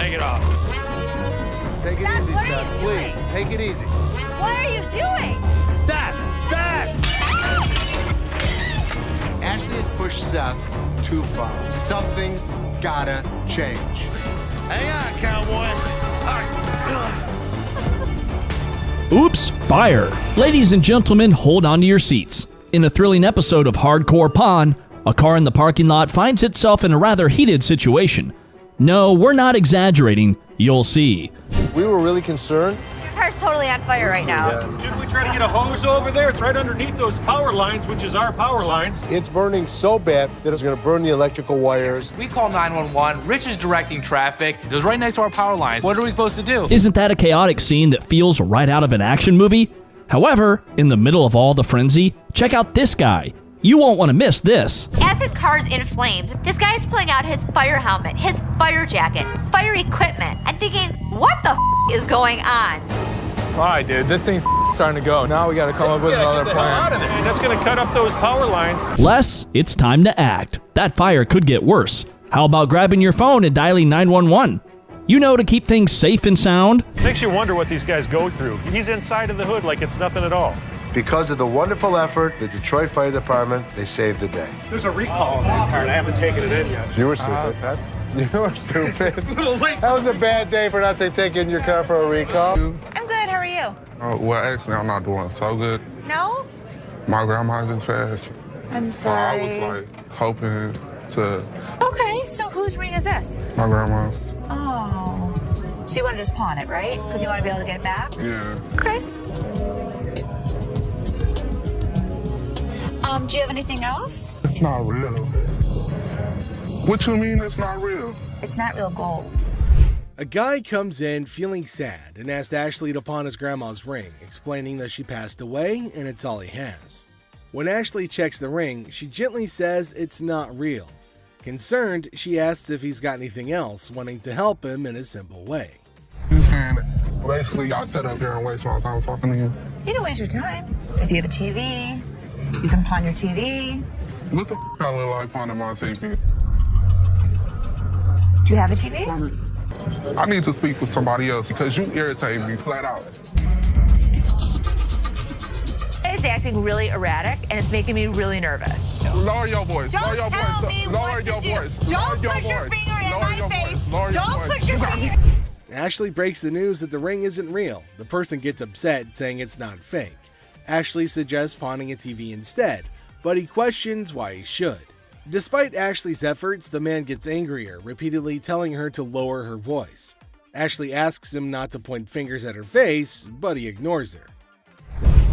Take it off. Take it Seth, easy, what are Seth. you Please, doing? take it easy. What are you doing? Seth! Seth! Ashley has pushed Seth too far. Something's gotta change. Hang on, cowboy. Oops, fire. Ladies and gentlemen, hold on to your seats. In a thrilling episode of Hardcore Pawn, a car in the parking lot finds itself in a rather heated situation. No, we're not exaggerating. You'll see. We were really concerned. Your car's totally on fire right now. Shouldn't we try to get a hose over there? It's right underneath those power lines, which is our power lines. It's burning so bad that it's gonna burn the electrical wires. We call 911. Rich is directing traffic. It was right next to our power lines. What are we supposed to do? Isn't that a chaotic scene that feels right out of an action movie? However, in the middle of all the frenzy, check out this guy. You won't want to miss this. As his car's in flames, this guy is pulling out his fire helmet, his fire jacket, fire equipment. I'm thinking, what the is going on? All right, dude, this thing's starting to go. Now we got to come up with another Get the hell out plan. of there. That's going to cut up those power lines. Les, it's time to act. That fire could get worse. How about grabbing your phone and dialing 911? You know, to keep things safe and sound. Makes you wonder what these guys go through. He's inside of the hood like it's nothing at all. Because of the wonderful effort, the Detroit Fire Department, they saved the day. There's a recall on that car, and I haven't taken it in yet. You were stupid. You were stupid. That was a bad day for not to take in your car for a recall. I'm good, how are you? Well, actually, I'm not doing so good. No? My grandma just passed. I'm So I sorry. was like hoping to Okay, so whose ring is this? my grandma's. Oh. So you want to just pawn it, right? Because you want to be able to get it back? Yeah. Okay. Do you have anything else? It's not real. What you mean it's not real? It's not real gold. A guy comes in feeling sad and asks Ashley to pawn his grandma's ring, explaining that she passed away and it's all he has. When Ashley checks the ring, she gently says it's not real. Concerned, she asks if he's got anything else, wanting to help him in a simple way. You saying that basically y'all sat up here and waste my time talking to you? You don't waste your time. If you have a TV, you can pawn your TV. What the I look like on my TV? Do you have a TV? I need to speak with somebody else because you irritate me flat out. It's acting really erratic and it's making me really nervous. Lower your voice. Don't Lower your tell voice. me Lower what your to do. voice. Don't Lower put your voice. finger in Lower my your face. voice. Lower your Don't voice. put your finger. Ashley breaks the news that the ring isn't real. The person gets upset, saying it's not fake. Ashley suggests pawning a TV instead, but he questions why he should. Despite Ashley's efforts, the man gets angrier, repeatedly telling her to lower her voice. Ashley asks him not to point fingers at her face, but he ignores her.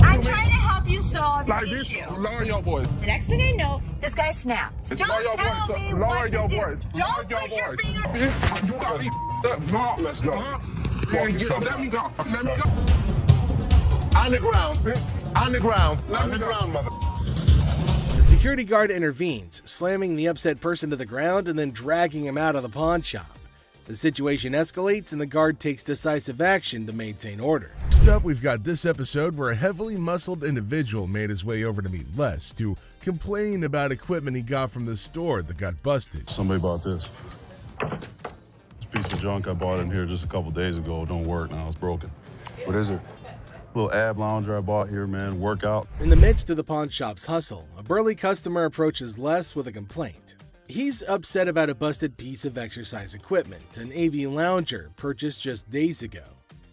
I'm trying to help you solve Like the this, issue. lower your voice. The next thing I know, this guy snapped. Lower Don't your tell voice. me Lower what your to do. voice. Don't Lower your put your voice. finger. You got me up. No, let's go. Let me go. Let me go. On the ground. On the ground. On the ground, mother. The security guard intervenes, slamming the upset person to the ground and then dragging him out of the pawn shop. The situation escalates and the guard takes decisive action to maintain order. Next up, we've got this episode where a heavily muscled individual made his way over to meet Les to complain about equipment he got from the store that got busted. Somebody bought this. This piece of junk I bought in here just a couple days ago don't work now. It's broken. What is it? Little ab lounger I bought here, man. Workout. In the midst of the pawn shop's hustle, a burly customer approaches Les with a complaint. He's upset about a busted piece of exercise equipment, an AV lounger purchased just days ago.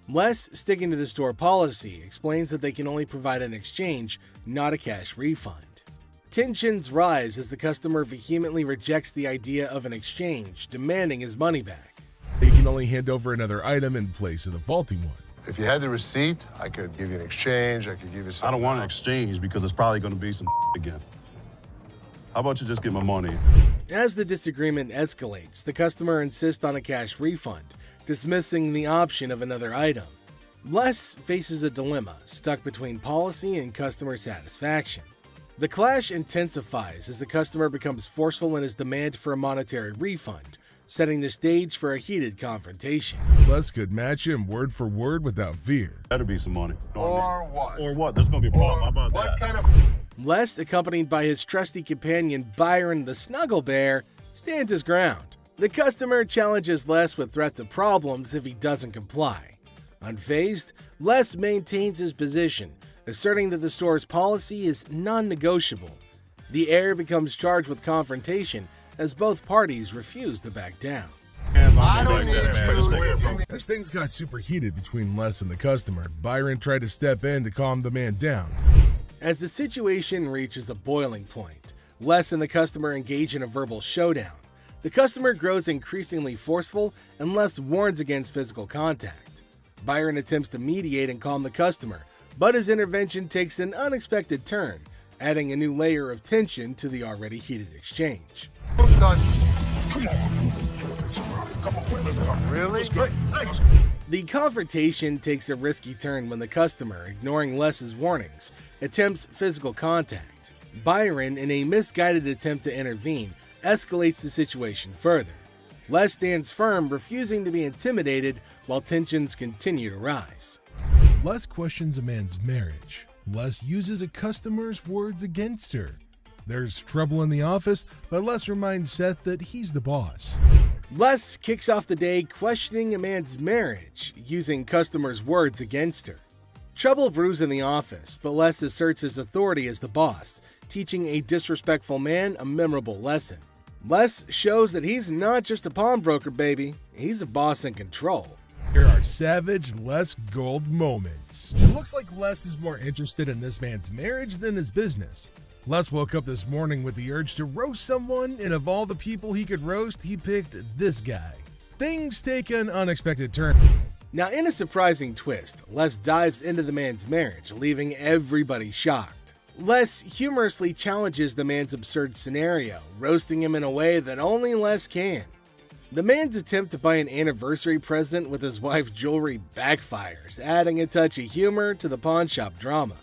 Les, sticking to the store policy, explains that they can only provide an exchange, not a cash refund. Tensions rise as the customer vehemently rejects the idea of an exchange, demanding his money back. He can only hand over another item in place of the faulty one. If you had the receipt, I could give you an exchange. I could give you I something. don't want an exchange because it's probably going to be some again. How about you just get my money? As the disagreement escalates, the customer insists on a cash refund, dismissing the option of another item. Les faces a dilemma, stuck between policy and customer satisfaction. The clash intensifies as the customer becomes forceful in his demand for a monetary refund, setting the stage for a heated confrontation. Les could match him word for word without fear. Better be some money. Or what? Or what? There's going to be a problem. How about What that? kind of... Les, accompanied by his trusty companion Byron the Snuggle Bear, stands his ground. The customer challenges Les with threats of problems if he doesn't comply. Unfazed, Les maintains his position, asserting that the store's policy is non-negotiable. The heir becomes charged with confrontation as both parties refuse to back down. As things got super heated between Les and the customer, Byron tried to step in to calm the man down. As the situation reaches a boiling point, Les and the customer engage in a verbal showdown. The customer grows increasingly forceful and Les warns against physical contact. Byron attempts to mediate and calm the customer, but his intervention takes an unexpected turn, adding a new layer of tension to the already heated exchange. Really? The confrontation takes a risky turn when the customer, ignoring Les's warnings, attempts physical contact. Byron, in a misguided attempt to intervene, escalates the situation further. Les stands firm, refusing to be intimidated while tensions continue to rise. Les questions a man's marriage. Les uses a customer's words against her. There's trouble in the office, but Les reminds Seth that he's the boss. Les kicks off the day questioning a man's marriage, using customers' words against her. Trouble brews in the office, but Les asserts his authority as the boss, teaching a disrespectful man a memorable lesson. Les shows that he's not just a pawnbroker, baby. He's a boss in control. Here are savage Les Gold moments. It looks like Les is more interested in this man's marriage than his business. Les woke up this morning with the urge to roast someone, and of all the people he could roast, he picked this guy. Things take an unexpected turn. Now, in a surprising twist, Les dives into the man's marriage, leaving everybody shocked. Les humorously challenges the man's absurd scenario, roasting him in a way that only Les can. The man's attempt to buy an anniversary present with his wife's jewelry backfires, adding a touch of humor to the pawn shop drama.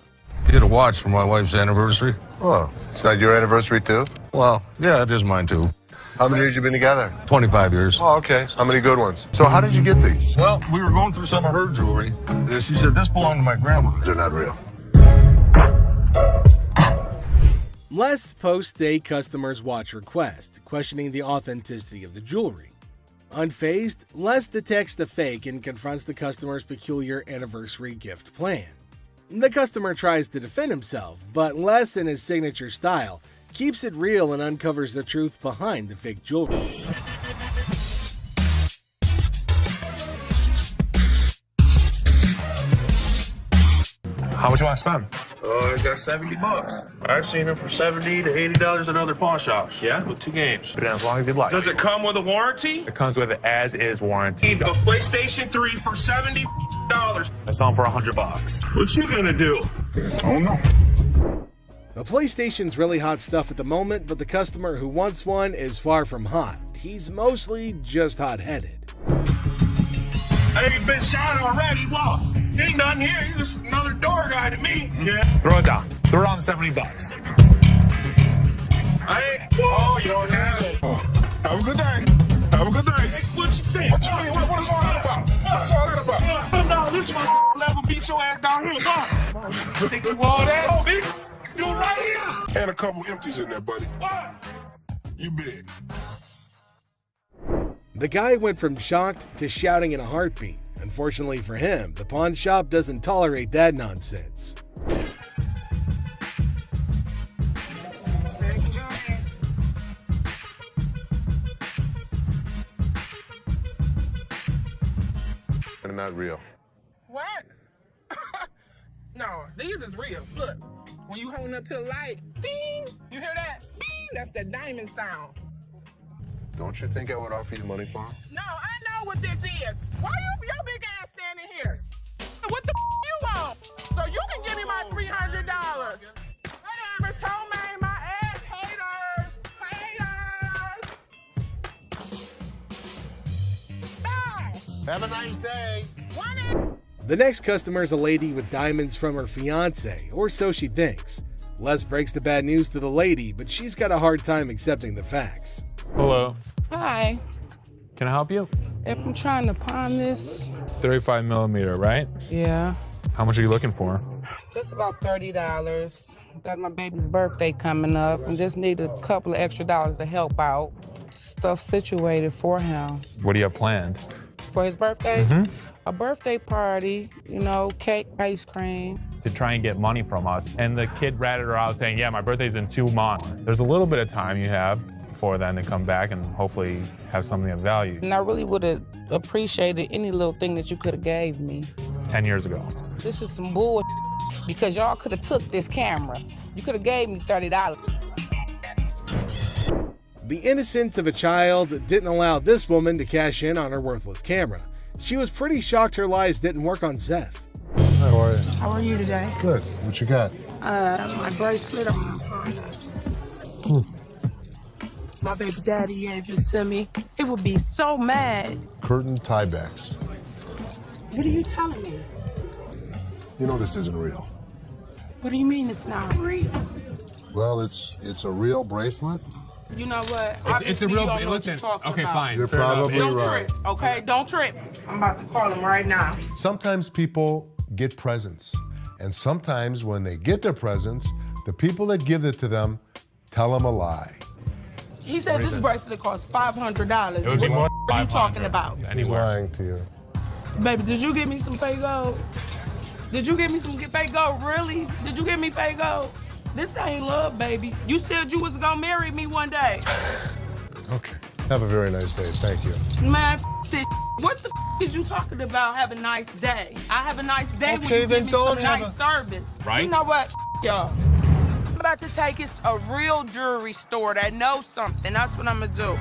You get a watch for my wife's anniversary? Oh, it's not your anniversary too? Well, yeah, it is mine too. How many years you been together? 25 years. Oh, okay. How many good ones? So how did you get these? Well, we were going through some of her jewelry. She said, this belonged to my grandma. They're not real. Les posts a customer's watch request, questioning the authenticity of the jewelry. Unfazed, Les detects the fake and confronts the customer's peculiar anniversary gift plan. The customer tries to defend himself, but Les, in his signature style, keeps it real and uncovers the truth behind the fake jewelry. How much you want to spend? I got $70. I've seen them for $70 to $80 at other pawn shops. Yeah, with 2 games. Put it in as long as you'd like. Does it come with a warranty? It comes with an as-is warranty. A PlayStation 3 for $70. I saw them for $100. What you gonna do? I don't know. The PlayStation's really hot stuff at the moment, but the customer who wants one is far from hot. He's mostly just hot-headed. I ain't been shot already. What? Ain't nothing here. You're just another door guy to me. Yeah. Throw it down. Throw it on the $70. I ain't. Oh, you don't have it. Have a good day. Have a good day. Hey, what you think? What you mean? What is all that about? What is all that about? No, this is my level. Beat your ass down here. Go. Think you all that? Oh, bitch. You right here. And a couple empties in there, buddy. What? You big. The guy went from shocked to shouting in a heartbeat. Unfortunately for him, the pawn shop doesn't tolerate that nonsense. They're not real. What? No, these is real. Look, when you holding up to the light, bing, you hear that? Bing, that's the diamond sound. Don't you think I would offer you money for them? No, I know what this is. Why your big ass standing here? What the you want? So you can give me my $300. Whatever, told me my ass haters. Bye. Have a nice day. The next customer is a lady with diamonds from her fiance, or so she thinks. Les breaks the bad news to the lady, but she's got a hard time accepting the facts. Hello. Hi. Can I help you? If I'm trying to pawn this. 35 millimeter, right? Yeah. How much are you looking for? Just about $30. Got my baby's birthday coming up and just need a couple of extra dollars to help out. stuff situated for him. What do you have planned? For his birthday? Mm-hmm. A birthday party, you know, cake, ice cream. To try and get money from us. And the kid ratted her out saying, yeah, my birthday's in 2 months. There's a little bit of time you have before then to come back and hopefully have something of value. And I really would have appreciated any little thing that you could have gave me. 10 years ago. This is some bull because y'all could have took this camera. You could have gave me $30. The innocence of a child didn't allow this woman to cash in on her worthless camera. She was pretty shocked her lies didn't work on Zeph. How are you? How are you today? Good. What you got? My bracelet. My baby daddy gave it to me. It would be so mad. Curtain tiebacks. What are you telling me? You know this isn't real. What do you mean it's not real? Well, it's a real bracelet. You know what? It's a real, listen, okay, fine. You're probably Don't right. trip, okay? Don't trip. I'm about to call him right now. Sometimes people get presents, and sometimes when they get their presents, the people that give it to them tell them a lie. He said this bracelet costs $500. It would be more What are you talking about? He's lying to you. Baby, did you give me some fake gold? Did you give me some fake gold? Really? Did you give me fake gold? This ain't love, baby. You said you was gonna marry me one day. Okay. Have a very nice day. Thank you. Man, this. What the is you talking about? Have a nice day. I have a nice day when Okay, you then give me don't some have nice service. Right? You know what, y'all? I'm about to take it to a real jewelry store that knows something. That's what I'm gonna do.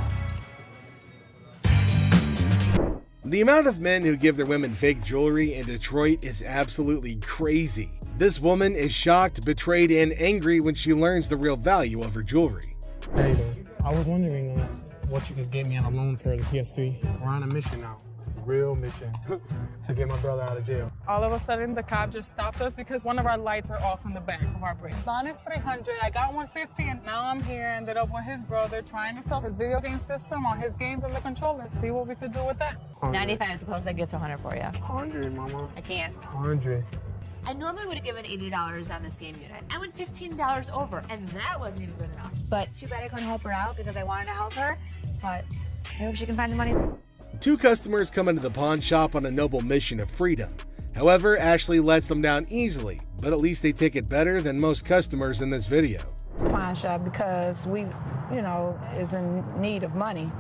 The amount of men who give their women fake jewelry in Detroit is absolutely crazy. This woman is shocked, betrayed, and angry when she learns the real value of her jewelry. Hey, I was wondering what you could get me on a loan for the PS3. We're on a mission now, a real mission, to get my brother out of jail. All of a sudden, the cop just stopped us because one of our lights were off in the back of our brake. Bond is $300, I got $150, and now I'm here, ended up with his brother trying to sell his video game system on his games and the controller. See what we could do with that. 95, suppose I get to 100 for you. 100, mama. I can't. 100. I normally would have given $80 on this game unit. I went $15 over, and that wasn't even good enough. But too bad I couldn't help her out because I wanted to help her. But I hope she can find the money. Two customers come into the pawn shop on a noble mission of freedom. However, Ashley lets them down easily, but at least they take it better than most customers in this video. Pawn shop because we, is in need of money.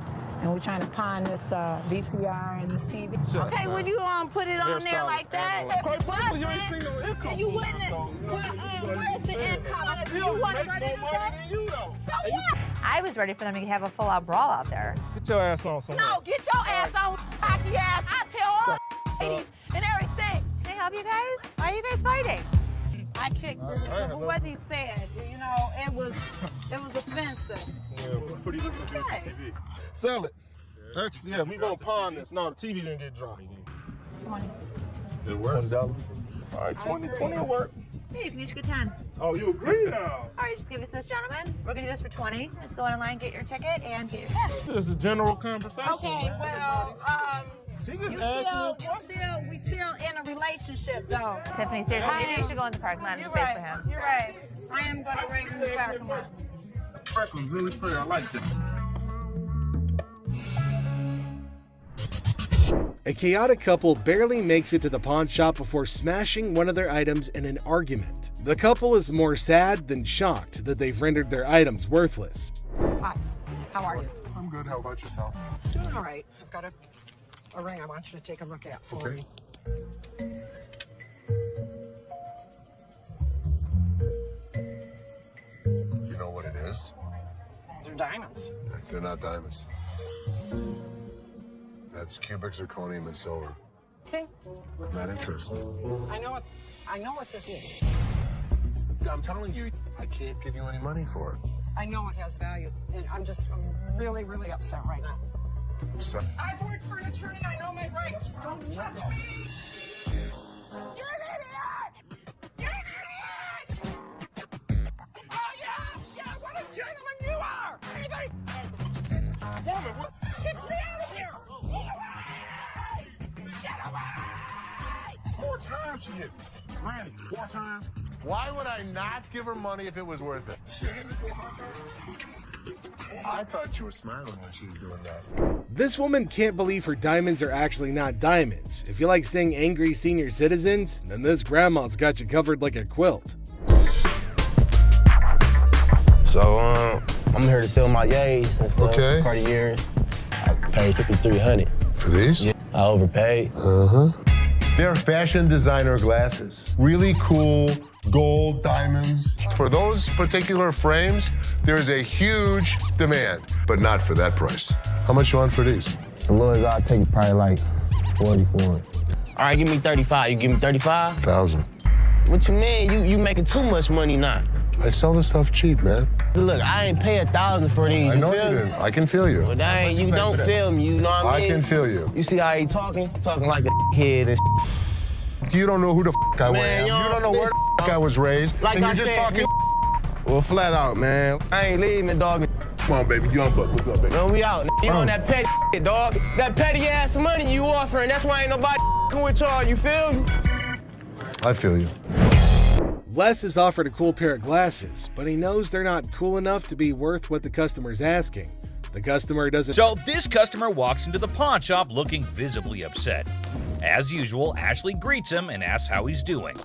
And we're trying to pawn this VCR and this TV. Okay, when you put it on there like that, you wouldn't. Where's the income? You want to go to that? So what? I was ready for them to have a full-out brawl out there. Get your ass on somewhere. No, get your ass on, hockey ass. I tell all ladies and everything. Can I help you guys? Why are you guys fighting? I kicked this. What he said, it was offensive. Yeah, we're pretty looking for TV. Sell it. Actually, yeah, we gonna pawn this. No, the TV didn't get dropped. Come on. It works. $20. All right, 20 will work. Hey, you can each get 10. Oh, you agree now? All right, just give it to this gentleman. We're gonna do this for 20. Just go online, get your ticket, and get your cash. This is a general conversation. Okay, well, we still in a relationship though. Tiffany, seriously, maybe you should go in the parking lot and just wait for him. You're right. I am gonna ring in the parking lot. That was really pretty. I like that. A chaotic couple barely makes it to the pawn shop before smashing one of their items in an argument. The couple is more sad than shocked that they've rendered their items worthless. Hi, how are you? I'm good. How about yourself? Doing all right. I've got a ring I want you to take a look at for me. You know what it is? They're diamonds. They're not diamonds. That's cubic zirconium and silver. Okay. I'm not interested. I know what this is. I'm telling you, I can't give you any money for it. I know it has value, and I'm really, really upset right now. So, I've worked for an attorney. I know my rights. Don't touch me. You're an idiot. You're an idiot. Oh yeah, what a gentleman you are. Anybody? Woman, what? Get me out of here. Get away. Get away. 4 times she hit me. Randy, 4 times. Why would I not give her money if it was worth it? She hit me 4 times. I thought you were smiling when she was doing that. This woman can't believe her diamonds are actually not diamonds. If you like seeing angry senior citizens, then this grandma's got you covered like a quilt. So, I'm here to sell my yays and stuff. Okay. Cartier. I paid $5,300. For these? Yeah, I overpaid. They're fashion designer glasses. Really cool gold diamonds. For those particular frames, there's a huge demand, but not for that price. How much you want for these? The lowest I'll take probably like 40 for it. All right, give me 35. You give me 35? 1,000. What you mean? You making too much money now. I sell this stuff cheap, man. Look, I ain't pay 1,000 for these. I know feel you me? didn't. I can feel you. But you don't feel me, you know what I mean? I can feel you. You see how he talking? Talking like a kid and You don't know who the I Man, am. You don't know where the I was raised. Like and you're I just said, talking. Well, flat out, man. I ain't leaving, dog. Come on, baby. Young buck. What's up, baby? No, we out. You on that petty shit, dog. That petty ass money you offering. That's why ain't nobody with y'all. You feel me? I feel you. Les is offered a cool pair of glasses, but he knows they're not cool enough to be worth what the customer's asking. The customer doesn't. So this customer walks into the pawn shop looking visibly upset. As usual, Ashley greets him and asks how he's doing.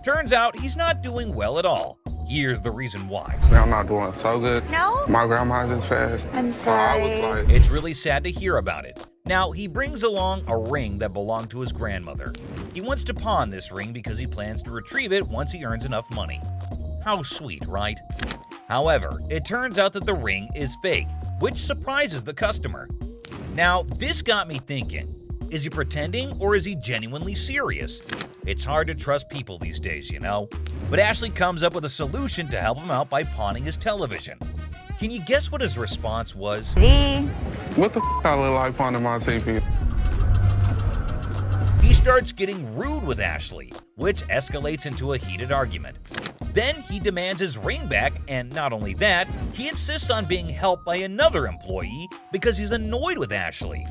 Turns out he's not doing well at all. Here's the reason why. I'm not doing so good. No? My grandma just passed. I'm sorry. I was like, It's really sad to hear about it. Now, he brings along a ring that belonged to his grandmother. He wants to pawn this ring because he plans to retrieve it once he earns enough money. How sweet, right? However, it turns out that the ring is fake, which surprises the customer. Now, this got me thinking. Is he pretending or is he genuinely serious? It's hard to trust people these days, you know? But Ashley comes up with a solution to help him out by pawning his television. Can you guess what his response was? what the I look like pawning my TV? He starts getting rude with Ashley, which escalates into a heated argument. Then he demands his ring back, and not only that, he insists on being helped by another employee because he's annoyed with Ashley.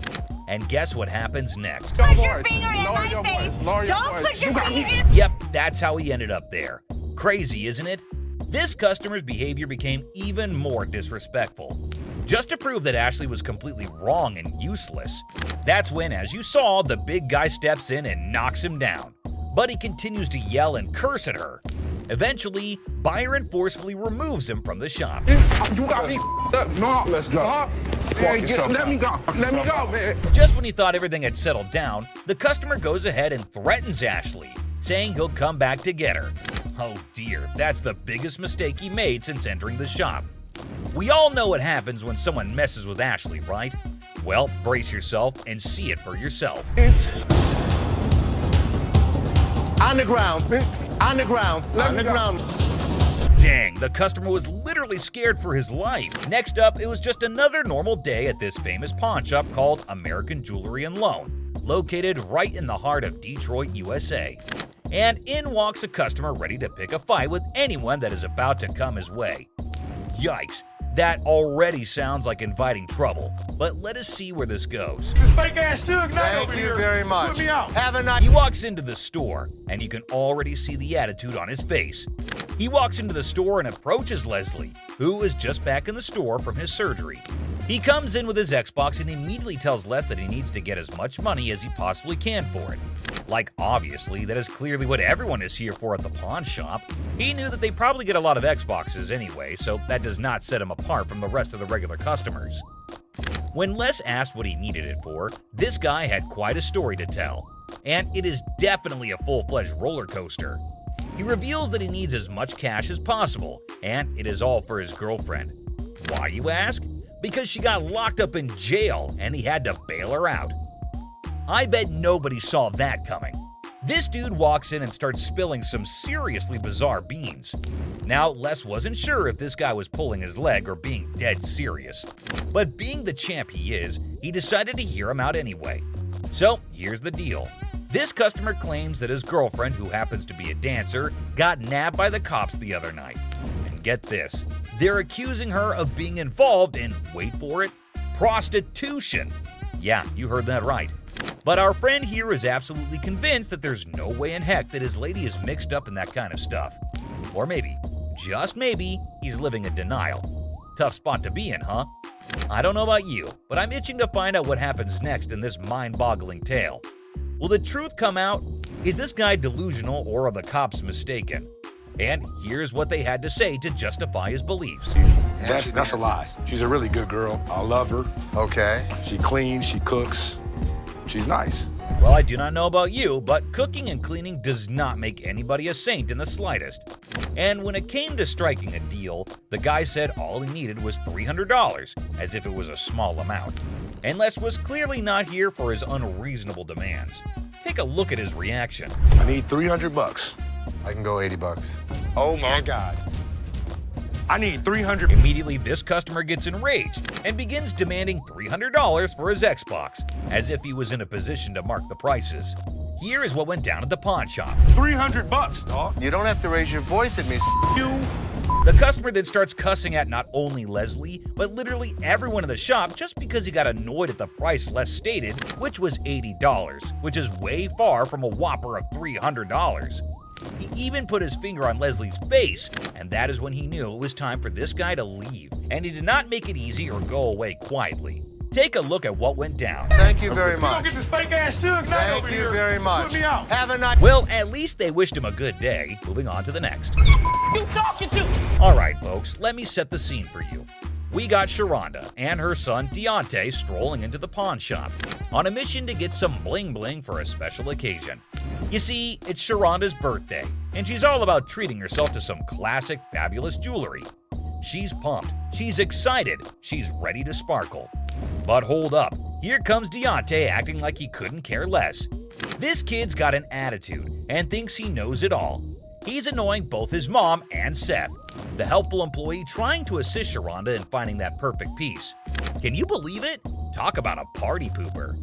And guess what happens next? Put your finger in my face. Don't put your finger in. Yep, that's how he ended up there. Crazy, isn't it? This customer's behavior became even more disrespectful. Just to prove that Ashley was completely wrong and useless. That's when, as you saw, the big guy steps in and knocks him down. But he continues to yell and curse at her. Eventually, Byron forcefully removes him from the shop. You got me up. No, let's go. Man, let me go. Let me go, man. Just when he thought everything had settled down, the customer goes ahead and threatens Ashley, saying he'll come back to get her. Oh dear, that's the biggest mistake he made since entering the shop. We all know what happens when someone messes with Ashley, right? Well, brace yourself and see it for yourself. On the ground. On the ground. On the ground. Dang, the customer was literally scared for his life. Next up, it was just another normal day at this famous pawn shop called American Jewelry and Loan, located right in the heart of Detroit, USA. And in walks a customer ready to pick a fight with anyone that is about to come his way. Yikes, that already sounds like inviting trouble, but let us see where this goes. This fake ass Suge Knight Thank over you here. very much. Put me out. Have a nice. He walks into the store, and you can already see the attitude on his face. He walks into the store and approaches Leslie, who is just back in the store from his surgery. He comes in with his Xbox and immediately tells Les that he needs to get as much money as he possibly can for it. Like, obviously, that is clearly what everyone is here for at the pawn shop. He knew that they probably get a lot of Xboxes anyway, so that does not set him apart from the rest of the regular customers. When Les asked what he needed it for, this guy had quite a story to tell. And it is definitely a full-fledged roller coaster. He reveals that he needs as much cash as possible, and it is all for his girlfriend. Why, you ask? Because she got locked up in jail and he had to bail her out. I bet nobody saw that coming. This dude walks in and starts spilling some seriously bizarre beans. Now, Les wasn't sure if this guy was pulling his leg or being dead serious. But being the champ he is, he decided to hear him out anyway. So, here's the deal. This customer claims that his girlfriend, who happens to be a dancer, got nabbed by the cops the other night. And get this, they're accusing her of being involved in, wait for it, prostitution. Yeah, you heard that right. But our friend here is absolutely convinced that there's no way in heck that his lady is mixed up in that kind of stuff. Or maybe, just maybe, he's living in denial. Tough spot to be in, huh? I don't know about you, but I'm itching to find out what happens next in this mind-boggling tale. Will the truth come out? Is this guy delusional or are the cops mistaken? And here's what they had to say to justify his beliefs. That's a lie. She's a really good girl. I love her. Okay. She cleans, she cooks. She's nice. Well, I do not know about you, but cooking and cleaning does not make anybody a saint in the slightest. And when it came to striking a deal, the guy said all he needed was $300, as if it was a small amount. And Les was clearly not here for his unreasonable demands. Take a look at his reaction. I need $300. I can go $80. Oh my God. I need $300. Immediately, this customer gets enraged and begins demanding $300 for his Xbox, as if he was in a position to mark the prices. Here is what went down at the pawn shop. $300, dog. You don't have to raise your voice at me. You. The customer then starts cussing at not only Leslie, but literally everyone in the shop just because he got annoyed at the price Les stated, which was $80, which is way far from a whopper of $300. He even put his finger on Leslie's face, and that is when he knew it was time for this guy to leave. And he did not make it easy or go away quietly. Take a look at what went down. Thank you very much. You don't get this fake ass Suge Knight over here. Thank you very much. Put me out. Have a nice. Well, at least they wished him a good day. Moving on to the next. You talking to? All right, folks, let me set the scene for you. We got Sharonda and her son Deontay strolling into the pawn shop on a mission to get some bling bling for a special occasion. You see, it's Sharonda's birthday, and she's all about treating herself to some classic, fabulous jewelry. She's pumped, she's excited, she's ready to sparkle. But hold up, here comes Deontay acting like he couldn't care less. This kid's got an attitude and thinks he knows it all. He's annoying both his mom and Seth, the helpful employee trying to assist Sharonda in finding that perfect piece. Can you believe it? Talk about a party pooper.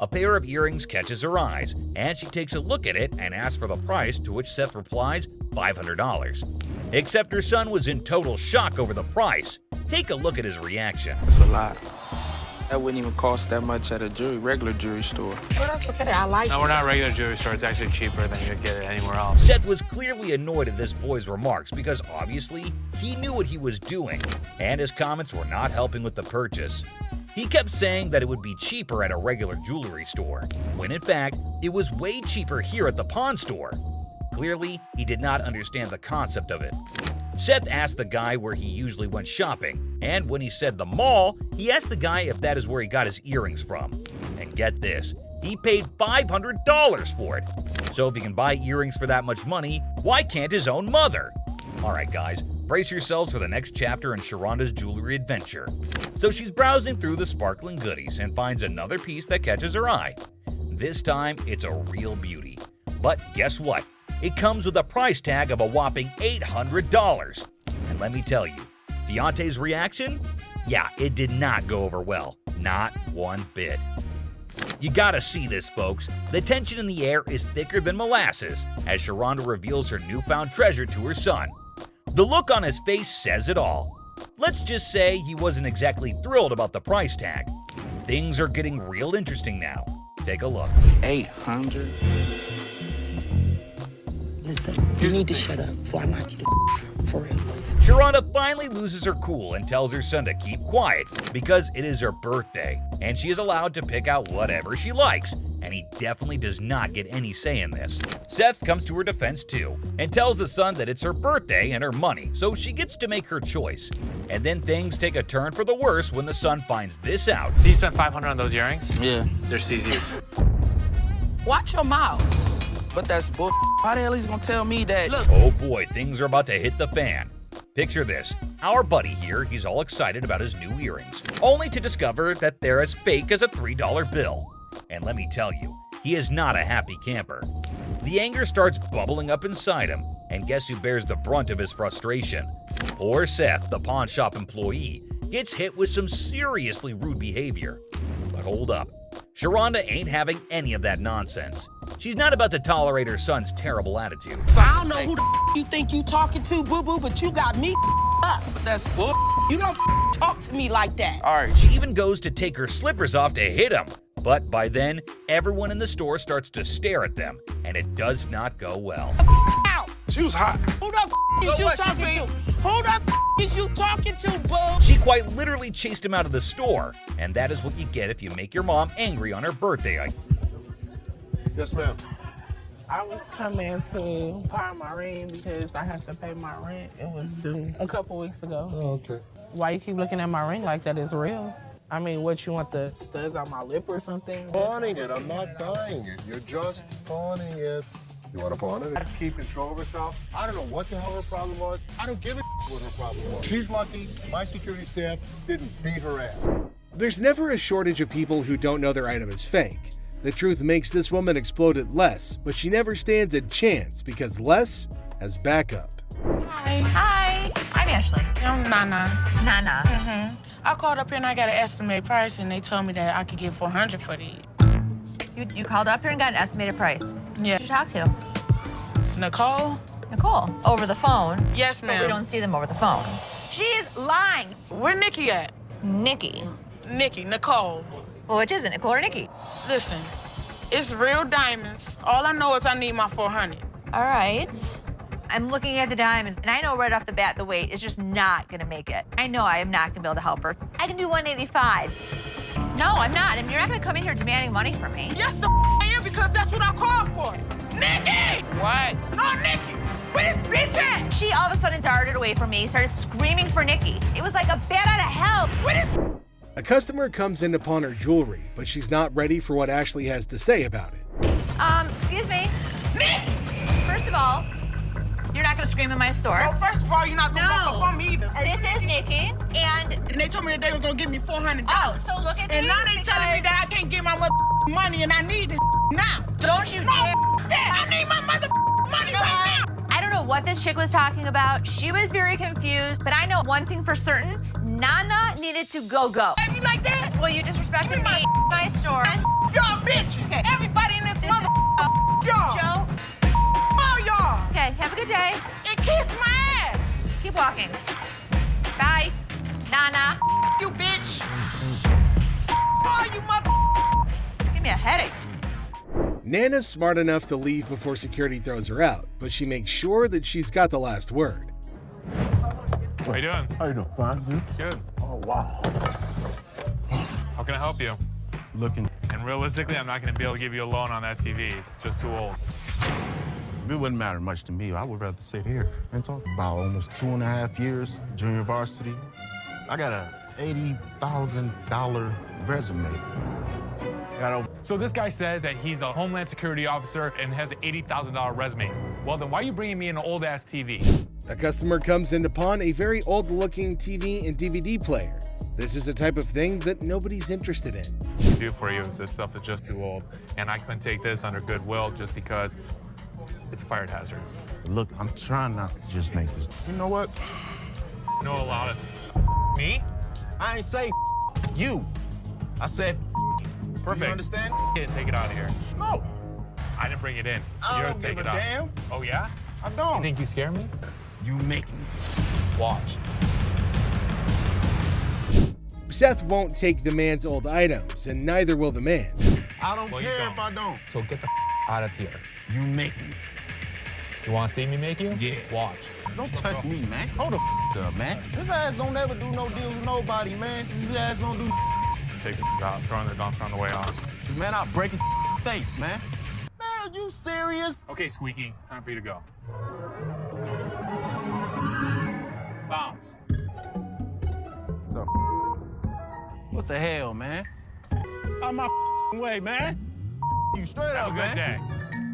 A pair of earrings catches her eyes, and she takes a look at it and asks for the price, to which Seth replies, $500. Except her son was in total shock over the price. Take a look at his reaction. That's a lot. That wouldn't even cost that much at a regular jewelry store. Well, that's okay. I like it. No, we're not a regular jewelry store. It's actually cheaper than you'd get it anywhere else. Seth was clearly annoyed at this boy's remarks because obviously he knew what he was doing, and his comments were not helping with the purchase. He kept saying that it would be cheaper at a regular jewelry store, when in fact, it was way cheaper here at the pawn store. Clearly, he did not understand the concept of it. Seth asked the guy where he usually went shopping, and when he said the mall, he asked the guy if that is where he got his earrings from. And get this, he paid $500 for it. So if he can buy earrings for that much money, why can't his own mother? Alright guys, brace yourselves for the next chapter in Sharonda's jewelry adventure. So she's browsing through the sparkling goodies and finds another piece that catches her eye. This time, it's a real beauty. But guess what? It comes with a price tag of a whopping $800. And let me tell you, Deontay's reaction? Yeah, it did not go over well. Not one bit. You gotta see this, folks. The tension in the air is thicker than molasses as Sharonda reveals her newfound treasure to her son. The look on his face says it all. Let's just say he wasn't exactly thrilled about the price tag. Things are getting real interesting now. Take a look. 800. Listen, you need to shut up before I knock you for real. Sharonda finally loses her cool and tells her son to keep quiet because it is her birthday and she is allowed to pick out whatever she likes, and he definitely does not get any say in this. Seth comes to her defense too and tells the son that it's her birthday and her money, so she gets to make her choice. And then things take a turn for the worse when the son finds this out. So you spent $500 on those earrings? Yeah. They're CZ's. Watch your mouth. But that's bull. How the hell he's gonna tell me that? Look. Oh boy, things are about to hit the fan. Picture this, our buddy here, he's all excited about his new earrings, only to discover that they're as fake as a $3 bill. And let me tell you, he is not a happy camper. The anger starts bubbling up inside him, and guess who bears the brunt of his frustration? Poor Seth, the pawn shop employee, gets hit with some seriously rude behavior. But hold up, Sharonda ain't having any of that nonsense. She's not about to tolerate her son's terrible attitude. I don't know who the you think you talking to, boo-boo, but you got me up. But that's bull. You don't talk to me like that. All right. She even goes to take her slippers off to hit him. But by then, everyone in the store starts to stare at them, and it does not go well. She was hot. Who the is you talking to? Who the is you talking to, boo? She quite literally chased him out of the store, and that is what you get if you make your mom angry on her birthday. Yes, ma'am. I was coming to pawn my ring because I have to pay my rent. It was due a couple weeks ago. Oh, okay. Why you keep looking at my ring like that is real? I mean, what, you want the studs on my lip or something? Pawning it. I'm not buying it. You're just pawning it. You want to pawn it? Keep control of herself. I don't know what the hell her problem was. I don't give a what her problem was. She's lucky my security staff didn't beat her ass. There's never a shortage of people who don't know their item is fake. The truth makes this woman explode at Les, but she never stands a chance because Les has backup. Hi. Hi, I'm Ashley. I'm Nana. Nana. Mm-hmm. I called up here and I got an estimate price, and they told me that I could get $400 for these. You called up here and got an estimated price. Yeah. Who did you talk to? Nicole? Nicole. Over the phone? Yes, ma'am. But we don't see them over the phone. She's lying. Where Nikki at? Nikki. Nicole. Well, which is it, Nicole or Nikki? Listen, it's real diamonds. All I know is I need my $400. All right. I'm looking at the diamonds, and I know right off the bat the weight is just not gonna make it. I know I am not gonna be able to help her. I can do 185. No, I'm not. I mean, you're not gonna come in here demanding money from me. Yes, I am, because that's what I called for. Nikki! What? No, Nikki! Where this bitch at? She all of a sudden darted away from me, started screaming for Nikki. It was like a bat out of hell. Where is... A customer comes in to pawn her jewelry, but she's not ready for what Ashley has to say about it. Excuse me. Nikki! First of all, you're not gonna scream in my store. Well, first of all, you're not gonna walk up on me either. This is Nikki, and they told me that they was gonna give me $400. Oh, so look at and these now they telling me that I can't get my money, and I need this now. Don't you dare. That. I need my money right now. I don't know what this chick was talking about. She was very confused, but I know one thing for certain. Nana needed to go. You like that? Well, you disrespected me, my store. Y'all bitches. Okay. Everybody in this mother y'all. Joe. All y'all. Okay, have a good day. And kiss my ass. Keep walking. Bye. Nana. You bitch. All you mother. Give me a headache. Nana's smart enough to leave before security throws her out, but she makes sure that she's got the last word. How you doing? How you doing? Fine, dude. Good. Oh, wow. How can I help you? Looking. And realistically, I'm not going to be able to give you a loan on that TV. It's just too old. It wouldn't matter much to me. I would rather sit here and talk about almost 2.5 years, junior varsity. I got a $80,000 resume. So this guy says that he's a Homeland Security officer and has an $80,000 resume. Well, then why are you bringing me an old-ass TV? A customer comes in to pawn a very old-looking TV and DVD player. This is a type of thing that nobody's interested in. I do for you. This stuff is just too old, and I couldn't take this under goodwill just because it's a fire hazard. Look, I'm trying not to just make this. You know what? No, allow it. Me? I ain't say you. I said Perfect. You understand? Take it out of here. No. I didn't bring it in. I You're don't take give it a out. damn. Oh, yeah? I don't. You think you scare me? You make me. Watch. Seth won't take the man's old items, and neither will the man. I don't care if I don't. So get the out of here. You make me. You want to see me make you? Yeah. Watch. Don't touch me, man. Hold the up, man. This ass don't ever do no deals with nobody, man. This ass don't do. Take it out. Throw the dumpster on the way out. Man, I'll break his face, man. Man, are you serious? Okay, Squeaky. Time for you to go. Bounce. What the hell, man? Out my way, man. You straight up, man. Have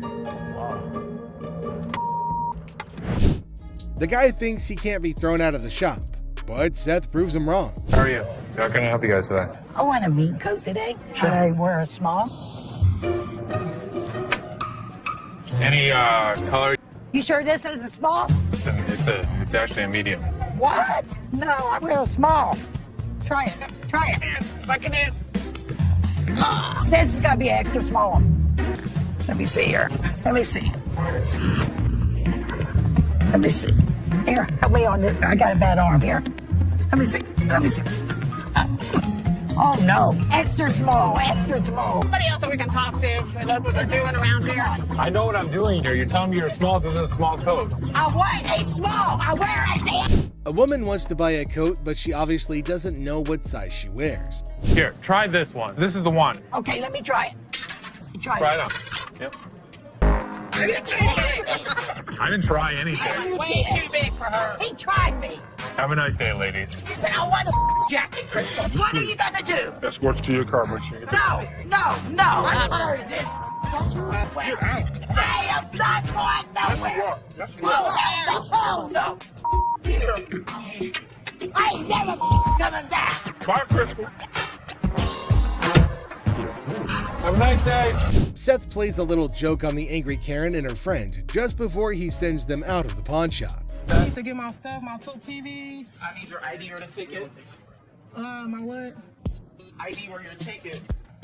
a good day. The guy thinks he can't be thrown out of the shop, but Seth proves him wrong. How are you? How can I help you guys today? I want a meat coat today. Should I wear a small? Any color? You sure this is a small? It's actually a medium. What? No, I wear a small. Try it. Try it. Look at this. This has got to be extra small. Let me see here. Let me see. Let me see. Here, help me on this. I got a bad arm here. Let me see. Let me see. Oh no, extra small, extra small. Somebody else that we can talk to. That's what they're doing around here. I know what I'm doing here. You're telling me you're small. This is a small coat. I want a small. I wear a A woman wants to buy a coat, but she obviously doesn't know what size she wears. Here, try this one. This is the one. Okay, let me try it. Try it on. Yep. I didn't try anything. Way too big for her. He tried me. Have a nice day, ladies. Then I want a jacket, Crystal. What are you gonna do? Escort to your car, make sure you get No. I'm tired of this. I am not going nowhere. Oh, no. I ain't never coming back. Bye, Crystal. Have a nice day. Seth plays a little joke on the angry Karen and her friend just before he sends them out of the pawn shop. I need to get my stuff, my 2 TVs. I need your ID or the tickets. My what? ID or your ticket.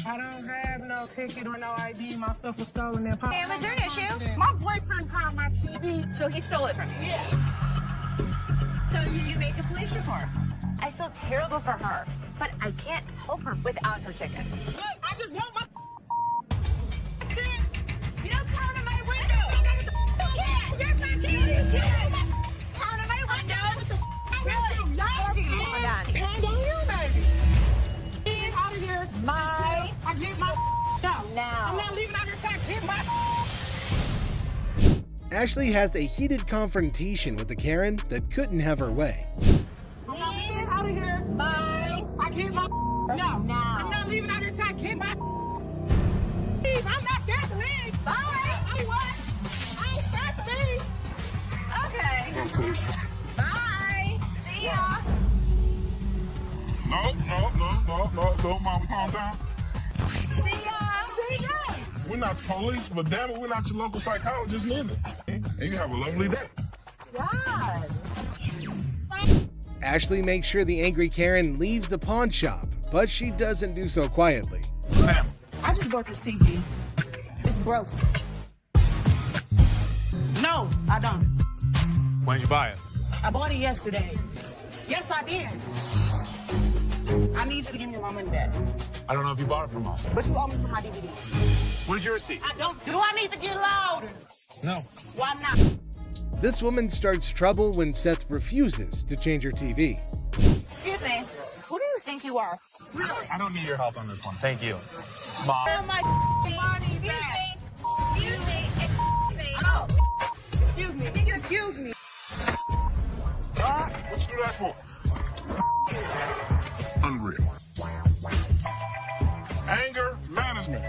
I don't have no ticket or no ID. My stuff was stolen in Hey, was there an issue? My boyfriend found my TV. So he stole it from you? Yeah. So did you make a police report? I feel terrible for her, but I can't help her without her ticket. Look, I just want my You don't pound on my window! Yes, I can. You can. Pound on my window! Really? Hold on. Calm down, baby. Get out of here. I get my out. Now. I'm not leaving out here till I get my Ashley has a heated confrontation with the Karen that couldn't have her way. Get out of here. I get my no. I'm not leaving out here till I get my leave. I'm not scared to leave. Bye. I ain't scared to leave. Okay. Bye. See ya. No, Mom, calm down. See ya. We're not the police, but damn it, we're not your local psychologist neither. And you have a lovely day. God. Ashley makes sure the angry Karen leaves the pawn shop, but she doesn't do so quietly. Ma'am. I just bought this TV. It's broke. No, I don't. When did you buy it? I bought it yesterday. Yes, I did. I need you to give me my money back. I don't know if you bought it from us. But you owe me for my DVD. Where's your receipt? I don't. Do I need to get loud? No. Why not? This woman starts trouble when Seth refuses to change her TV. Excuse me. Who do you think you are? I don't need your help on this one. Thank you. Mom. Oh my money back. Excuse me. Oh. Excuse me. Excuse me. What you do that for? Unreal. Anger management.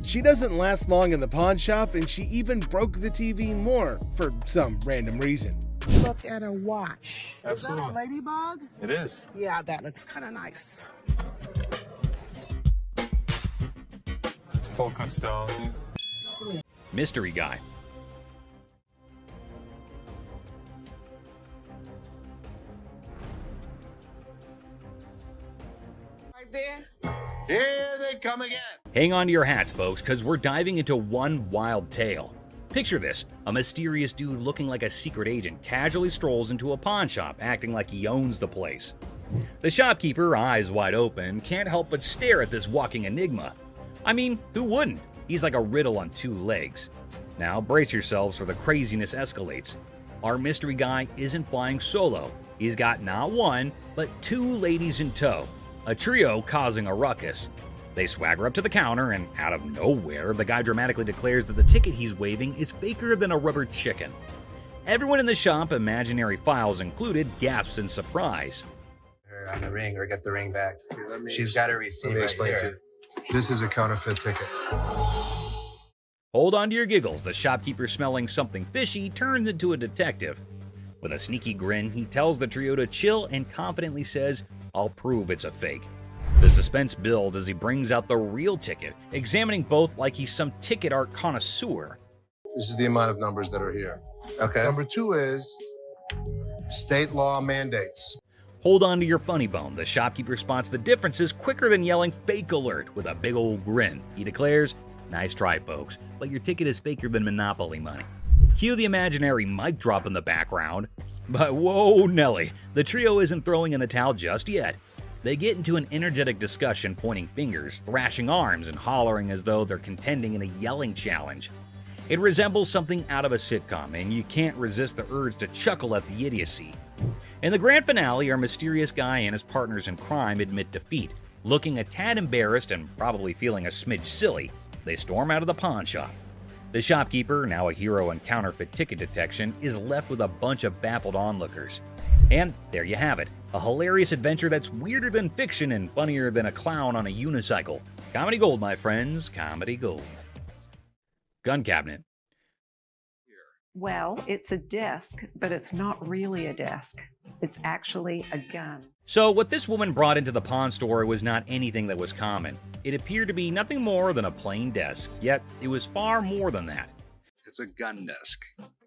She doesn't last long in the pawn shop, and she even broke the TV more for some random reason. Look at a watch. Absolutely. Is that a ladybug? It is. Yeah, that looks kind of nice. Full cut stones. Mystery guy. Right there. Here they come again. Hang on to your hats, folks, because we're diving into one wild tale. Picture this, a mysterious dude looking like a secret agent casually strolls into a pawn shop, acting like he owns the place. The shopkeeper, eyes wide open, can't help but stare at this walking enigma. I mean, who wouldn't? He's like a riddle on 2 legs. Now brace yourselves for the craziness escalates. Our mystery guy isn't flying solo. He's got not 1, but 2 ladies in tow. A trio causing a ruckus. They swagger up to the counter, and out of nowhere, the guy dramatically declares that the ticket he's waving is faker than a rubber chicken. Everyone in the shop, imaginary files included, gasps in surprise. Her on the ring or get the ring back. Here, She's got a receipt. Let me explain right to you. This is a counterfeit ticket. Hold on to your giggles. The shopkeeper, smelling something fishy, turns into a detective. With a sneaky grin, he tells the trio to chill and confidently says, "I'll prove it's a fake." The suspense builds as he brings out the real ticket, examining both like he's some ticket art connoisseur. This is the amount of numbers that are here. Okay. Number 2 is state law mandates. Hold on to your funny bone. The shopkeeper spots the differences quicker than yelling "fake alert" with a big old grin. He declares, "Nice try, folks, but your ticket is faker than Monopoly money." Cue the imaginary mic drop in the background. But whoa, Nelly, the trio isn't throwing in the towel just yet. They get into an energetic discussion, pointing fingers, thrashing arms, and hollering as though they're contending in a yelling challenge. It resembles something out of a sitcom, and you can't resist the urge to chuckle at the idiocy. In the grand finale, our mysterious guy and his partners in crime admit defeat. Looking a tad embarrassed and probably feeling a smidge silly, they storm out of the pawn shop. The shopkeeper, now a hero in counterfeit ticket detection, is left with a bunch of baffled onlookers. And there you have it, a hilarious adventure that's weirder than fiction and funnier than a clown on a unicycle. Comedy gold, my friends, comedy gold. Gun cabinet. Well, it's a desk, but it's not really a desk. It's actually a gun. So what this woman brought into the pawn store was not anything that was common. It appeared to be nothing more than a plain desk, yet it was far more than that. It's a gun desk.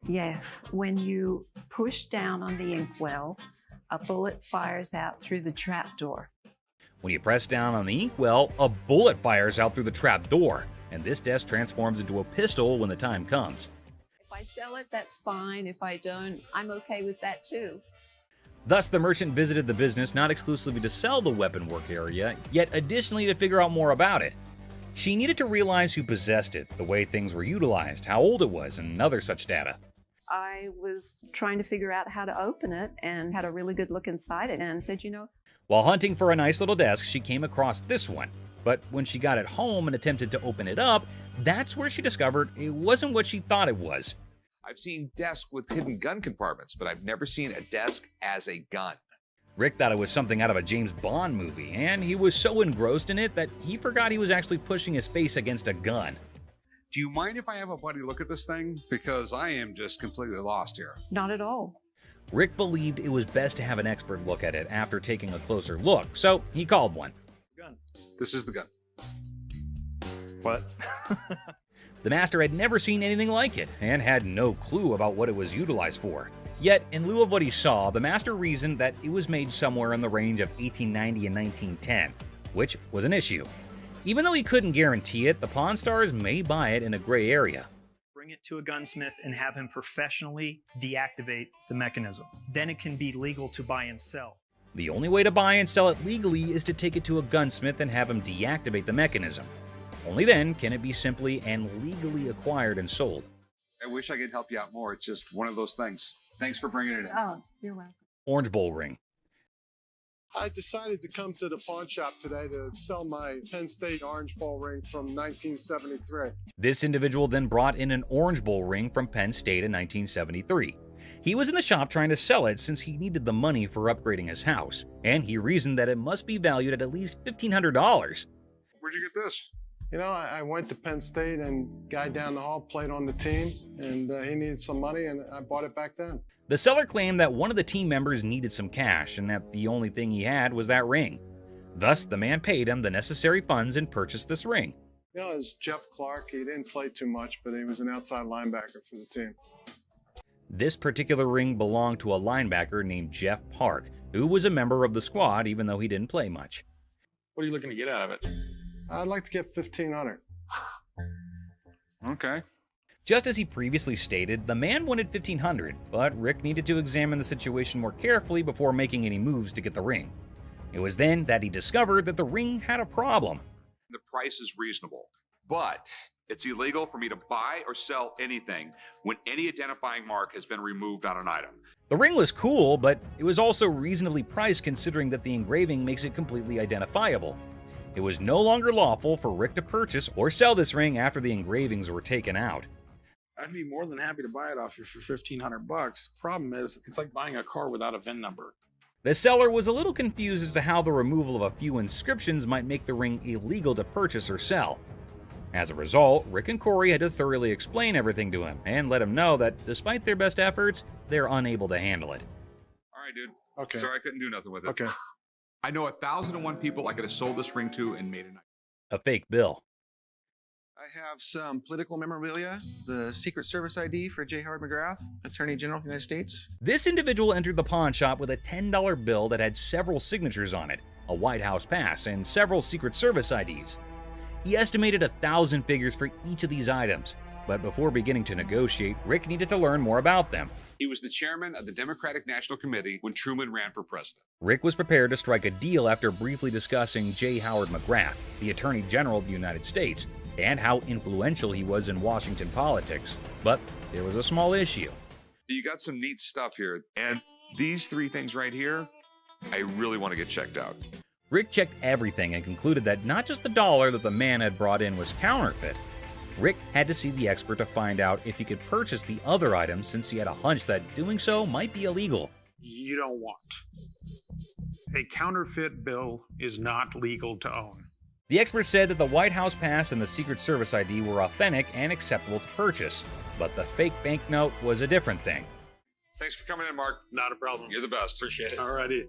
Yes, when you push down on the inkwell, a bullet fires out through the trapdoor. When you press down on the inkwell, a bullet fires out through the trap door, and this desk transforms into a pistol when the time comes. If I sell it, that's fine. If I don't, I'm okay with that too. Thus, the merchant visited the business not exclusively to sell the weapon work area, yet additionally to figure out more about it. She needed to realize who possessed it, the way things were utilized, how old it was, and other such data. I was trying to figure out how to open it and had a really good look inside it and said, While hunting for a nice little desk, she came across this one. But when she got it home and attempted to open it up, that's where she discovered it wasn't what she thought it was. I've seen desks with hidden gun compartments, but I've never seen a desk as a gun. Rick thought it was something out of a James Bond movie, and he was so engrossed in it that he forgot he was actually pushing his face against a gun. Do you mind if I have a buddy look at this thing? Because I am just completely lost here. Not at all. Rick believed it was best to have an expert look at it after taking a closer look, so he called one. Gun. This is the gun. What? The master had never seen anything like it and had no clue about what it was utilized for. Yet, in lieu of what he saw, the master reasoned that it was made somewhere in the range of 1890 and 1910, which was an issue. Even though he couldn't guarantee it, the Pawn Stars may buy it in a gray area. Bring it to a gunsmith and have him professionally deactivate the mechanism. Then it can be legal to buy and sell. The only way to buy and sell it legally is to take it to a gunsmith and have him deactivate the mechanism. Only then can it be simply and legally acquired and sold. I wish I could help you out more. It's just one of those things. Thanks for bringing it in. Oh, you're welcome. Orange Bowl ring. I decided to come to the pawn shop today to sell my Penn State Orange Bowl ring from 1973. This individual then brought in an Orange Bowl ring from Penn State in 1973. He was in the shop trying to sell it since he needed the money for upgrading his house, and he reasoned that it must be valued at least $1,500. Where'd you get this? You know, I went to Penn State and guy down the hall played on the team, and he needed some money, and I bought it back then. The seller claimed that one of the team members needed some cash and that the only thing he had was that ring. Thus, the man paid him the necessary funds and purchased this ring. You know, it was Jeff Clark. He didn't play too much, but he was an outside linebacker for the team. This particular ring belonged to a linebacker named Jeff Park, who was a member of the squad even though he didn't play much. What are you looking to get out of it? I'd like to get $1,500. Okay. Just as he previously stated, the man wanted $1,500, but Rick needed to examine the situation more carefully before making any moves to get the ring. It was then that he discovered that the ring had a problem. The price is reasonable, but it's illegal for me to buy or sell anything when any identifying mark has been removed on an item. The ring was cool, but it was also reasonably priced considering that the engraving makes it completely identifiable. It was no longer lawful for Rick to purchase or sell this ring after the engravings were taken out. I'd be more than happy to buy it off you for $1,500. Problem is, it's like buying a car without a VIN number. The seller was a little confused as to how the removal of a few inscriptions might make the ring illegal to purchase or sell. As a result, Rick and Corey had to thoroughly explain everything to him and let him know that despite their best efforts, they're unable to handle it. All right, dude. Okay. Sorry I couldn't do nothing with it. Okay. I know 1,001 people I could have sold this ring to and made a fake bill. I have some political memorabilia, the Secret Service ID for J. Howard McGrath, Attorney General of the United States. This individual entered the pawn shop with a $10 bill that had several signatures on it, a White House pass, and several Secret Service IDs. He estimated 1,000 figures for each of these items. But before beginning to negotiate, Rick needed to learn more about them. He was the chairman of the Democratic National Committee when Truman ran for president. Rick was prepared to strike a deal after briefly discussing J. Howard McGrath, the Attorney General of the United States, and how influential he was in Washington politics. But there was a small issue. You got some neat stuff here, and these three things right here, I really want to get checked out. Rick checked everything and concluded that not just the dollar that the man had brought in was counterfeit. Rick had to see the expert to find out if he could purchase the other items, since he had a hunch that doing so might be illegal. You don't want. A counterfeit bill is not legal to own. The expert said that the White House pass and the Secret Service ID were authentic and acceptable to purchase, but the fake banknote was a different thing. Thanks for coming in, Mark. Not a problem. You're the best. Appreciate it. Alrighty.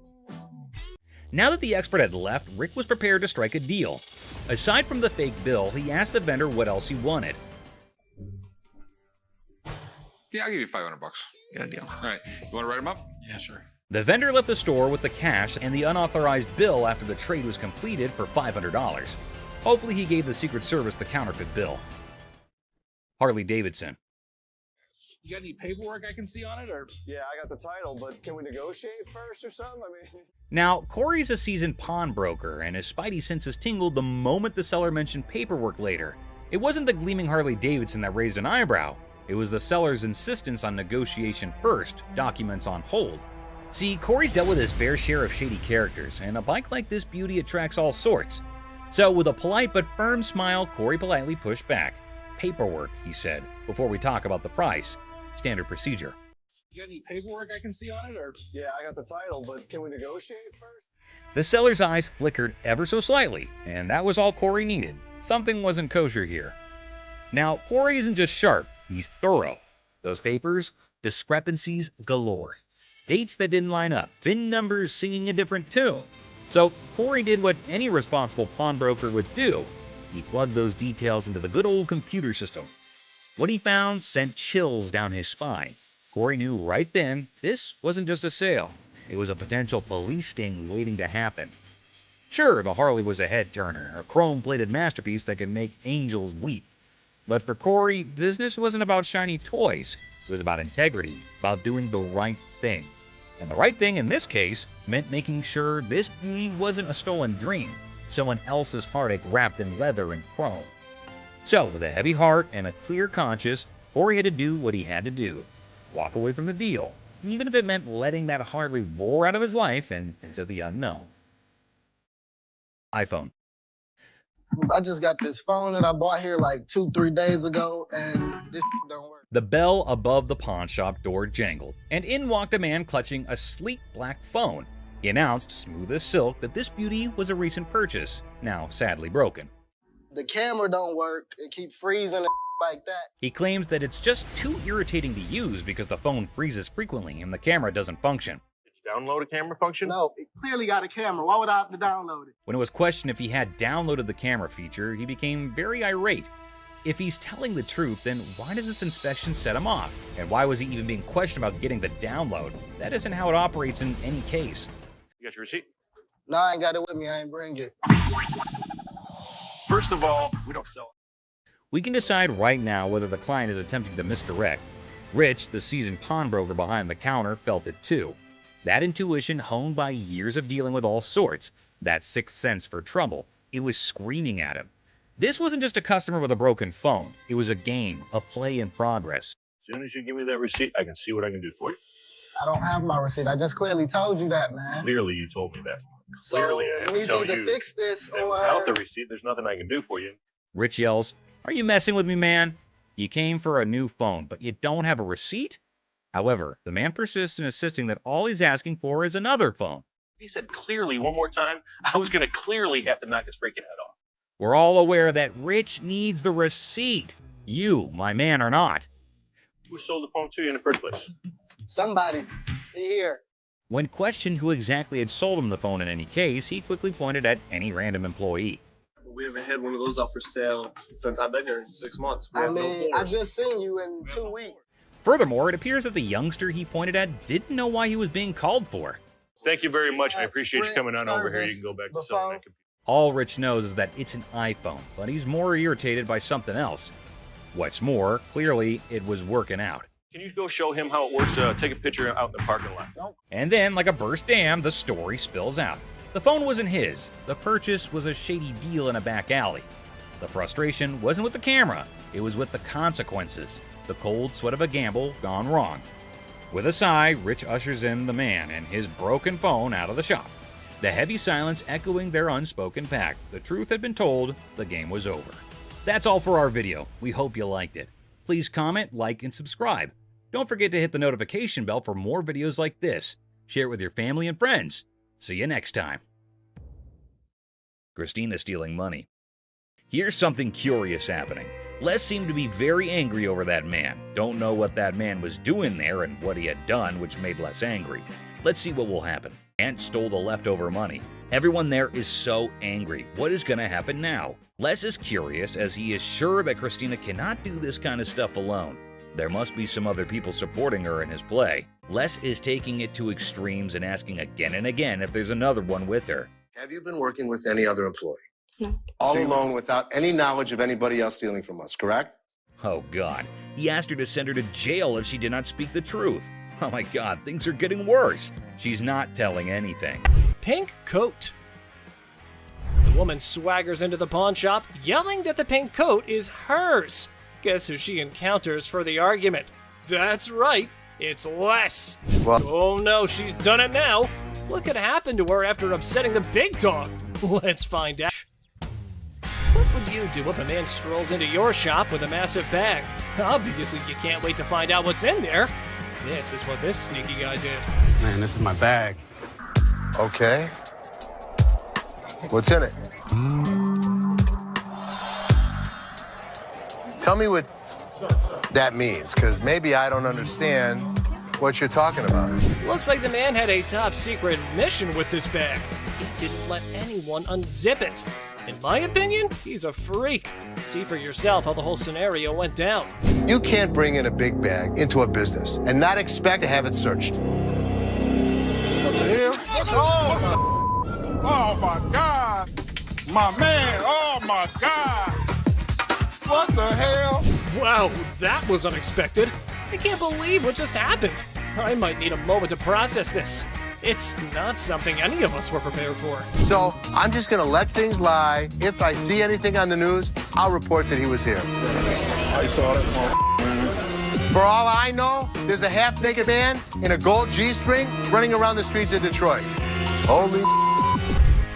Now that the expert had left, Rick was prepared to strike a deal. Aside from the fake bill, he asked the vendor what else he wanted. Yeah, I'll give you $500. Good deal. All right. You want to write them up? Yeah, sure. The vendor left the store with the cash and the unauthorized bill after the trade was completed for $500. Hopefully he gave the Secret Service the counterfeit bill. HarleyDavidson. You got any paperwork I can see on it, or? Yeah, I got the title, but can we negotiate first or something? I mean... Now, Corey's a seasoned pawnbroker, and his spidey senses tingled the moment the seller mentioned paperwork later. It wasn't the gleaming Harley-Davidson that raised an eyebrow. It was the seller's insistence on negotiation first, documents on hold. See, Corey's dealt with his fair share of shady characters, and a bike like this beauty attracts all sorts. So with a polite but firm smile, Corey politely pushed back. Paperwork, he said, before we talk about the price. Standard procedure. You got any paperwork I can see on it, or? Yeah, I got the title, but can we negotiate first? The seller's eyes flickered ever so slightly, and that was all Corey needed. Something wasn't kosher here. Now, Corey isn't just sharp, he's thorough. Those papers, discrepancies galore. Dates that didn't line up, VIN numbers singing a different tune. So Corey did what any responsible pawnbroker would do. He plugged those details into the good old computer system. What he found sent chills down his spine. Corey knew right then this wasn't just a sale. It was a potential police sting waiting to happen. Sure, the Harley was a head-turner, a chrome-plated masterpiece that could make angels weep. But for Corey, business wasn't about shiny toys. It was about integrity, about doing the right thing. And the right thing in this case meant making sure this wasn't a stolen dream, someone else's heartache wrapped in leather and chrome. So, with a heavy heart and a clear conscience, Corey had to do what he had to do. Walk away from the deal, even if it meant letting that Harley roar out of his life and into the unknown. iPhone. I just got this phone that I bought here like 2-3 days ago, and this don't work. The bell above the pawn shop door jangled, and in walked a man clutching a sleek black phone. He announced, smooth as silk, that this beauty was a recent purchase, now sadly broken. The camera don't work. It keeps freezing and like that. He claims that it's just too irritating to use because the phone freezes frequently and the camera doesn't function. Did you download a camera function? No, it clearly got a camera. Why would I have to download it? When it was questioned if he had downloaded the camera feature, he became very irate. If he's telling the truth, then why does this inspection set him off? And why was he even being questioned about getting the download? That isn't how it operates in any case. You got your receipt? No, I ain't got it with me. I ain't bring it. First of all, we don't sell it. We can decide right now whether the client is attempting to misdirect. Rich, the seasoned pawnbroker behind the counter, felt it too. That intuition, honed by years of dealing with all sorts, that sixth sense for trouble, it was screaming at him. This wasn't just a customer with a broken phone. It was a game, a play in progress. As soon as you give me that receipt, I can see what I can do for you. I don't have my receipt. I just clearly told you that, man. Clearly, you told me that. So Clearly, I have we to tell need to you fix this, that or without the receipt, there's nothing I can do for you. Rich yells, "Are you messing with me, man? You came for a new phone, but you don't have a receipt?" However, the man persists in insisting that all he's asking for is another phone. If he said clearly one more time, I was going to clearly have to knock his freaking head off. We're all aware that Rich needs the receipt. You, my man, are not. Who sold the phone to you in the first place? somebody here. When questioned who exactly had sold him the phone in any case, he quickly pointed at any random employee. We haven't had one of those up for sale since I've been here in 6 months. I mean, I just seen you in 2 weeks. Furthermore, it appears that the youngster he pointed at didn't know why he was being called for. Thank you very much. I appreciate you coming on over here. You can go back to selling that computer. All Rich knows is that it's an iPhone, but he's more irritated by something else. What's more, clearly it was working out. Can you go show him how it works? Take a picture out in the parking lot. Nope. And then, like a burst dam, the story spills out. The phone wasn't his. The purchase was a shady deal in a back alley. The frustration wasn't with the camera, it was with the consequences. The cold sweat of a gamble gone wrong. With a sigh, Rich ushers in the man and his broken phone out of the shop. The heavy silence echoing their unspoken pact. The truth had been told, the game was over. That's all for our video. We hope you liked it. Please comment, like, and subscribe. Don't forget to hit the notification bell for more videos like this. Share it with your family and friends. See you next time. Christina stealing money. Here's something curious happening. Les seemed to be very angry over that man. Don't know what that man was doing there and what he had done, which made Les angry. Let's see what will happen. Ant stole the leftover money. Everyone there is so angry. What is going to happen now? Les is curious as he is sure that Christina cannot do this kind of stuff alone. There must be some other people supporting her in his play. Les is taking it to extremes and asking again and again if there's another one with her. Have you been working with any other employee? No. All alone without any knowledge of anybody else stealing from us, correct? Oh God, he asked her to send her to jail if she did not speak the truth. Oh my God, things are getting worse. She's not telling anything. Pink coat. The woman swaggers into the pawn shop, yelling that the pink coat is hers. Guess who she encounters for the argument? That's right, it's Les. Well, oh no, she's done it now. What could happen to her after upsetting the big dog? Let's find out. What would you do if a man strolls into your shop with a massive bag? Obviously, you can't wait to find out what's in there. This is what this sneaky guy did. Man, this is my bag. Okay. What's in it? Tell me what that means, because maybe I don't understand what you're talking about. Looks like the man had a top secret mission with this bag. He didn't let anyone unzip it. In my opinion, he's a freak. See for yourself how the whole scenario went down. You can't bring in a big bag into a business and not expect to have it searched. What the hell? Oh my God. My man, oh my God. What the hell? Wow, that was unexpected. I can't believe what just happened. I might need a moment to process this. It's not something any of us were prepared for. So I'm just gonna let things lie. If I see anything on the news, I'll report that he was here. I saw that. For all I know, there's a half-naked man in a gold G-string running around the streets of Detroit. Holy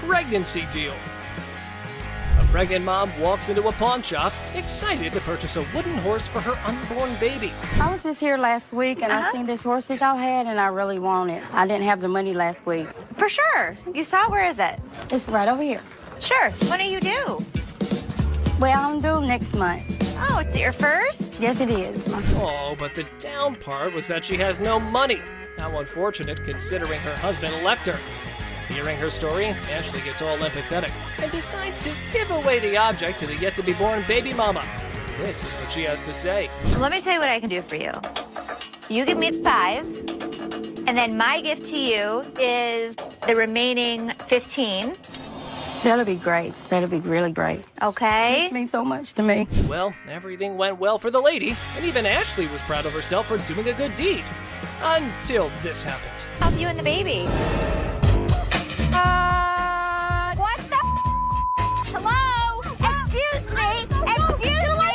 Pregnancy deal. A pregnant mom walks into a pawn shop, excited to purchase a wooden horse for her unborn baby. I was just here last week, and I seen this horse that y'all had, and I really want it. I didn't have the money last week. For sure. You saw it? Where is it? It's right over here. Sure. When are you due? Well, I'm due next month. Oh, it's your first? Yes, it is. Oh, but the down part was that she has no money. How unfortunate considering her husband left her. Hearing her story, Ashley gets all empathetic and decides to give away the object to the yet-to-be-born baby mama. This is what she has to say. Let me tell you what I can do for you. You give me the 5, and then my gift to you is the remaining 15. That'll be great. That'll be really great. Okay? It means so much to me. Well, everything went well for the lady, and even Ashley was proud of herself for doing a good deed. Until this happened. Help you and the baby. What the Hello? Excuse me! Excuse me!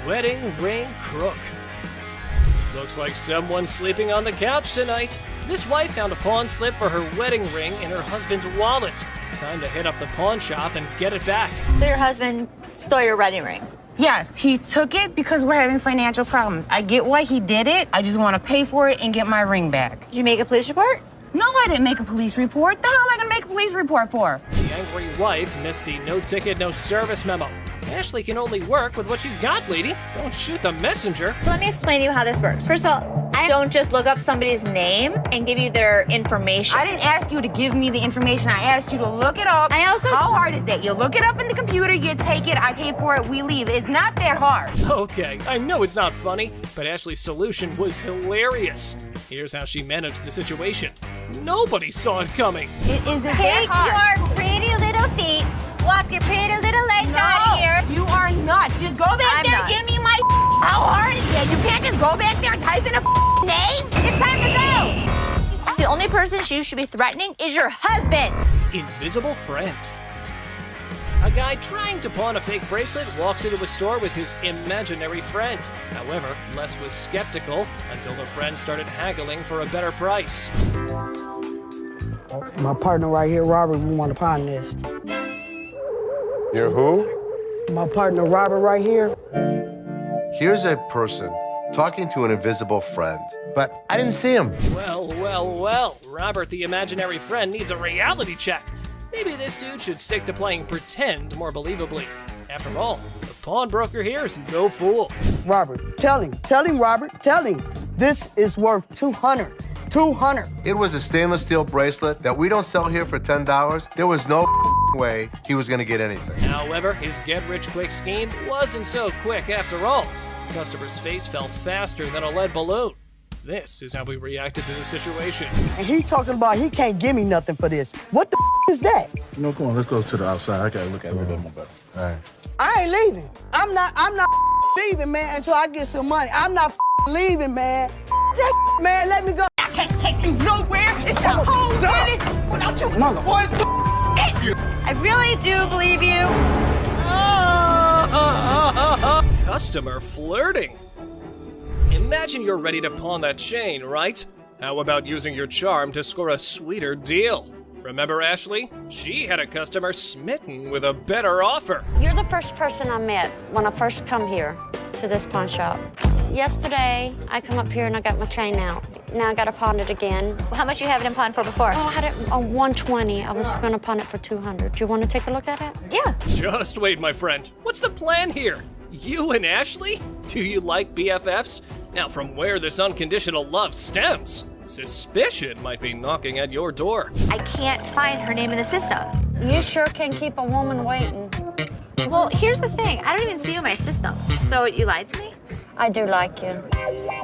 Wedding ring crook. Looks like someone's sleeping on the couch tonight. This wife found a pawn slip for her wedding ring in her husband's wallet. Time to hit up the pawn shop and get it back. So your husband stole your wedding ring? Yes, he took it because we're having financial problems. I get why he did it. I just want to pay for it and get my ring back. Did you make a police report? No, I didn't make a police report. The hell am I gonna make a police report for? The angry wife missed the no ticket, no service memo. Ashley can only work with what she's got, lady. Don't shoot the messenger. Let me explain to you how this works. First of all, I don't just look up somebody's name and give you their information. I didn't ask you to give me the information. I asked you to look it up. How hard is that? You look it up in the computer, you take it, I pay for it, we leave. It's not that hard. Okay, I know it's not funny, but Ashley's solution was hilarious. Here's how she managed the situation. Nobody saw it coming. It isn't Take that hard. your pretty little feet, walk your pretty little legs out of here. You are go back there and type in a name? It's time to go. The only person you should be threatening is your husband. Invisible friend. A guy trying to pawn a fake bracelet walks into a store with his imaginary friend. However, Les was skeptical until the friend started haggling for a better price. My partner right here, Robert, we want to pawn this. You're who? My partner, Robert, right here. Here's a person talking to an invisible friend, but I didn't see him. Well, well, well. Robert, the imaginary friend, needs a reality check. Maybe this dude should stick to playing pretend more believably. After all, the pawnbroker here is no fool. Robert, tell him, Robert, tell him. This is worth $200. It was a stainless steel bracelet that we don't sell here for $10. There was no way he was gonna get anything. However, his get-rich-quick scheme wasn't so quick after all. The customer's face fell faster than a lead balloon. This is how we reacted to the situation. And he talking about he can't give me nothing for this. What the is that? No, come on, let's go to the outside. I gotta look at it a little bit more better. All right. I ain't leaving. I'm not leaving, man, until I get some money. I'm not leaving, man. That man, let me go. I can't take you nowhere. It's the whole minute without you. I really do believe you. Customer flirting. Imagine you're ready to pawn that chain, right? How about using your charm to score a sweeter deal? Remember Ashley? She had a customer smitten with a better offer. You're the first person I met when I first come here to this pawn shop. Yesterday, I come up here and I got my chain out. Now I got to pawn it again. How much you have it in pawn for before? Oh, I had it on 120. I was going to pawn it for 200. Do you want to take a look at it? Yeah. Just wait, my friend. What's the plan here? You and Ashley? Do you like BFFs? Now, from where this unconditional love stems, suspicion might be knocking at your door. I can't find her name in the system. You sure can keep a woman waiting. Well, here's the thing. I don't even see you in my system. So you lied to me? I do like you.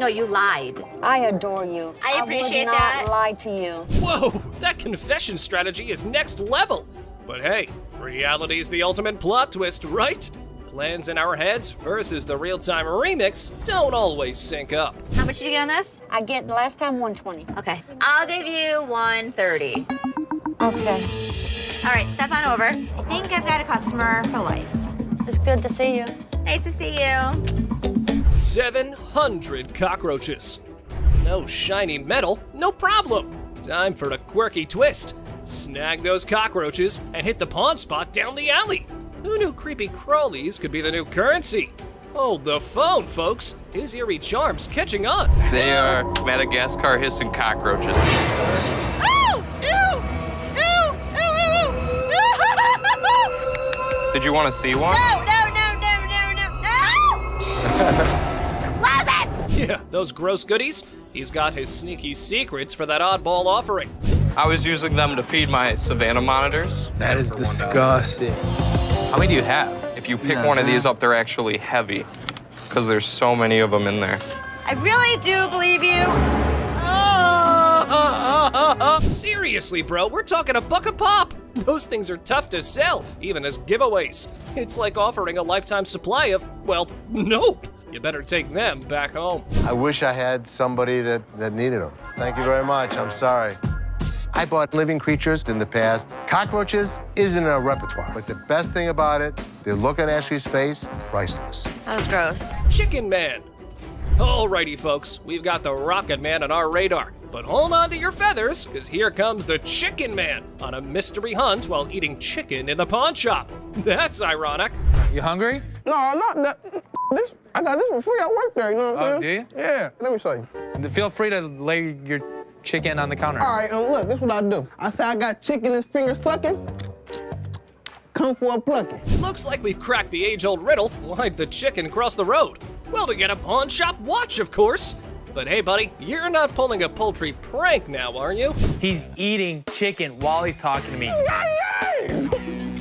No, you lied. I adore you. I appreciate would not that. lie to you. Whoa, that confession strategy is next level. But hey, reality is the ultimate plot twist, right? Plans in our heads versus the real-time remix don't always sync up. How much did you get on this? I get last time 120. Okay. I'll give you 130. Okay. All right, step on over. I think I've got a customer for life. It's good to see you. Nice to see you. 700 cockroaches. No shiny metal, no problem. Time for a quirky twist. Snag those cockroaches and hit the pawn spot down the alley. Who knew creepy crawlies could be the new currency? Hold the phone, folks. His eerie charm's catching on. They are Madagascar hissing cockroaches. Oh! Ew! Ew! Ew! Ew! Ew! Did you want to see one? No! Close it! Yeah, those gross goodies. He's got his sneaky secrets for that oddball offering. I was using them to feed my Savannah monitors. That is disgusting. How many do you have? If you pick one of these up, they're actually heavy because there's so many of them in there. I really do believe you. Seriously, bro, we're talking $1 a pop. Those things are tough to sell, even as giveaways. It's like offering a lifetime supply of, well, nope. You better take them back home. I wish I had somebody that needed them. Thank you very much. I'm sorry. I bought living creatures in the past. Cockroaches isn't in our repertoire, but the best thing about it, the look on Ashley's face, priceless. That was gross. Chicken Man. Alrighty, folks, we've got the Rocket Man on our radar. But hold on to your feathers, because here comes the Chicken Man on a mystery hunt while eating chicken in the pawn shop. That's ironic. You hungry? No, I'm not that. I got this for free. I work there, you know what I'm saying? Do you? Yeah, let me show you. Feel free to lay your chicken on the counter. All right, look, this is what I do. I say I got chicken and finger sucking. Come for a plucking. Looks like we've cracked the age-old riddle. Why'd the chicken cross the road? Well, to get a pawn shop watch, of course. But hey, buddy, you're not pulling a poultry prank now, are you? He's eating chicken while he's talking to me.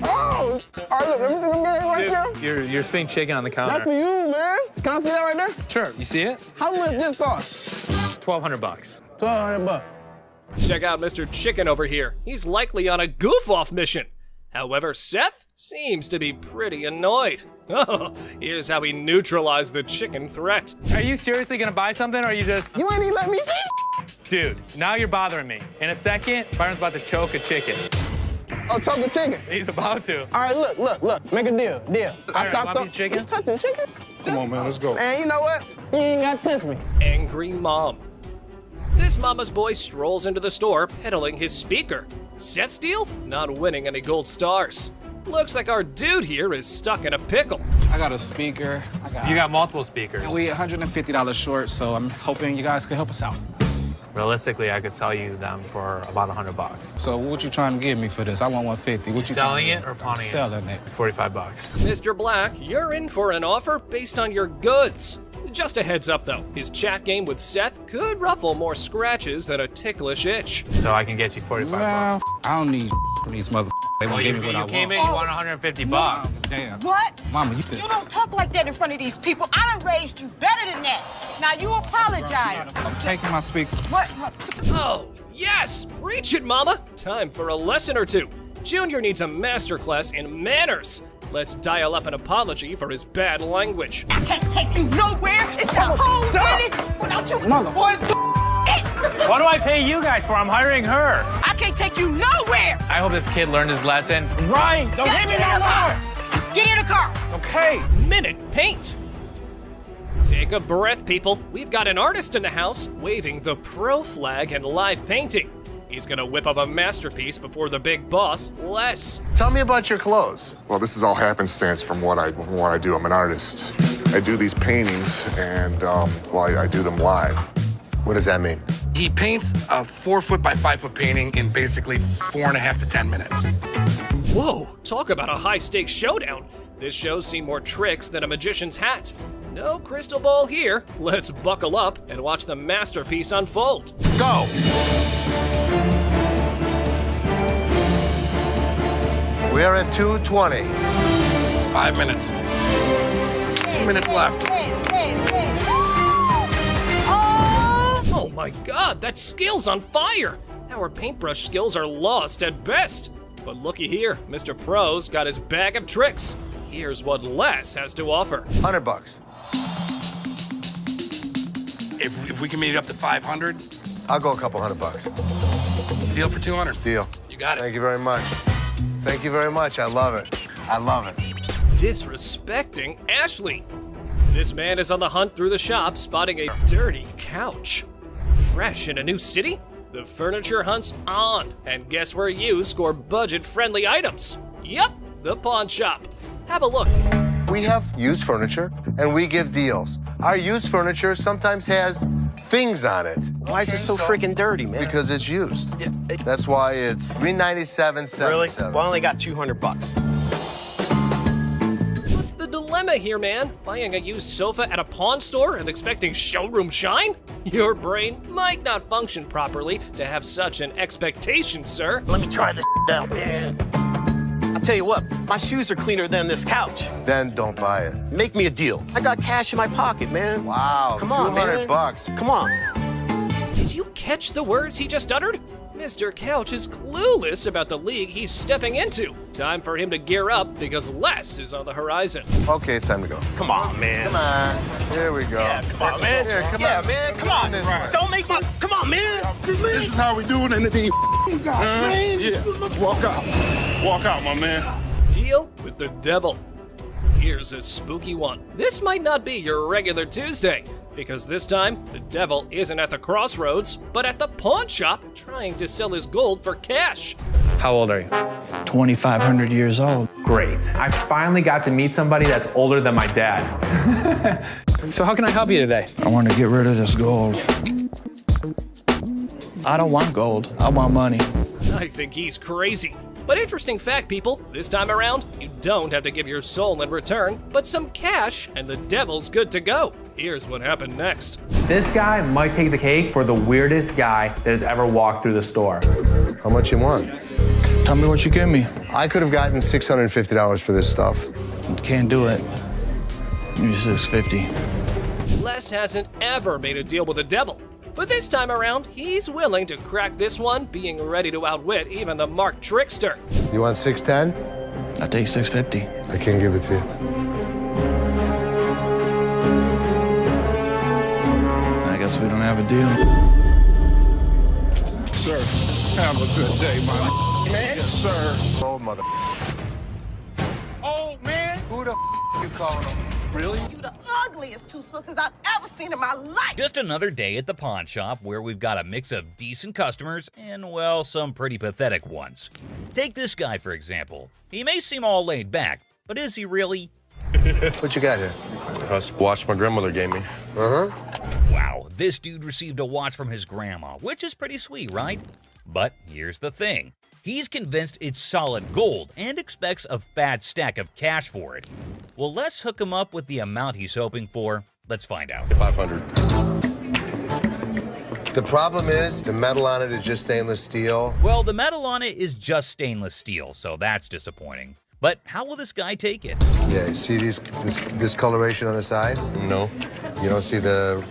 Oh, all right, look, let me see them right here. You're spitting chicken on the counter. That's for you, man. Can I see that right there? Sure, you see it? How much this cost? $1,200. $1,200. Check out Mr. Chicken over here. He's likely on a goof-off mission. However, Seth seems to be pretty annoyed. Oh, here's how he neutralized the chicken threat. Are you seriously gonna buy something, or are you just... You ain't even let me see. Dude, now you're bothering me. In a second, Byron's about to choke a chicken. Oh, choke the chicken. He's about to. All right, look. Make a deal. Byron, want a piece of chicken? You touching chicken? Come on, man, let's go. And you know what? You ain't got to touch me. Angry mom. This mama's boy strolls into the store peddling his speaker. Seth's deal? Not winning any gold stars. Looks like our dude here is stuck in a pickle. I got a speaker. You got multiple speakers. We $150 short, so I'm hoping you guys can help us out. Realistically, I could sell you them for about $100. So what you trying to give me for this? I want 150. What you selling it or pawning it? Selling it. $45. Mr. Black, you're in for an offer based on your goods. Just a heads up though, his chat game with Seth could ruffle more scratches than a ticklish itch. So I can get you $45. Well, I don't need these mother. They won't give me what I want. You came in, you want $150. Damn. What? Mama, you You don't talk like that in front of these people. I done raised you better than that. Now you apologize. I'm taking my speaker. What? Oh, yes! Preach it, mama! Time for a lesson or two. Junior needs a masterclass in manners. Let's dial up an apology for his bad language. I can't take you nowhere. It's the whole city without you. Mother. Boy, What do I pay you guys for? I'm hiring her. I can't take you nowhere. I hope this kid learned his lesson. Right. Don't hit me no more. Get in the car. Okay, minute paint. Take a breath, people. We've got an artist in the house waving the pro flag and live painting. He's gonna whip up a masterpiece before the big boss, Les. Tell me about your clothes. Well, this is all happenstance from what I do. I'm an artist. I do these paintings, and I do them live. What does that mean? He paints a 4-foot by 5-foot painting in basically 4.5 to 10 minutes. Whoa, talk about a high-stakes showdown. This show's seen more tricks than a magician's hat. No crystal ball here. Let's buckle up and watch the masterpiece unfold. Go! We're at 2:20. 5 minutes. 2 minutes left. Oh my god, that skill's on fire! Our paintbrush skills are lost at best. But looky here, Mr. Pro's got his bag of tricks. Here's what Les has to offer. $100. If we can meet it up to 500, I'll go a couple $100. deal for 200. Deal. You got it. Thank you very much. Thank you very much. I love it. I love it. Disrespecting Ashley. This man is on the hunt through the shop, spotting a dirty couch. Fresh in a new city? The furniture hunt's on. And guess where you score budget-friendly items? Yep, the pawn shop. Have a look. We have used furniture, and we give deals. Our used furniture sometimes has things on it. Why is it so freaking dirty, man? Because it's used. That's why it's $397.77. Really? Well, I only got $200. What's the dilemma here, man? Buying a used sofa at a pawn store and expecting showroom shine? Your brain might not function properly to have such an expectation, sir. Let me try this out, man. I'll tell you what, my shoes are cleaner than this couch. Then don't buy it. Make me a deal. I got cash in my pocket, man. Wow, Come on, man. $200. Come on. Did you catch the words he just uttered? Mr. Couch is clueless about the league he's stepping into. Time for him to gear up because Les is on the horizon. Okay, it's time to go. Come on, man. Come on. Here we go. Yeah, come on, man. Here, come yeah, on. man. Come on. Right. Don't make my. Come on, man. This is how we do it in the team. Yeah. Walk out. Walk out, my man. Deal with the devil. Here's a spooky one. This might not be your regular Tuesday, because this time, the devil isn't at the crossroads, but at the pawn shop trying to sell his gold for cash. How old are you? 2,500 years old. Great. I finally got to meet somebody that's older than my dad. So how can I help you today? I want to get rid of this gold. I don't want gold. I want money. I think he's crazy. But interesting fact, people, this time around, you don't have to give your soul in return, but some cash, and the devil's good to go. Here's what happened next. This guy might take the cake for the weirdest guy that has ever walked through the store. How much you want? Tell me what you give me. I could have gotten $650 for this stuff. Can't do it. Maybe $650. Les hasn't ever made a deal with the devil. But this time around, he's willing to crack this one, being ready to outwit even the Mark Trickster. You want 610? I take 650. I can't give it to you. I guess we don't have a deal. Sir, have a good day, my man. Yes, sir. Old mother. Oh, man. Who the you calling him? Really? You the ugliest two sisters I've ever seen in my life. Just another day at the pawn shop where we've got a mix of decent customers and, well, some pretty pathetic ones. Take this guy, for example. He may seem all laid back, but is he really? What you got here? That's a watch my grandmother gave me. Wow, this dude received a watch from his grandma, which is pretty sweet, right? But here's the thing. He's convinced it's solid gold and expects a fat stack of cash for it. Well, let's hook him up with the amount he's hoping for. Let's find out. 500. The problem is the metal on it is just stainless steel. Well, the metal on it is just stainless steel, so that's disappointing. But how will this guy take it? Yeah, you see this discoloration on the side? No. You don't see the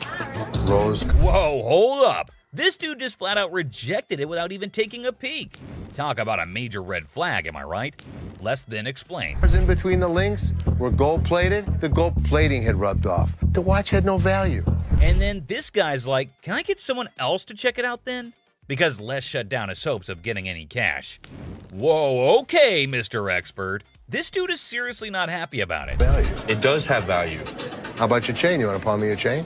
rose? Whoa, hold up. This dude just flat out rejected it without even taking a peek. Talk about a major red flag, am I right? Less than explain. In between the links were gold plated. The gold plating had rubbed off. The watch had no value. And then this guy's like, can I get someone else to check it out then? Because Les shut down his hopes of getting any cash. Whoa, okay, Mr. Expert. This dude is seriously not happy about it. Value. It does have value. How about your chain? You want to pawn me your chain?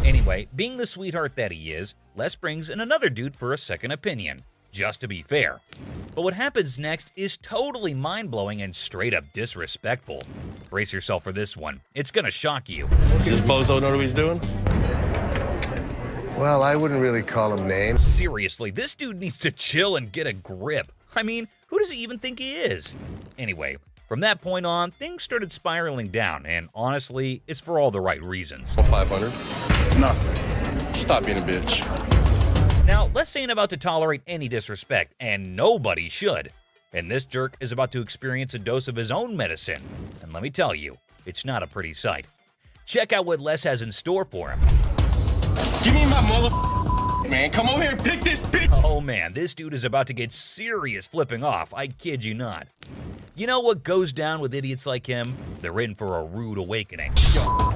Anyway, being the sweetheart that he is, Les brings in another dude for a second opinion, just to be fair. But what happens next is totally mind-blowing and straight up disrespectful. Brace yourself for this one. It's gonna shock you. Does this bozo know what he's doing? Well, I wouldn't really call him names. Seriously, this dude needs to chill and get a grip. I mean, who does he even think he is? Anyway, from that point on, things started spiraling down, and honestly, it's for all the right reasons. 500. Nothing. Stop being a bitch. Now, Les ain't about to tolerate any disrespect, and nobody should. And this jerk is about to experience a dose of his own medicine. And let me tell you, it's not a pretty sight. Check out what Les has in store for him. Give me my mother, man. Come over here and pick this bitch. Oh man, this dude is about to get serious flipping off. I kid you not. You know what goes down with idiots like him? They're in for a rude awakening.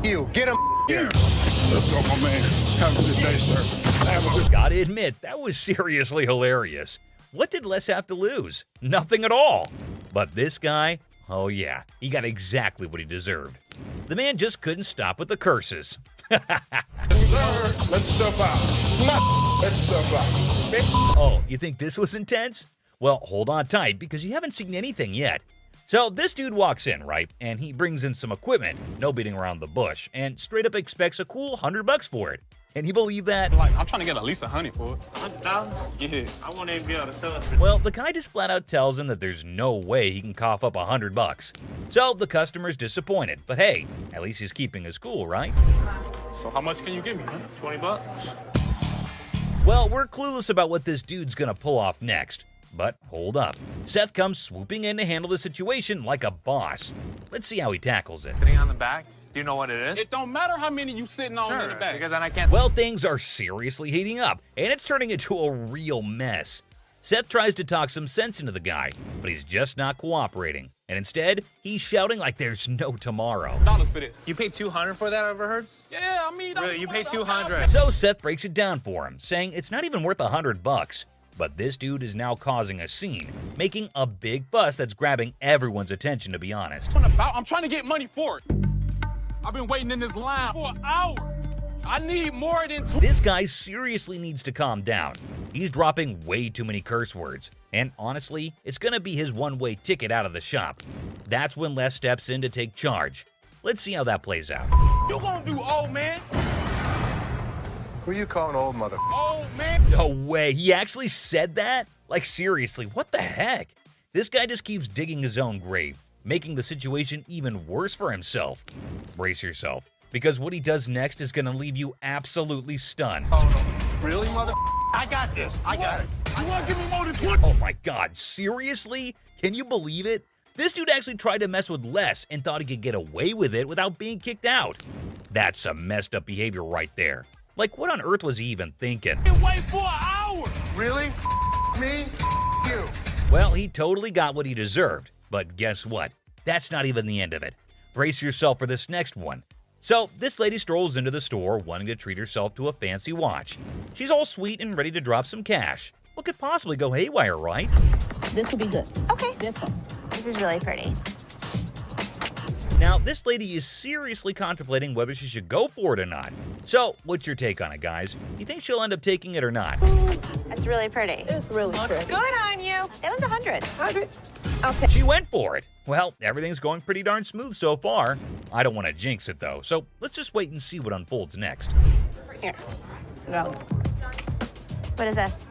You, get him here. Let's go, my man. Have a good day, sir. Have a good... Gotta admit, that was seriously hilarious. What did Les have to lose? Nothing at all. But this guy, oh yeah, he got exactly what he deserved. The man just couldn't stop with the curses. Sir, let yourself out. Let yourself out. Oh, you think this was intense? Well, hold on tight because you haven't seen anything yet. So this dude walks in, right? And he brings in some equipment, no beating around the bush, and straight up expects a cool $100 for it. Can you believe that? Like, I'm trying to get at least $100 for it. $100,000? Yeah. I won't even be able to sell it. Well, the guy just flat out tells him that there's no way he can cough up $100. So the customer's disappointed, but hey, at least he's keeping his cool, right? So how much can you give me, man? $20. Well, we're clueless about what this dude's gonna pull off next. But hold up. Seth comes swooping in to handle the situation like a boss. Let's see how he tackles it. Sitting on the back? Do you know what it is? It don't matter how many you sitting on in the back. Because then I can't. Well, things are seriously heating up, and it's turning into a real mess. Seth tries to talk some sense into the guy, but he's just not cooperating. And instead, he's shouting like there's no tomorrow. Dollars for this. You paid $200 for that, I overheard? Yeah, I mean, really, you paid $200. So Seth breaks it down for him, saying it's not even worth $100. But this dude is now causing a scene, making a big fuss that's grabbing everyone's attention, to be honest. I'm trying to get money for it. I've been waiting in this line for an hour. I need more than This guy seriously needs to calm down. He's dropping way too many curse words. And honestly, it's gonna be his one-way ticket out of the shop. That's when Les steps in to take charge. Let's see how that plays out. You gonna do old man? Who are you calling old mother? Old man? No way, he actually said that? Like seriously, what the heck? This guy just keeps digging his own grave, making the situation even worse for himself. Brace yourself, because what he does next is gonna leave you absolutely stunned. Really, mother? I got this. I got it. You want to give me more than 20? Oh my god, seriously? Can you believe it? This dude actually tried to mess with Les and thought he could get away with it without being kicked out. That's some messed up behavior right there. Like, what on earth was he even thinking? Wait for an hour. Really? Me? You. Well, he totally got what he deserved. But guess what? That's not even the end of it. Brace yourself for this next one. So, this lady strolls into the store wanting to treat herself to a fancy watch. She's all sweet and ready to drop some cash. What could possibly go haywire, right? This will be good. Okay. This one. This is really pretty. Now, this lady is seriously contemplating whether she should go for it or not. So, what's your take on it, guys? You think she'll end up taking it or not? That's really pretty. It's really pretty. Good on you. That was 100. 100. Okay. She went for it. Well, everything's going pretty darn smooth so far. I don't want to jinx it, though, so let's just wait and see what unfolds next. Here. No. What is this?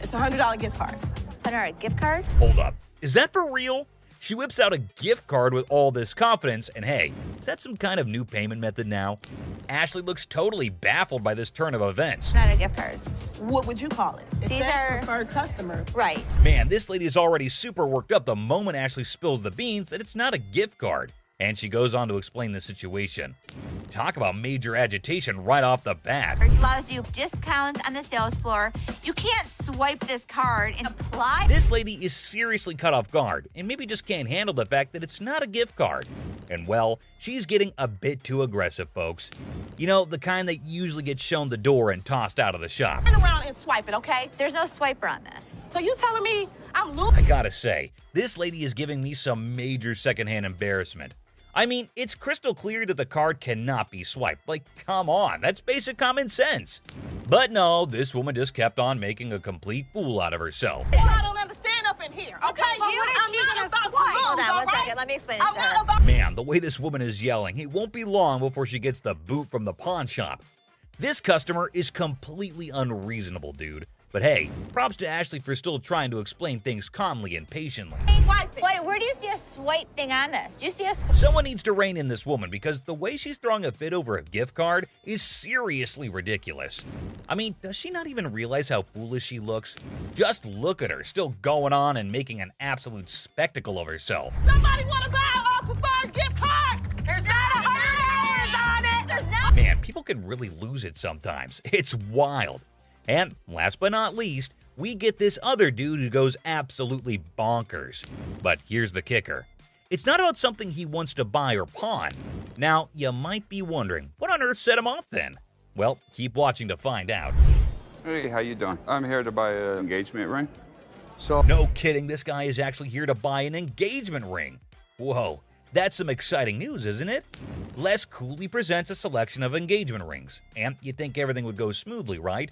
It's a $100 gift card. $100 gift card? Hold up. Is that for real? She whips out a gift card with all this confidence, and hey, is that some kind of new payment method now? Ashley looks totally baffled by this turn of events. Not a gift cards. What would you call it? It These says are preferred customer. Right. Man, this lady is already super worked up the moment Ashley spills the beans that it's not a gift card. And she goes on to explain the situation. Talk about major agitation right off the bat. It allows you discounts on the sales floor. You can't swipe this card and apply. This lady is seriously caught off guard and maybe just can't handle the fact that it's not a gift card. And well, she's getting a bit too aggressive, folks. You know, the kind that usually gets shown the door and tossed out of the shop. Turn around and swipe it, okay? There's no swiper on this. So you telling me I'm losing? I gotta say, this lady is giving me some major secondhand embarrassment. I mean, it's crystal clear that the card cannot be swiped. Like, come on, that's basic common sense. But no, this woman just kept on making a complete fool out of herself. I don't understand up in here, okay? Well, what is she gonna swipe? Hold on one second, let me explain this to her. Man, the way this woman is yelling, it won't be long before she gets the boot from the pawn shop. This customer is completely unreasonable, dude. But hey, props to Ashley for still trying to explain things calmly and patiently. Where do you see a swipe thing on this? Do you see a Someone needs to rein in this woman because the way she's throwing a fit over a gift card is seriously ridiculous. I mean, does she not even realize how foolish she looks? Just look at her, still going on and making an absolute spectacle of herself. Somebody want to buy a preferred gift card? There's not $100 on it. There's not. Man, people can really lose it sometimes. It's wild. And last but not least, we get this other dude who goes absolutely bonkers. But here's the kicker. It's not about something he wants to buy or pawn. Now, you might be wondering, what on earth set him off then? Well, keep watching to find out. Hey, how you doing? I'm here to buy an engagement ring. No kidding, this guy is actually here to buy an engagement ring. Whoa, that's some exciting news, isn't it? Les coolly presents a selection of engagement rings, and you'd think everything would go smoothly, right?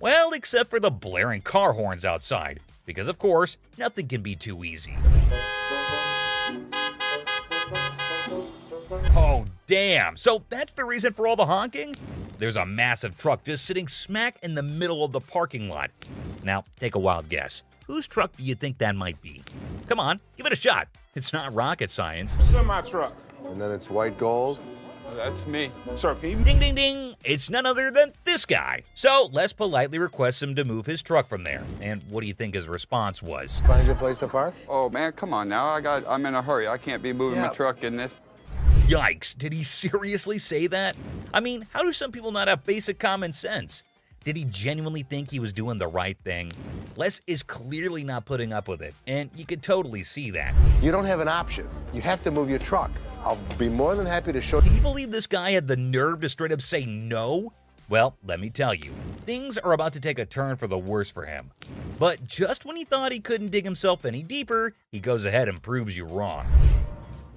Well, except for the blaring car horns outside, because of course, nothing can be too easy. Oh, damn, so that's the reason for all the honking? There's a massive truck just sitting smack in the middle of the parking lot. Now, take a wild guess. Whose truck do you think that might be? Come on, give it a shot. It's not rocket science. Semi-truck. And then it's white gold. That's me. Sir, can you... Ding, ding, ding. It's none other than this guy. So Les politely requests him to move his truck from there. And what do you think his response was? Find your place to park? Oh man, come on now. I'm in a hurry. I can't be moving my truck in this. Yikes, did he seriously say that? I mean, how do some people not have basic common sense? Did he genuinely think he was doing the right thing? Les is clearly not putting up with it, and you could totally see that. You don't have an option. You have to move your truck. I'll be more than happy to show you. Can you believe this guy had the nerve to straight up say no? Well, let me tell you, things are about to take a turn for the worse for him. But just when he thought he couldn't dig himself any deeper, he goes ahead and proves you wrong.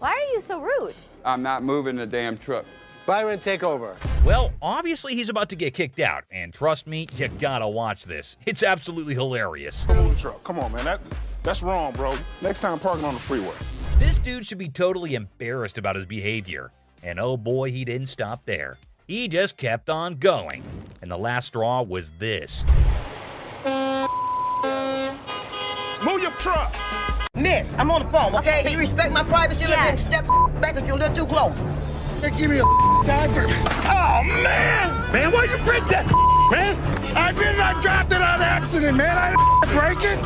Why are you so rude? I'm not moving the damn truck. Byron, take over. Well, obviously he's about to get kicked out, and trust me, you gotta watch this. It's absolutely hilarious. Move the truck. Come on, man. That's wrong, bro. Next time, parking on the freeway. This dude should be totally embarrassed about his behavior. And oh boy, he didn't stop there. He just kept on going. And the last straw was this. Move your truck. Miss, I'm on the phone, okay? Can you respect my privacy and step back if you're a little too close? Give me a time for... Oh, man! Man, why you break that, man? I dropped it on accident, man. I didn't break it.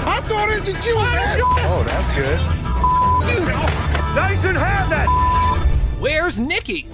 I thought it was you, man. Oh, that's good. Now you shouldn't have that. Where's Nikki?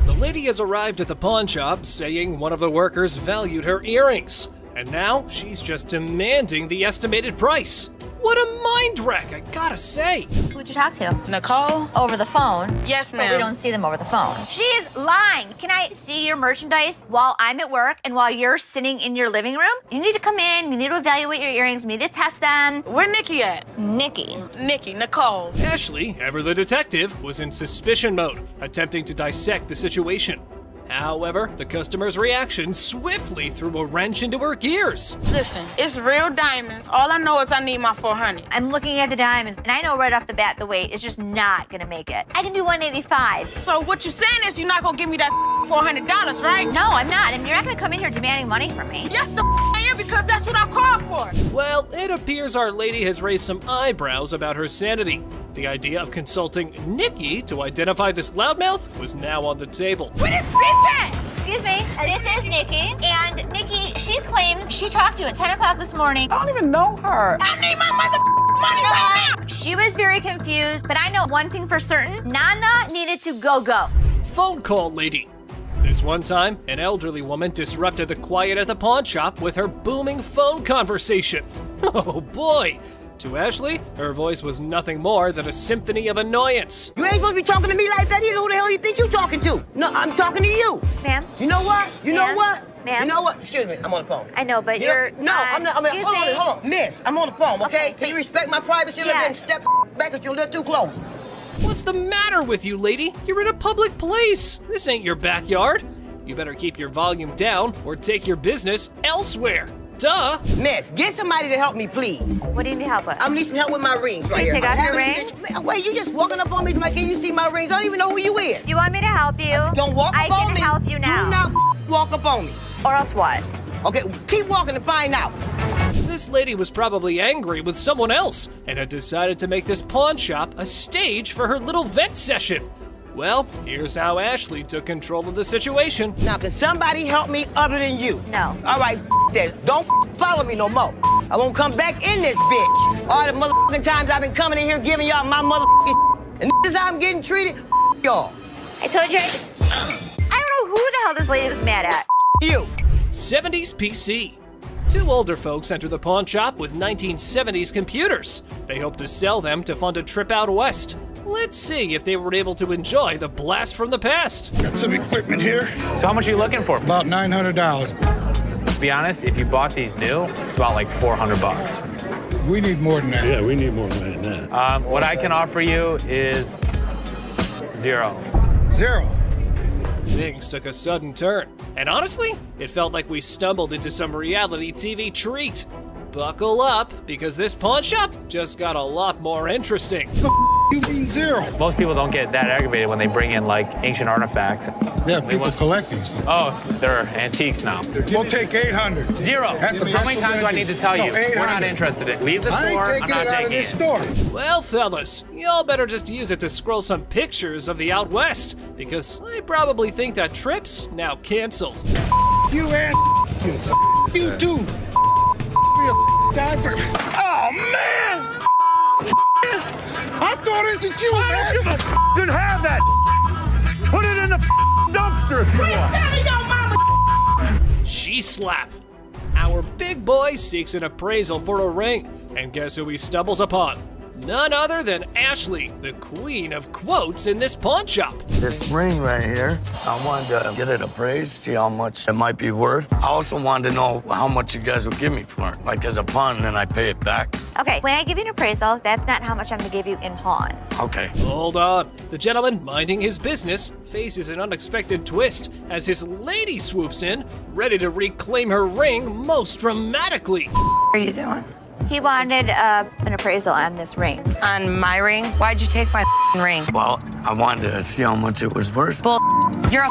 The lady has arrived at the pawn shop saying one of the workers valued her earrings, and now she's just demanding the estimated price. What a mind wreck, I gotta say. Who'd you talk to? Nicole? Over the phone. Yes, But ma'am. we don't see them over the phone. She's lying. Can I see your merchandise while I'm at work and while you're sitting in your living room? You need to come in, you need to evaluate your earrings, we need to test them. Where Nikki at? Nikki. Nicole. Ashley, ever the detective, was in suspicion mode, attempting to dissect the situation. However, the customer's reaction swiftly threw a wrench into her gears. Listen, it's real diamonds. All I know is I need my 400. I'm looking at the diamonds, and I know right off the bat the weight is just not gonna make it. I can do 185. So what you're saying is you're not gonna give me that $400, right? No, I'm not, and you're not gonna come in here demanding money from me. Yes, I am, because that's what I called for. Well, it appears our lady has raised some eyebrows about her sanity. The idea of consulting Nikki to identify this loudmouth was now on the table. Where this bitch at? Excuse me, this is Nikki, and Nikki, she claims she talked to you at 10 o'clock this morning. I don't even know her. I need my money right now. She was very confused, but I know one thing for certain, Nana needed to go. Phone call lady. This one time, an elderly woman disrupted the quiet at the pawn shop with her booming phone conversation. Oh boy! To Ashley, her voice was nothing more than a symphony of annoyance. You ain't supposed to be talking to me like that either. Who the hell you think you talking to? No, I'm talking to you. Ma'am? You know what? You know what? Ma'am? You know what? Excuse me, I'm on the phone. I know, but You know- you're No, I'm not. Excuse me. Hold on. Miss, I'm on the phone, okay? Okay. Can you respect my privacy a little bit and step back because you're a little too close? What's the matter with you, lady? You're in a public place. This ain't your backyard. You better keep your volume down or take your business elsewhere. Duh! Miss, get somebody to help me, please. What do you need help with? I need some help with my rings right Can you here. take off your Having- Wait, you just walking up on me like, can you see my rings? I don't even know who you is. You want me to help you? Don't walk I up on can me. help you now. Do not walk up on me. Or else what? Okay, keep walking to find out. This lady was probably angry with someone else and had decided to make this pawn shop a stage for her little vent session. Well, here's how Ashley took control of the situation. Now, can somebody help me other than you? No. All right, that. Don't follow me no more. I won't come back in this bitch. All the motherfucking times I've been coming in here giving y'all my motherfucking and this is how I'm getting treated. Y'all. I told you. I don't know who the hell this lady was mad at. You. 70s PC. Two older folks enter the pawn shop with 1970s computers. They hope to sell them to fund a trip out west. Let's see if they were able to enjoy the blast from the past. Got some equipment here. So how much are you looking for? About $900. To be honest, if you bought these new, it's about like $400. We need more than that. Yeah, we need more than that. What I can offer you is $0. Zero. Things took a sudden turn, and honestly, it felt like we stumbled into some reality TV treat. Buckle up, because this pawn shop just got a lot more interesting. You mean zero? Most people don't get that aggravated when they bring in like ancient artifacts. Yeah, people collect these. Oh, they're antiques now. We'll take 800. $0. That's the How many best times do I need to tell you? No, We're not 800. interested in it. Leave the I store. ain't I'm taking not it out of taking this it. store. Well, fellas, y'all better just use it to scroll some pictures of the out west, because I probably think that trip's now canceled. You and you. You too. Oh, man! I thought it was you, man! Didn't have that. Put it in the dumpster if you want. She slap. Our big boy seeks an appraisal for a ring, and guess who he stumbles upon? None other than Ashley, the queen of quotes in this pawn shop. This ring right here, I wanted to get it appraised, see how much it might be worth. I also wanted to know how much you guys would give me for it, like as a pawn, and then I pay it back. Okay, when I give you an appraisal, that's not how much I'm gonna give you in pawn. Okay. Hold on. The gentleman minding his business faces an unexpected twist as his lady swoops in, ready to reclaim her ring most dramatically. What are you doing? He wanted an appraisal on this ring. On my ring? Why'd you take my ring? Well, I wanted to see how much it was worth. Bull. You're a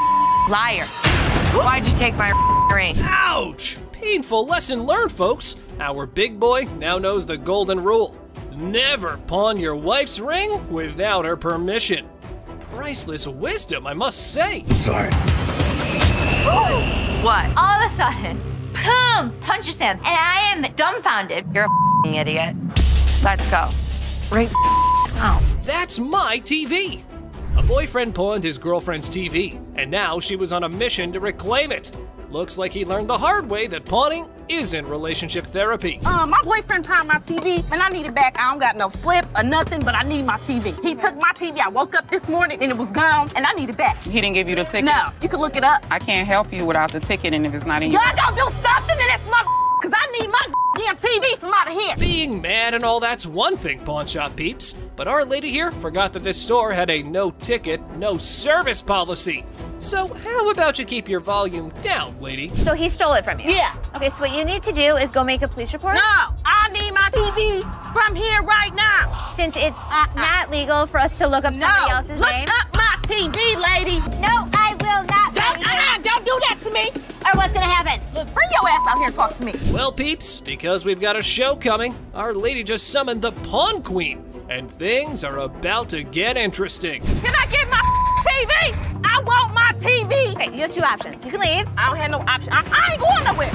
liar. Why'd you take my ring? Ouch! Painful lesson learned, folks. Our big boy now knows the golden rule. Never pawn your wife's ring without her permission. Priceless wisdom, I must say. Sorry. What? All of a sudden, boom, punches him, and I am dumbfounded. You're a idiot. Let's go. Right now. That's my TV. A boyfriend pawned his girlfriend's TV, and now she was on a mission to reclaim it. Looks like he learned the hard way that pawning isn't relationship therapy. My boyfriend pawned my TV, and I need it back. I don't got no slip or nothing, but I need my TV. He took my TV. I woke up this morning, and it was gone, and I need it back. He didn't give you the ticket? No, you can look it up. I can't help you without the ticket, and if it's not in your... Y'all gonna do something, and that's my because I need my damn TV from out of here. Being mad and all that's one thing, pawn shop peeps, but our lady here forgot that this store had a no ticket, no service policy. So how about you keep your volume down, lady? So he stole it from you? Yeah. Okay, so what you need to do is go make a police report? No, I need my TV from here right now. Since it's not legal for us to look up somebody else's name. Look up my TV, lady. No, I will not. Don't do that to me. Or what's gonna happen? Look, bring your ass out here and talk to me. Well, peeps, because we've got a show coming, our lady just summoned the Pawn Queen, and things are about to get interesting. Can I get my TV? I want my TV. Okay, you have two options. You can leave. I don't have no option. I ain't going nowhere.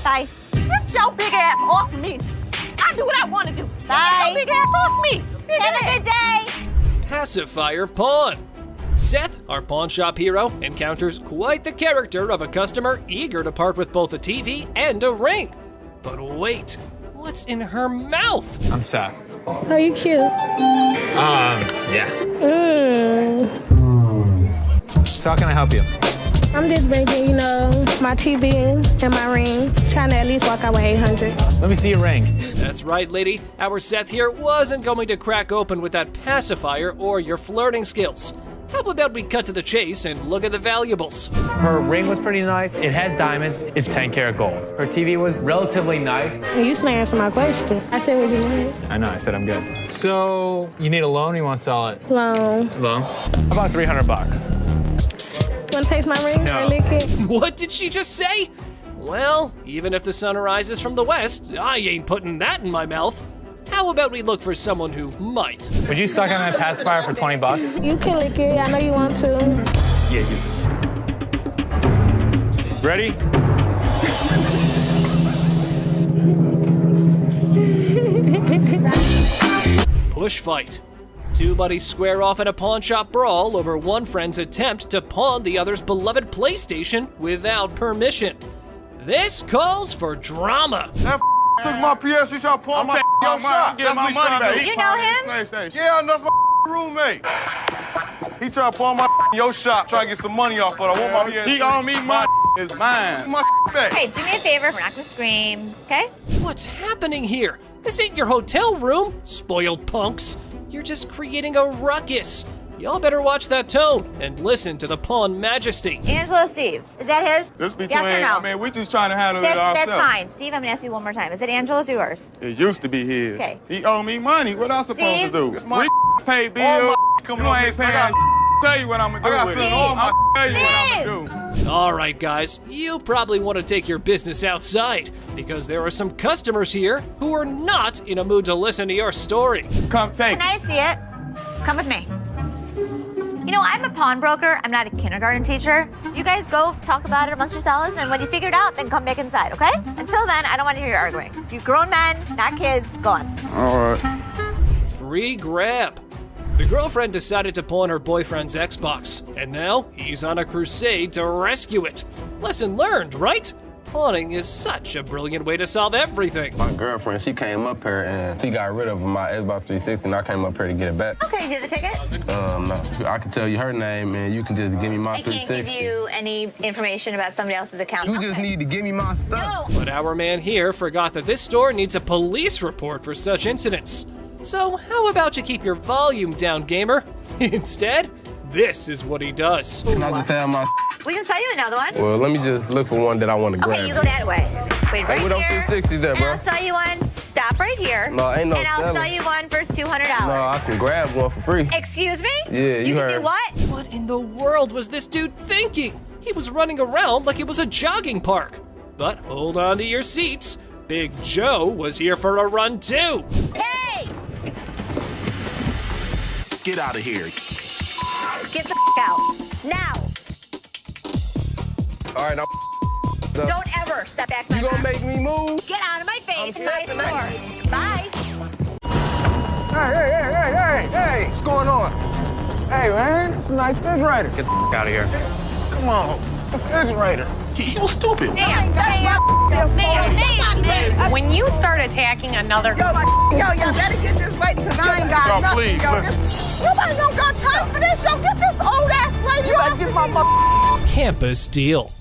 Bye. Get your big ass off of me. I do what I want to do. Bye. Get your big ass off me. Have a good day. Pacifier Pawn. Seth, our pawn shop hero, encounters quite the character of a customer eager to part with both a TV and a ring. But wait, what's in her mouth? I'm Seth. Are you cute? Yeah. So how can I help you? I'm just bringing, my TV and my ring, trying to at least walk out with 800. Let me see your ring. That's right, lady. Our Seth here wasn't going to crack open with that pacifier or your flirting skills. How about we cut to the chase and look at the valuables? Her ring was pretty nice. It has diamonds. It's 10 karat gold. Her TV was relatively nice. You still answer my question. I said what you wanted. I know, I said I'm good. So, you need a loan or you want to sell it? Loan. Loan? How about $300? Want to taste my ring? No. Or lick it? What did she just say? Well, even if the sun rises from the west, I ain't putting that in my mouth. How about we look for someone who might? Would you suck on that pacifier for $20? You can lick it. I know you want to. Yeah, you. Ready? Push fight. Two buddies square off in a pawn shop brawl over one friend's attempt to pawn the other's beloved PlayStation without permission. This calls for drama. Took my PS, you trying to pawn my shop. Get my money back. You know him? Yeah, that's my roommate. He trying to pawn my your shop, trying to get some money off, but I want my PS. He owe me money. It's mine. My back. Hey, do me a favor. We're not gonna scream, okay? What's happening here? This ain't your hotel room, spoiled punks. You're just creating a ruckus. Y'all better watch that tone and listen to the pawn majesty. Angela, Steve, is that his? This between, yes or no? I mean, we just trying to handle it ourselves. That's fine. Steve, I'm gonna ask you one more time. Is it Angela's or yours? It used to be his. Okay. He owe me money. What I supposed Steve? to do? My pay bills. coming You on ain't this. paying. Tell you what I'm gonna do with it. I'll tell you what I'm gonna do. All right, guys, you probably want to take your business outside because there are some customers here who are not in a mood to listen to your story. Come take Can I see it? Come with me. You know, I'm a pawnbroker. I'm not a kindergarten teacher. You guys go talk about it amongst yourselves, and when you figure it out, then come back inside, okay? Until then, I don't want to hear you arguing. You grown men, not kids, go on. All right. Free grab. The girlfriend decided to pawn her boyfriend's Xbox, and now he's on a crusade to rescue it. Lesson learned, right? Pawning is such a brilliant way to solve everything. My girlfriend, she came up here and she got rid of my Xbox 360 and I came up here to get it back. Okay, you get the ticket? No, I can tell you her name and you can just give me my I can't 360. give you any information about somebody else's account. You just need to give me my stuff. But our man here forgot that this store needs a police report for such incidents. So how about you keep your volume down, gamer? Instead, this is what he does. Can I just have my... We can sell you another one. Well, let me just look for one that I want to grab. Okay, you go that way. Wait, right Hey, what here. up 360 there, And bro? I'll sell you one. Stop right here. No, ain't no And I'll selling. sell you one for $200. No, I can grab one for free. Excuse me? Yeah, you can heard. do what? What in the world was this dude thinking? He was running around like it was a jogging park. But hold on to your seats. Big Joe was here for a run too. Hey! Get out of here. Get the out. Now. All right, now. Don't ever step back my You gonna car. make me move? Get out of my face. I'm My stepping store. Bye. Hey, what's going on? Hey, man. That's a nice refrigerator. Get the out of here. Come on, refrigerator. You stupid. When you start attacking another... Yo, better get this lady, because I ain't got nothing. Please, Nobody don't got time for this. Yo, get this old ass lady. You better get my Campus deal.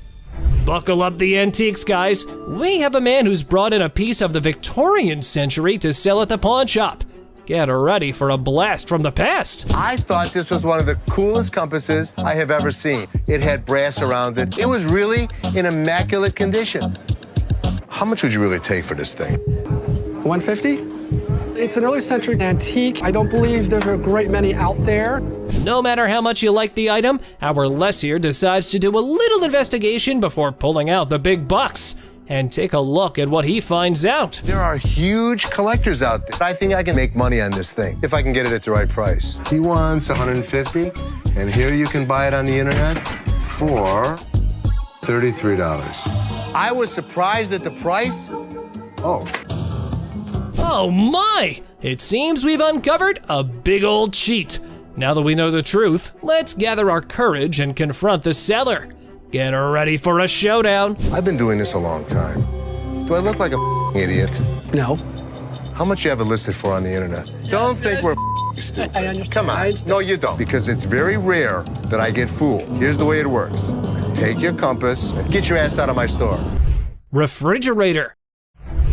Buckle up the antiques, guys. We have a man who's brought in a piece of the Victorian century to sell at the pawn shop. Get ready for a blast from the past. I thought this was one of the coolest compasses I have ever seen. It had brass around it. It was really in immaculate condition. How much would you really take for this thing? $150? It's an early century antique. I don't believe there's a great many out there. No matter how much you like the item, our lessee decides to do a little investigation before pulling out the big bucks. And take a look at what he finds out. There are huge collectors out there. I think I can make money on this thing if I can get it at the right price. He wants $150, and here you can buy it on the internet for $33. I was surprised at the price. Oh my! It seems we've uncovered a big old cheat. Now that we know the truth, let's gather our courage and confront the seller. Get ready for a showdown. I've been doing this a long time. Do I look like a idiot? No. How much you have it listed for on the internet? Don't think we're stupid. Come on. No, you don't. Because it's very rare that I get fooled. Here's the way it works. Take your compass and get your ass out of my store. Refrigerator.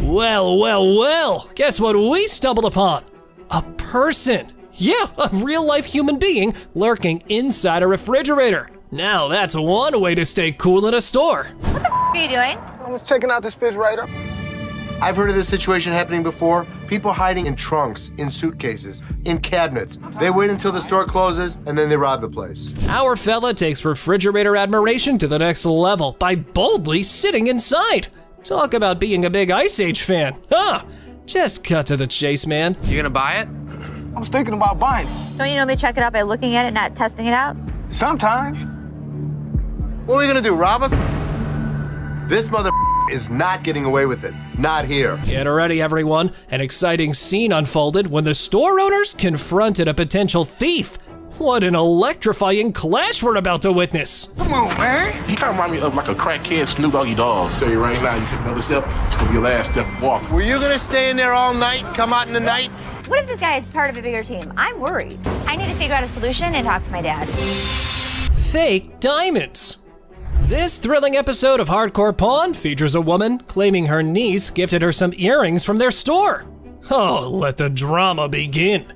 Well. Guess what we stumbled upon? A person. Yeah, a real-life human being lurking inside a refrigerator. Now that's one way to stay cool in a store. What the are you doing? I was checking out this refrigerator. I've heard of this situation happening before. People hiding in trunks, in suitcases, in cabinets. They wait until the store closes and then they rob the place. Our fella takes refrigerator admiration to the next level by boldly sitting inside. Talk about being a big Ice Age fan. Huh? Just cut to the chase, man. You gonna buy it? I was thinking about buying it. Don't you normally check it out by looking at it, not testing it out? Sometimes. What are we gonna do, rob us? This mother is not getting away with it. Not here. Get ready, everyone. An exciting scene unfolded when the store owners confronted a potential thief. What an electrifying clash we're about to witness. Come on, man. You kind of remind me of like a crackhead Snoop Doggy Dogg. Tell you right now, you take another step, it's gonna be your last step walk. Were you gonna stay in there all night, come out in the night? What if this guy is part of a bigger team? I'm worried. I need to figure out a solution and talk to my dad. Fake diamonds. This thrilling episode of Hardcore Pawn features a woman claiming her niece gifted her some earrings from their store. Oh, let the drama begin.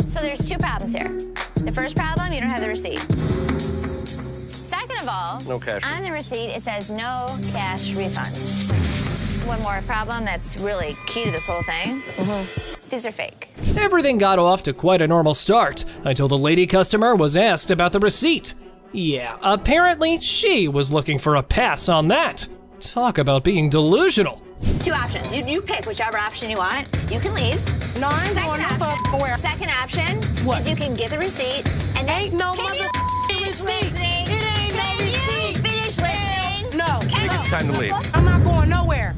So there's two problems here. The first problem, you don't have the receipt. Second of all, no cash. On the receipt, it says no cash refund. One more problem that's really key to this whole thing. These are fake. Everything got off to quite a normal start until the lady customer was asked about the receipt. Yeah, apparently she was looking for a pass on that. Talk about being delusional. Two options. You pick whichever option you want. You can leave. No, I ain't going no where. Second option is you can get the receipt and then ain't no receipt. It ain't no receipt. Finish listening. No. It's time to leave. I'm not going nowhere.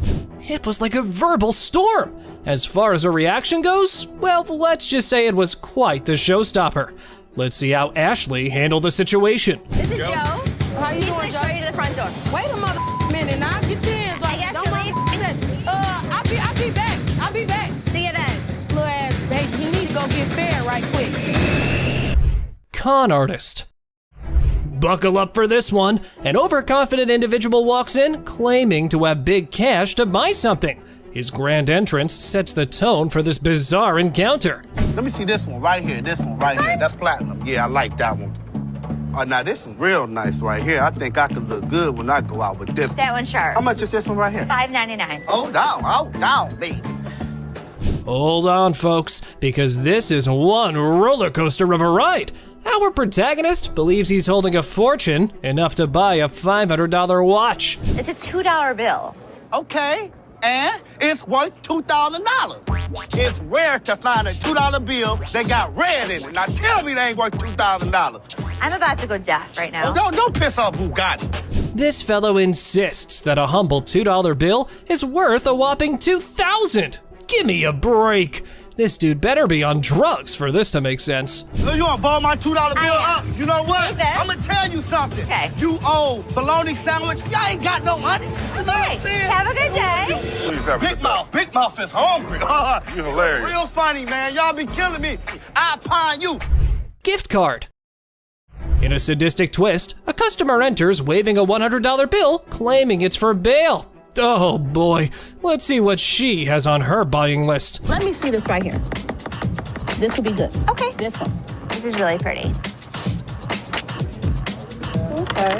It was like a verbal storm. As far as her reaction goes, well, let's just say it was quite the showstopper. Let's see how Ashley handled the situation. This is Joe. How you He's doing, gonna show you to the front door. Wait a minute now. Get your hands off. I guess Don't you're mind leaving. I'll be back. I'll be back. See you then. Little ass baby, you need to go get fed right quick. Con artist. Buckle up for this one. An overconfident individual walks in claiming to have big cash to buy something. His grand entrance sets the tone for this bizarre encounter. Let me see this one right here. This one right here. That's platinum. Yeah, I like that one. Oh, now this is real nice right here. I think I could look good when I go out with this. That one's sharp. How much is this one right here? $5.99. Hold down, baby. Hold on, folks, because this is one roller coaster of a ride. Our protagonist believes he's holding a fortune, enough to buy a $500 watch. It's a $2 bill. Okay, and it's worth $2,000. It's rare to find a $2 bill that got red in it. Now tell me they ain't worth $2,000. I'm about to go deaf right now. Oh, don't piss off Bugatti. This fellow insists that a humble $2 bill is worth a whopping $2,000. Give me a break. This dude better be on drugs for this to make sense. So you wanna ball my $2 bill up? You know what? I'm gonna tell you something. Okay. You owe bologna sandwich. Y'all ain't got no money. You know what I'm saying? Have a good day. Please have Big Mouth. Big Mouth is hungry. You're hilarious. Real funny, man. Y'all be killing me. I pawn you. Gift card. In a sadistic twist, a customer enters waving a $100 bill, claiming it's for bail. Oh boy, let's see what she has on her buying list. Let me see this right here. This will be good. Okay. This one. This is really pretty. Okay.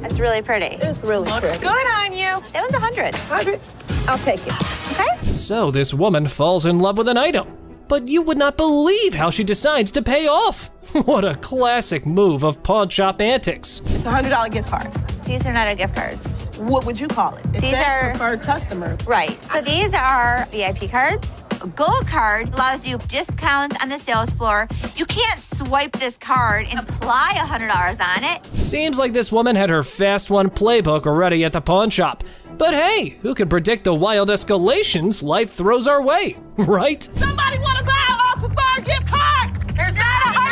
That's really pretty. It's really pretty. Good on you. That was 100. 100. I'll take it. Okay. So this woman falls in love with an item, but you would not believe how she decides to pay off. What a classic move of pawn shop antics. It's a $100 gift card. These are not our gift cards. What would you call it? These are preferred customers. Right. So these are VIP cards. A gold card allows you discounts on the sales floor. You can't swipe this card and apply $100 on it. Seems like this woman had her fast one playbook already at the pawn shop. But hey, who can predict the wild escalations life throws our way, right? Somebody want to buy a preferred gift card? There's not $100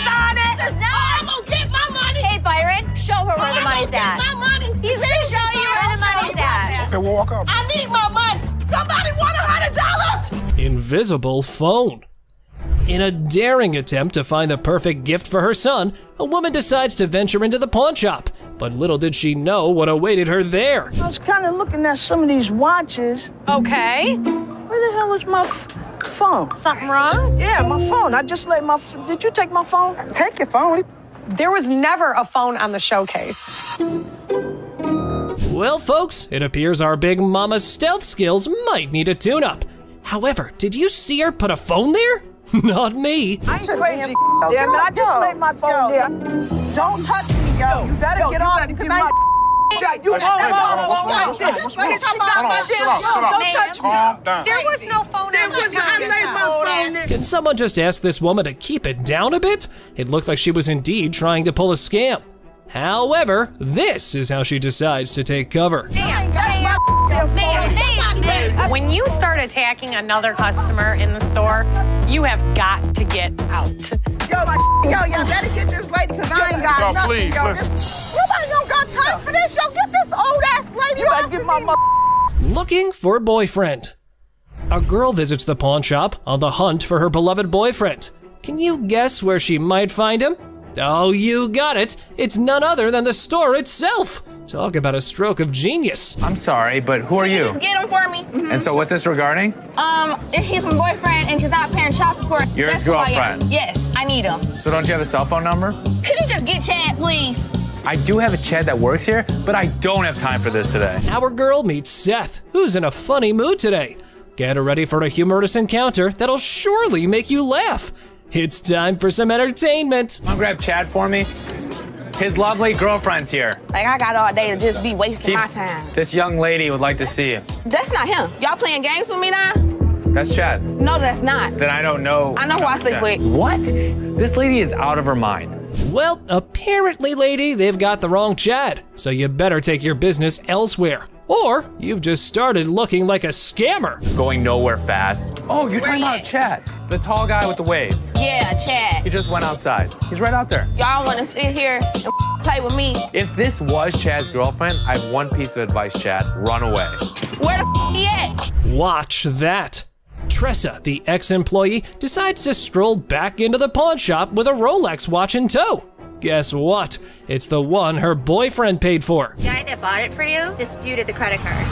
on it. There's not. I'm gonna get my money. Hey, Byron, show her where the money's at. My money. He's gonna show you where the money's at. Okay, we'll walk out. I need my money. Somebody want $100? Invisible phone. In a daring attempt to find the perfect gift for her son, a woman decides to venture into the pawn shop. But little did she know what awaited her there. I was kind of looking at some of these watches. Okay. Where the hell is my phone? Something wrong? Yeah, my phone. I just let my. Did you take my phone? Take your phone. There was never a phone on the showcase. Well, folks, it appears our big mama's stealth skills might need a tune-up. However, did you see her put a phone there? Not me. I ain't crazy. Damn it! I just laid my phone there. Don't touch me, yo. You better get off because I. You Don't touch me. Calm down. There was no phone on the showcase. Can someone just ask this woman to keep it down a bit? It looked like she was indeed trying to pull a scam. However, this is how she decides to take cover. When you start attacking another customer in the store, you have got to get out. Yo, y'all better get this lady because I ain't got nothing. Please, yo. listen. Nobody don't got time for this. Yo, get this old ass lady. You better get my mother. Looking for boyfriend. A girl visits the pawn shop on the hunt for her beloved boyfriend. Can you guess where she might find him? Oh, you got it. It's none other than the store itself. Talk about a stroke of genius. I'm sorry, but who are you? Just get him for me. And so what's this regarding? He's my boyfriend and he's not paying child support. You're his That's who I am. girlfriend? Yes, I need him. So don't you have a cell phone number? Could you just get Chad, please? I do have a Chad that works here, but I don't have time for this today. Our girl meets Seth, who's in a funny mood today. Get her ready for a humorous encounter that'll surely make you laugh. It's time for some entertainment. Come on, grab Chad for me. His lovely girlfriend's here. Like, I got all day to just be wasting my time. This young lady would like to see you. That's not him. Y'all playing games with me now? That's Chad. No, that's not. Then I don't know. I know who I sleep Chad. with. What? This lady is out of her mind. Well, apparently, lady, they've got the wrong Chad, so you better take your business elsewhere. Or you've just started looking like a scammer. It's going nowhere fast. Oh, you're talking about Chad, the tall guy with the waves. Yeah, Chad. He just went outside. He's right out there. Y'all want to sit here and play with me? If this was Chad's girlfriend, I have one piece of advice, Chad. Run away. Where the he at? Watch that. Tressa, the ex-employee, decides to stroll back into the pawn shop with a Rolex watch in tow. Guess what? It's the one her boyfriend paid for. The guy that bought it for you disputed the credit card.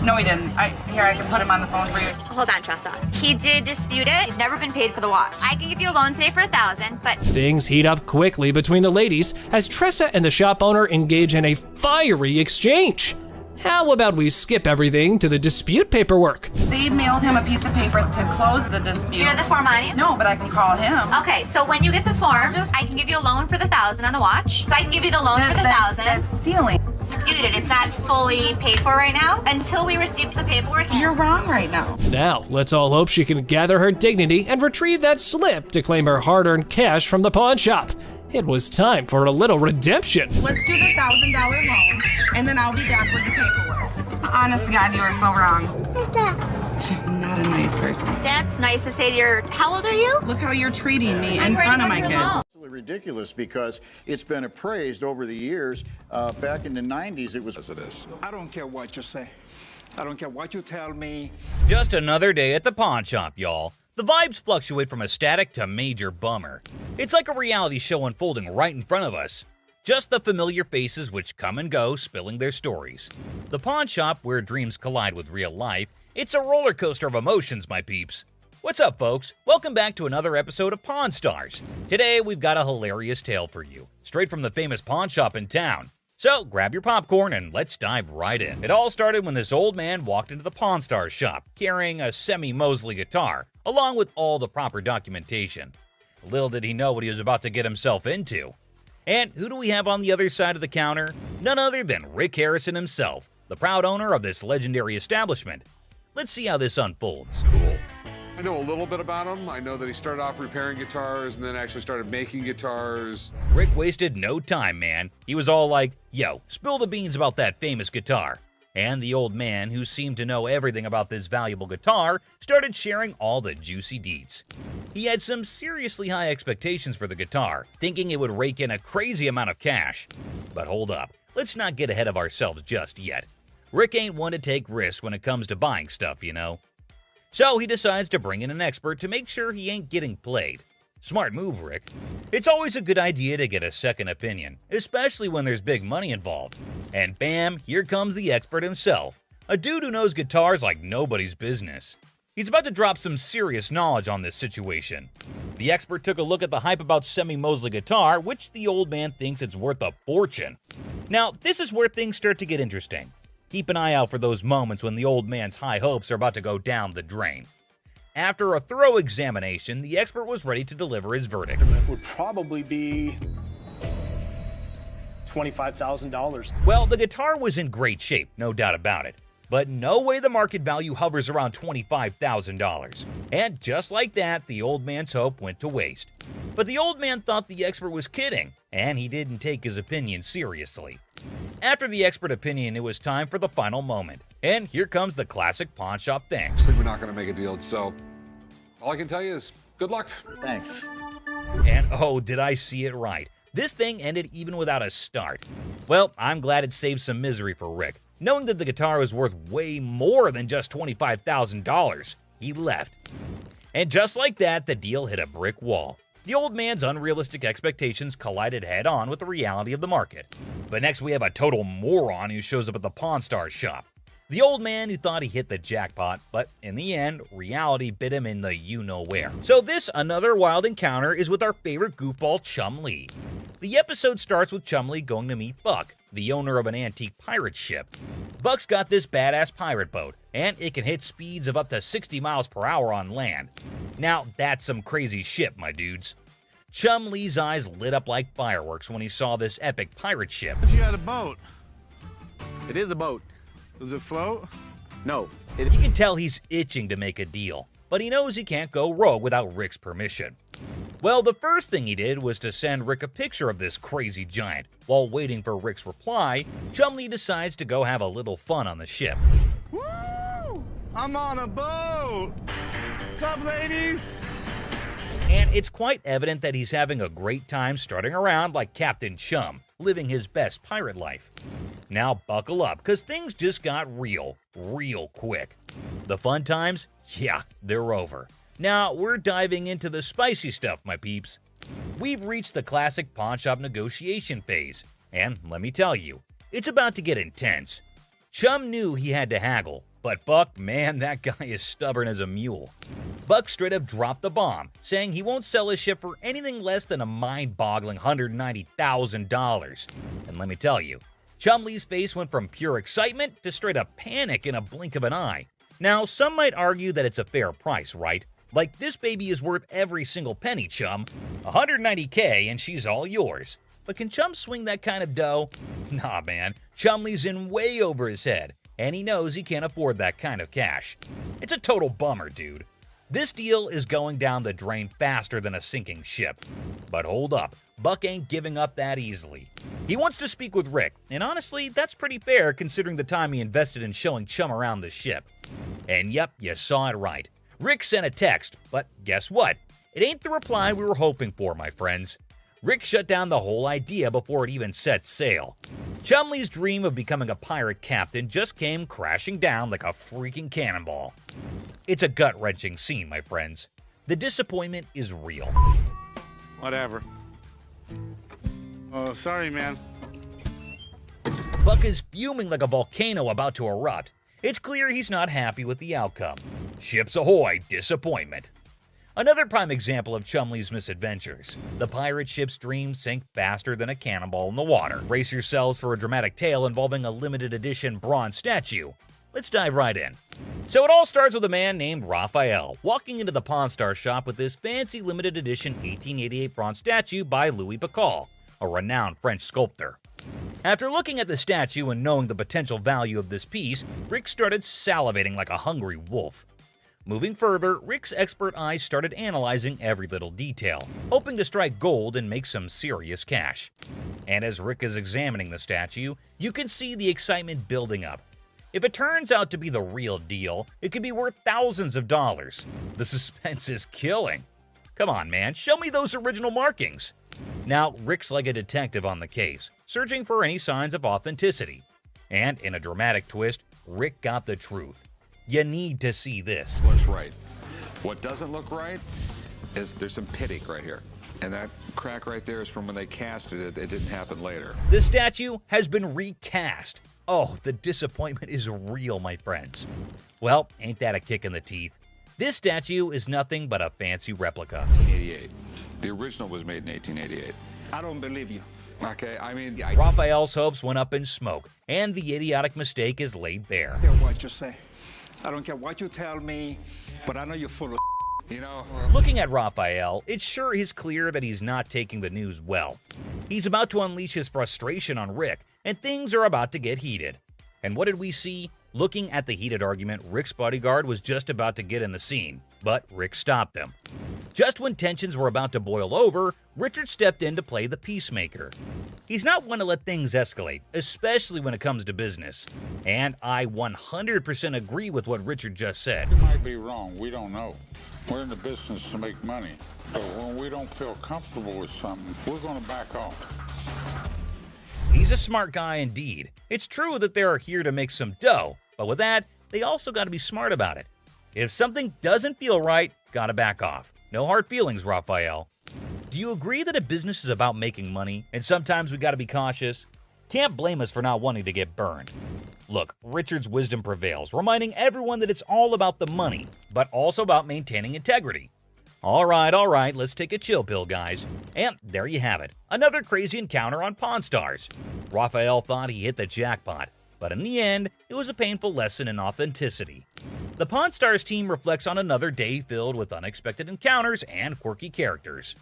No, he didn't. Here, I can put him on the phone for you. Hold on, Tressa. He did dispute it. You've never been paid for the watch. I can give you a loan today for $1,000, but Things heat up quickly between the ladies as Tressa and the shop owner engage in a fiery exchange. How about we skip everything to the dispute paperwork? They mailed him a piece of paper to close the dispute. do you have the form on you? No, but I can call him. Okay, so when you get the form, I can give you a loan for the $1,000 on the watch. So I can give you the loan for the $1,000. That's stealing. Disputed. It's not fully paid for right now until we receive the paperwork. You're wrong right now. Now, let's all hope she can gather her dignity and retrieve that slip to claim her hard-earned cash from the pawn shop. It was time for a little redemption. Let's do the $1,000 loan, and then I'll be back with the paperwork. Honest to God, you are so wrong. Not a nice person. That's nice to say to your. How old are you? Look how you're treating me in front of my kids. Absolutely ridiculous because it's been appraised over the years. Back in the 90s, it was as it is. I don't care what you say. I don't care what you tell me. Just another day at the pawn shop, y'all. The vibes fluctuate from ecstatic to major bummer. It's like a reality show unfolding right in front of us. Just the familiar faces which come and go, spilling their stories. The pawn shop, where dreams collide with real life, it's a roller coaster of emotions, my peeps. What's up, folks? Welcome back to another episode of Pawn Stars. Today, we've got a hilarious tale for you, straight from the famous pawn shop in town. So, grab your popcorn and let's dive right in. It all started when this old man walked into the Pawn Stars shop, carrying a semi-Mosley guitar, along with all the proper documentation. Little did he know what he was about to get himself into. And who do we have on the other side of the counter? None other than Rick Harrison himself, the proud owner of this legendary establishment. Let's see how this unfolds. Cool. I know a little bit about him. I know that he started off repairing guitars and then actually started making guitars. Rick wasted no time, man. He was all like, yo, spill the beans about that famous guitar. And the old man, who seemed to know everything about this valuable guitar, started sharing all the juicy deets. He had some seriously high expectations for the guitar, thinking it would rake in a crazy amount of cash. But hold up, let's not get ahead of ourselves just yet. Rick ain't one to take risks when it comes to buying stuff, you know. So he decides to bring in an expert to make sure he ain't getting played. Smart move, Rick. It's always a good idea to get a second opinion, especially when there's big money involved. And bam, here comes the expert himself, a dude who knows guitars like nobody's business. He's about to drop some serious knowledge on this situation. The expert took a look at the hype about semi-Mosley guitar, which the old man thinks it's worth a fortune. Now, this is where things start to get interesting. Keep an eye out for those moments when the old man's high hopes are about to go down the drain. After a thorough examination, the expert was ready to deliver his verdict. It would probably be $25,000. Well, the guitar was in great shape, no doubt about it. But no way the market value hovers around $25,000. And just like that, the old man's hope went to waste. But the old man thought the expert was kidding, and he didn't take his opinion seriously. After the expert opinion, it was time for the final moment. And here comes the classic pawn shop thing. We're not going to make a deal, so all I can tell you is good luck. Thanks. And oh, did I see it right. This thing ended even without a start. Well, I'm glad it saved some misery for Rick. Knowing that the guitar was worth way more than just $25,000, he left. And just like that, the deal hit a brick wall. The old man's unrealistic expectations collided head-on with the reality of the market. But next we have a total moron who shows up at the Pawn Stars shop. The old man who thought he hit the jackpot, but in the end, reality bit him in the you-know-where. So this another wild encounter is with our favorite goofball Chum Lee. The episode starts with Chum Lee going to meet Buck, the owner of an antique pirate ship. Buck's got this badass pirate boat, and it can hit speeds of up to 60 miles per hour on land. Now, that's some crazy shit, my dudes. Chum Lee's eyes lit up like fireworks when he saw this epic pirate ship. You got a boat. It is a boat. Does it float? No. You can tell he's itching to make a deal, but he knows he can't go rogue without Rick's permission. Well, the first thing he did was to send Rick a picture of this crazy giant. While waiting for Rick's reply, Chum Lee decides to go have a little fun on the ship. Woo! I'm on a boat. Sup, ladies? And it's quite evident that he's having a great time strutting around like Captain Chum, living his best pirate life. Now buckle up, because things just got real quick. The fun times? Yeah, they're over. Now we're diving into the spicy stuff, my peeps. We've reached the classic pawn shop negotiation phase, and let me tell you, it's about to get intense. Chum knew he had to haggle, but Buck, man, that guy is stubborn as a mule. Buck straight up dropped the bomb, saying he won't sell his ship for anything less than a mind-boggling $190,000. And let me tell you, Chum Lee's face went from pure excitement to straight up panic in a blink of an eye. Now, some might argue that it's a fair price, right? Like, this baby is worth every single penny, Chum. $190K and she's all yours. But can Chum swing that kind of dough? Nah, man. Chum Lee's in way over his head, and he knows he can't afford that kind of cash. It's a total bummer, dude. This deal is going down the drain faster than a sinking ship. But hold up, Buck ain't giving up that easily. He wants to speak with Rick, and honestly, that's pretty fair considering the time he invested in showing Chum around the ship. And yep, you saw it right. Rick sent a text, but guess what? It ain't the reply we were hoping for, my friends. Rick shut down the whole idea before it even set sail. Chumley's dream of becoming a pirate captain just came crashing down like a freaking cannonball. It's a gut-wrenching scene, my friends. The disappointment is real. Whatever. Oh, sorry, man. Buck is fuming like a volcano about to erupt. It's clear he's not happy with the outcome. Ships ahoy, disappointment. Another prime example of Chumley's misadventures. The pirate ship's dreams sink faster than a cannonball in the water. Brace yourselves for a dramatic tale involving a limited edition bronze statue. Let's dive right in. So it all starts with a man named Raphael walking into the Pawn Star shop with this fancy limited edition 1888 bronze statue by Louis Bacall, a renowned French sculptor. After looking at the statue and knowing the potential value of this piece, Rick started salivating like a hungry wolf. Moving further, Rick's expert eyes started analyzing every little detail, hoping to strike gold and make some serious cash. And as Rick is examining the statue, you can see the excitement building up. If it turns out to be the real deal, it could be worth thousands of dollars. The suspense is killing. Come on, man, show me those original markings. Now, Rick's like a detective on the case, searching for any signs of authenticity. And in a dramatic twist, Rick got the truth. You need to see this. Looks right. What doesn't look right is there's some pitting right here. And that crack right there is from when they casted it. It didn't happen later. The statue has been recast. Oh, the disappointment is real, my friends. Well, ain't that a kick in the teeth? This statue is nothing but a fancy replica. 1888. The original was made in 1888. I don't believe you. Okay, I mean... Raphael's hopes went up in smoke, and the idiotic mistake is laid bare. I don't care what you say. I don't care what you tell me, but I know you're full of You know... Looking at Raphael, it sure is clear that he's not taking the news well. He's about to unleash his frustration on Rick, and things are about to get heated. And what did we see? Looking at the heated argument, Rick's bodyguard was just about to get in the scene, but Rick stopped them. Just when tensions were about to boil over, Richard stepped in to play the peacemaker. He's not one to let things escalate, especially when it comes to business. And I 100% agree with what Richard just said. You might be wrong, we don't know. We're in the business to make money. But when we don't feel comfortable with something, we're going to back off. He's a smart guy indeed. It's true that they're here to make some dough, but with that, they also got to be smart about it. If something doesn't feel right, gotta back off. No hard feelings, Raphael. Do you agree that a business is about making money, and sometimes we gotta be cautious? Can't blame us for not wanting to get burned. Look, Richard's wisdom prevails, reminding everyone that it's all about the money, but also about maintaining integrity. All right, let's take a chill pill, guys. And there you have it, another crazy encounter on Pawn Stars. Raphael thought he hit the jackpot, but in the end, it was a painful lesson in authenticity. The Pawn Stars team reflects on another day filled with unexpected encounters and quirky characters.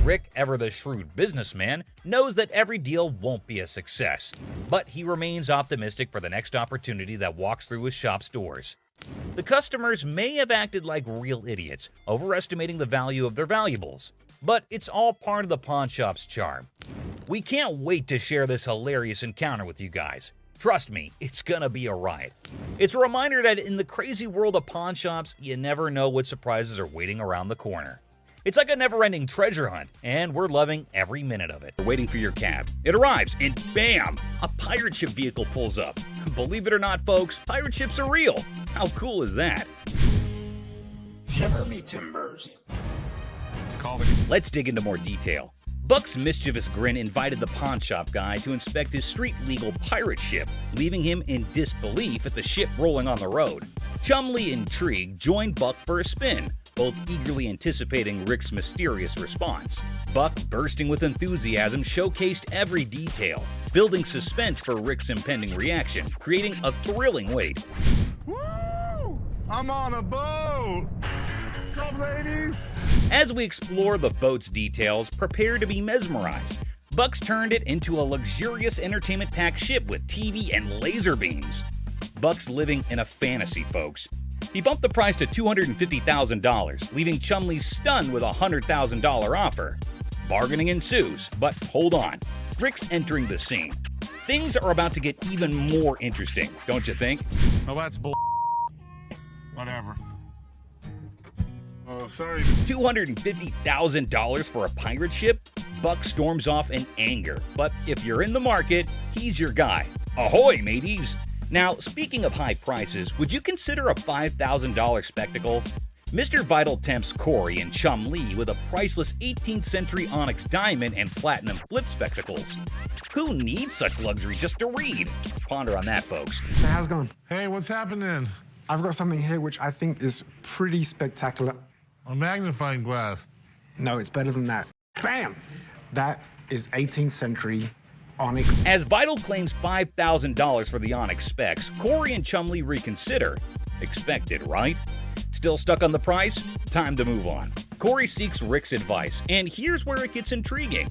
Rick, ever the shrewd businessman, knows that every deal won't be a success, but he remains optimistic for the next opportunity that walks through his shop's doors. The customers may have acted like real idiots, overestimating the value of their valuables, but it's all part of the pawn shop's charm. We can't wait to share this hilarious encounter with you guys. Trust me, it's gonna be a riot. It's a reminder that in the crazy world of pawn shops, you never know what surprises are waiting around the corner. It's like a never-ending treasure hunt, and we're loving every minute of it. We're waiting for your cab. It arrives, and bam! A pirate ship vehicle pulls up. Believe it or not, folks, pirate ships are real. How cool is that? Shiver me timbers. Let's dig into more detail. Buck's mischievous grin invited the pawn shop guy to inspect his street-legal pirate ship, leaving him in disbelief at the ship rolling on the road. Chumley, intrigued, joined Buck for a spin, both eagerly anticipating Rick's mysterious response. Buck, bursting with enthusiasm, showcased every detail, building suspense for Rick's impending reaction, creating a thrilling wait. Woo! I'm on a boat! What's up, ladies? As we explore the boat's details, prepare to be mesmerized. Buck's turned it into a luxurious entertainment-packed ship with TV and laser beams. Buck's living in a fantasy, folks. He bumped the price to $250,000, leaving Chumlee stunned with a $100,000 offer. Bargaining ensues, but hold on. Rick's entering the scene. Things are about to get even more interesting, don't you think? No, that's bull. Whatever. Oh, sorry. $250,000 for a pirate ship? Buck storms off in anger, but if you're in the market, he's your guy. Ahoy, mateys! Now, speaking of high prices, would you consider a $5,000 spectacle? Mr. Vital tempts Corey and Chumlee with a priceless 18th century onyx diamond and platinum flip spectacles. Who needs such luxury just to read? Ponder on that, folks. Hey, how's it going? Hey, what's happening? I've got something here which I think is pretty spectacular. A magnifying glass. No, it's better than that. Bam! That is 18th century onyx. As Vital claims $5,000 for the onyx specs, Corey and Chumlee reconsider. Expected, right? Still stuck on the price? Time to move on. Corey seeks Rick's advice, and here's where it gets intriguing.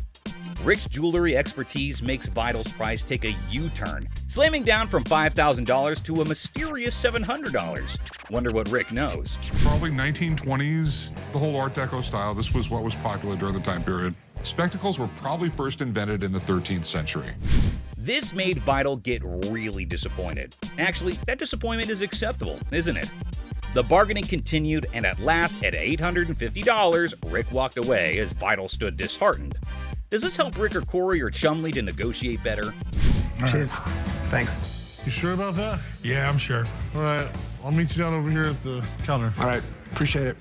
Rick's jewelry expertise makes Vital's price take a U-turn, slamming down from $5,000 to a mysterious $700. Wonder what Rick knows. Probably 1920s, the whole Art Deco style. This was what was popular during the time period. Spectacles were probably first invented in the 13th century. This made Vital get really disappointed. Actually, that disappointment is acceptable, isn't it? The bargaining continued, and at last, at $850, Rick walked away as Vital stood disheartened. Does this help Rick or Corey or Chumlee to negotiate better? Cheers. Thanks. You sure about that? Yeah, I'm sure. All right, I'll meet you down over here at the counter. All right, appreciate it.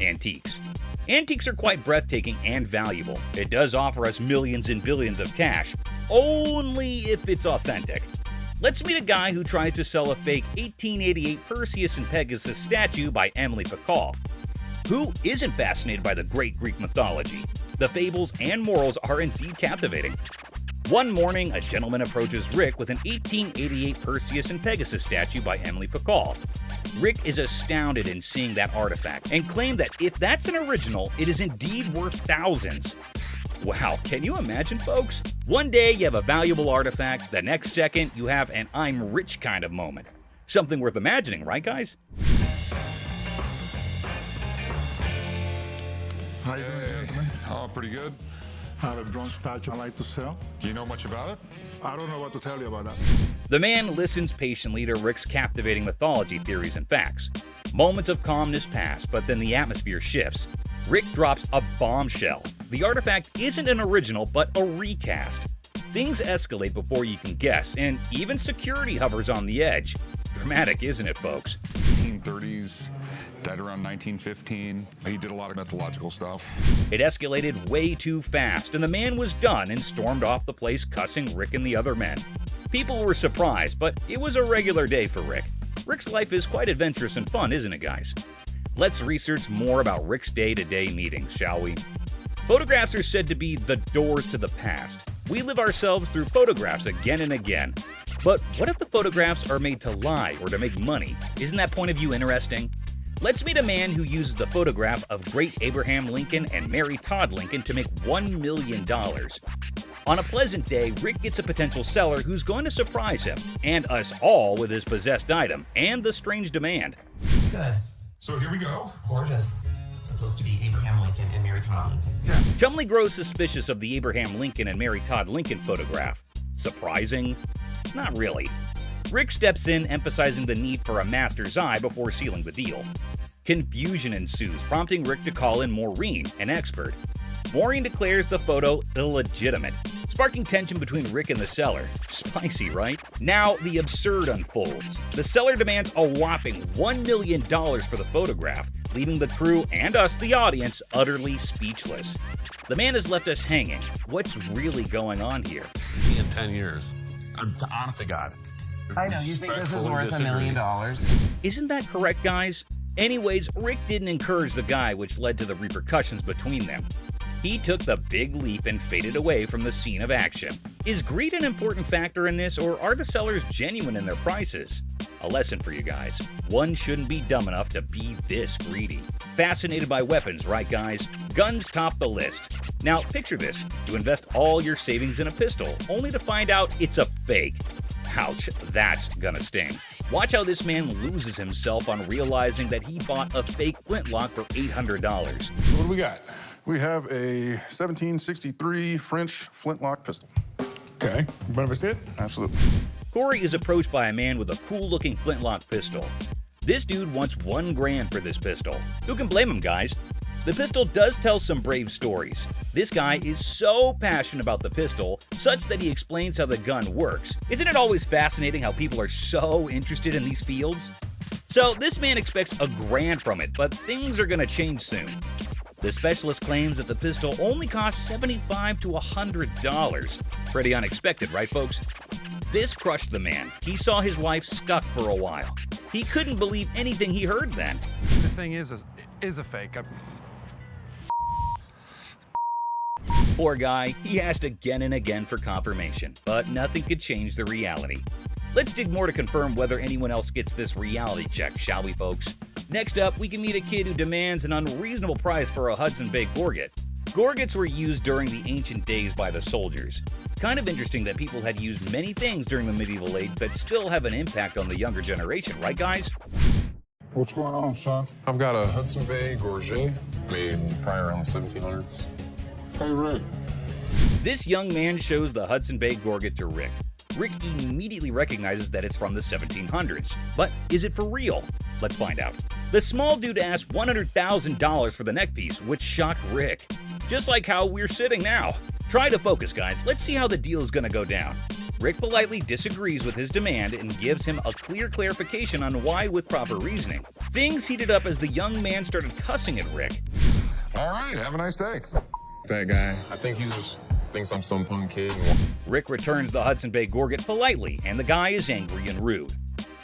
Antiques. Antiques are quite breathtaking and valuable. It does offer us millions and billions of cash, only if it's authentic. Let's meet a guy who tries to sell a fake 1888 Perseus and Pegasus statue by Emily Pacall. Who isn't fascinated by the great Greek mythology? The fables and morals are indeed captivating. One morning, a gentleman approaches Rick with an 1888 Perseus and Pegasus statue by Emily Pacall. Rick is astounded in seeing that artifact and claimed that if that's an original, it is indeed worth thousands. Wow, can you imagine, folks? One day you have a valuable artifact, the next second you have an I'm rich kind of moment. Something worth imagining, right, guys? How you doing, gentlemen? Oh, pretty good. I have a bronze statue I like to sell. Do you know much about it? I don't know what to tell you about that. The man listens patiently to Rick's captivating mythology theories and facts. Moments of calmness pass, but then the atmosphere shifts. Rick drops a bombshell. The artifact isn't an original, but a recast. Things escalate before you can guess, and even security hovers on the edge. Dramatic, isn't it, folks? 1930s, died around 1915. He did a lot of mythological stuff. It escalated way too fast, and the man was done and stormed off the place cussing Rick and the other men. People were surprised, but it was a regular day for Rick. Rick's life is quite adventurous and fun, isn't it, guys? Let's research more about Rick's day-to-day meetings, shall we? Photographs are said to be the doors to the past. We live ourselves through photographs again and again. But what if the photographs are made to lie or to make money? Isn't that point of view interesting? Let's meet a man who uses the photograph of great Abraham Lincoln and Mary Todd Lincoln to make $1 million. On a pleasant day, Rick gets a potential seller who's going to surprise him and us all with his possessed item and the strange demand. Good. So here we go. Gorgeous. It's supposed to be Abraham Lincoln and Mary Todd Lincoln. Chumlee grows suspicious of the Abraham Lincoln and Mary Todd Lincoln photograph. Surprising? Not really. Rick steps in, emphasizing the need for a master's eye before sealing the deal. Confusion ensues, prompting Rick to call in Maureen, an expert. Maureen declares the photo illegitimate, sparking tension between Rick and the seller. Spicy, right? Now, the absurd unfolds. The seller demands a whopping $1 million for the photograph, leaving the crew and us, the audience, utterly speechless. The man has left us hanging. What's really going on here? In 10 years. Honest to God. I know, you think this is worth $1 million? Isn't that correct, guys? Anyways, Rick didn't encourage the guy, which led to the repercussions between them. He took the big leap and faded away from the scene of action. Is greed an important factor in this, or are the sellers genuine in their prices? A lesson for you guys. One shouldn't be dumb enough to be this greedy. Fascinated by weapons, right, guys? Guns top the list. Now, picture this. You invest all your savings in a pistol, only to find out it's a fake. Ouch, that's gonna sting. Watch how this man loses himself on realizing that he bought a fake flintlock for $800. What do we got? We have a 1763 French flintlock pistol. Okay, you mind if I see it? Absolutely. Corey is approached by a man with a cool-looking flintlock pistol. This dude wants $1 grand for this pistol. Who can blame him, guys? The pistol does tell some brave stories. This guy is so passionate about the pistol, such that he explains how the gun works. Isn't it always fascinating how people are so interested in these fields? So this man expects $1 grand from it, but things are gonna change soon. The specialist claims that the pistol only costs $75 to $100. Pretty unexpected, right folks? This crushed the man. He saw his life stuck for a while. He couldn't believe anything he heard then. The thing is a fake. Poor guy, he asked again and again for confirmation, but nothing could change the reality. Let's dig more to confirm whether anyone else gets this reality check, shall we folks? Next up, we can meet a kid who demands an unreasonable price for a Hudson Bay Gorget. Gorgets were used during the ancient days by the soldiers. Kind of interesting that people had used many things during the medieval age that still have an impact on the younger generation, right guys? What's going on, son? I've got a Hudson Bay Gorget made probably around the 1700s. Hey, Rick. This young man shows the Hudson Bay Gorget to Rick. Rick immediately recognizes that it's from the 1700s. But is it for real? Let's find out. The small dude asked $100,000 for the neckpiece, which shocked Rick. Just like how we're sitting now. Try to focus, guys. Let's see how the deal is gonna go down. Rick politely disagrees with his demand and gives him a clear clarification on why with proper reasoning. Things heated up as the young man started cussing at Rick. All right, have a nice day. That guy, I think he just thinks I'm some punk kid. Rick returns the Hudson Bay Gorget politely, and the guy is angry and rude.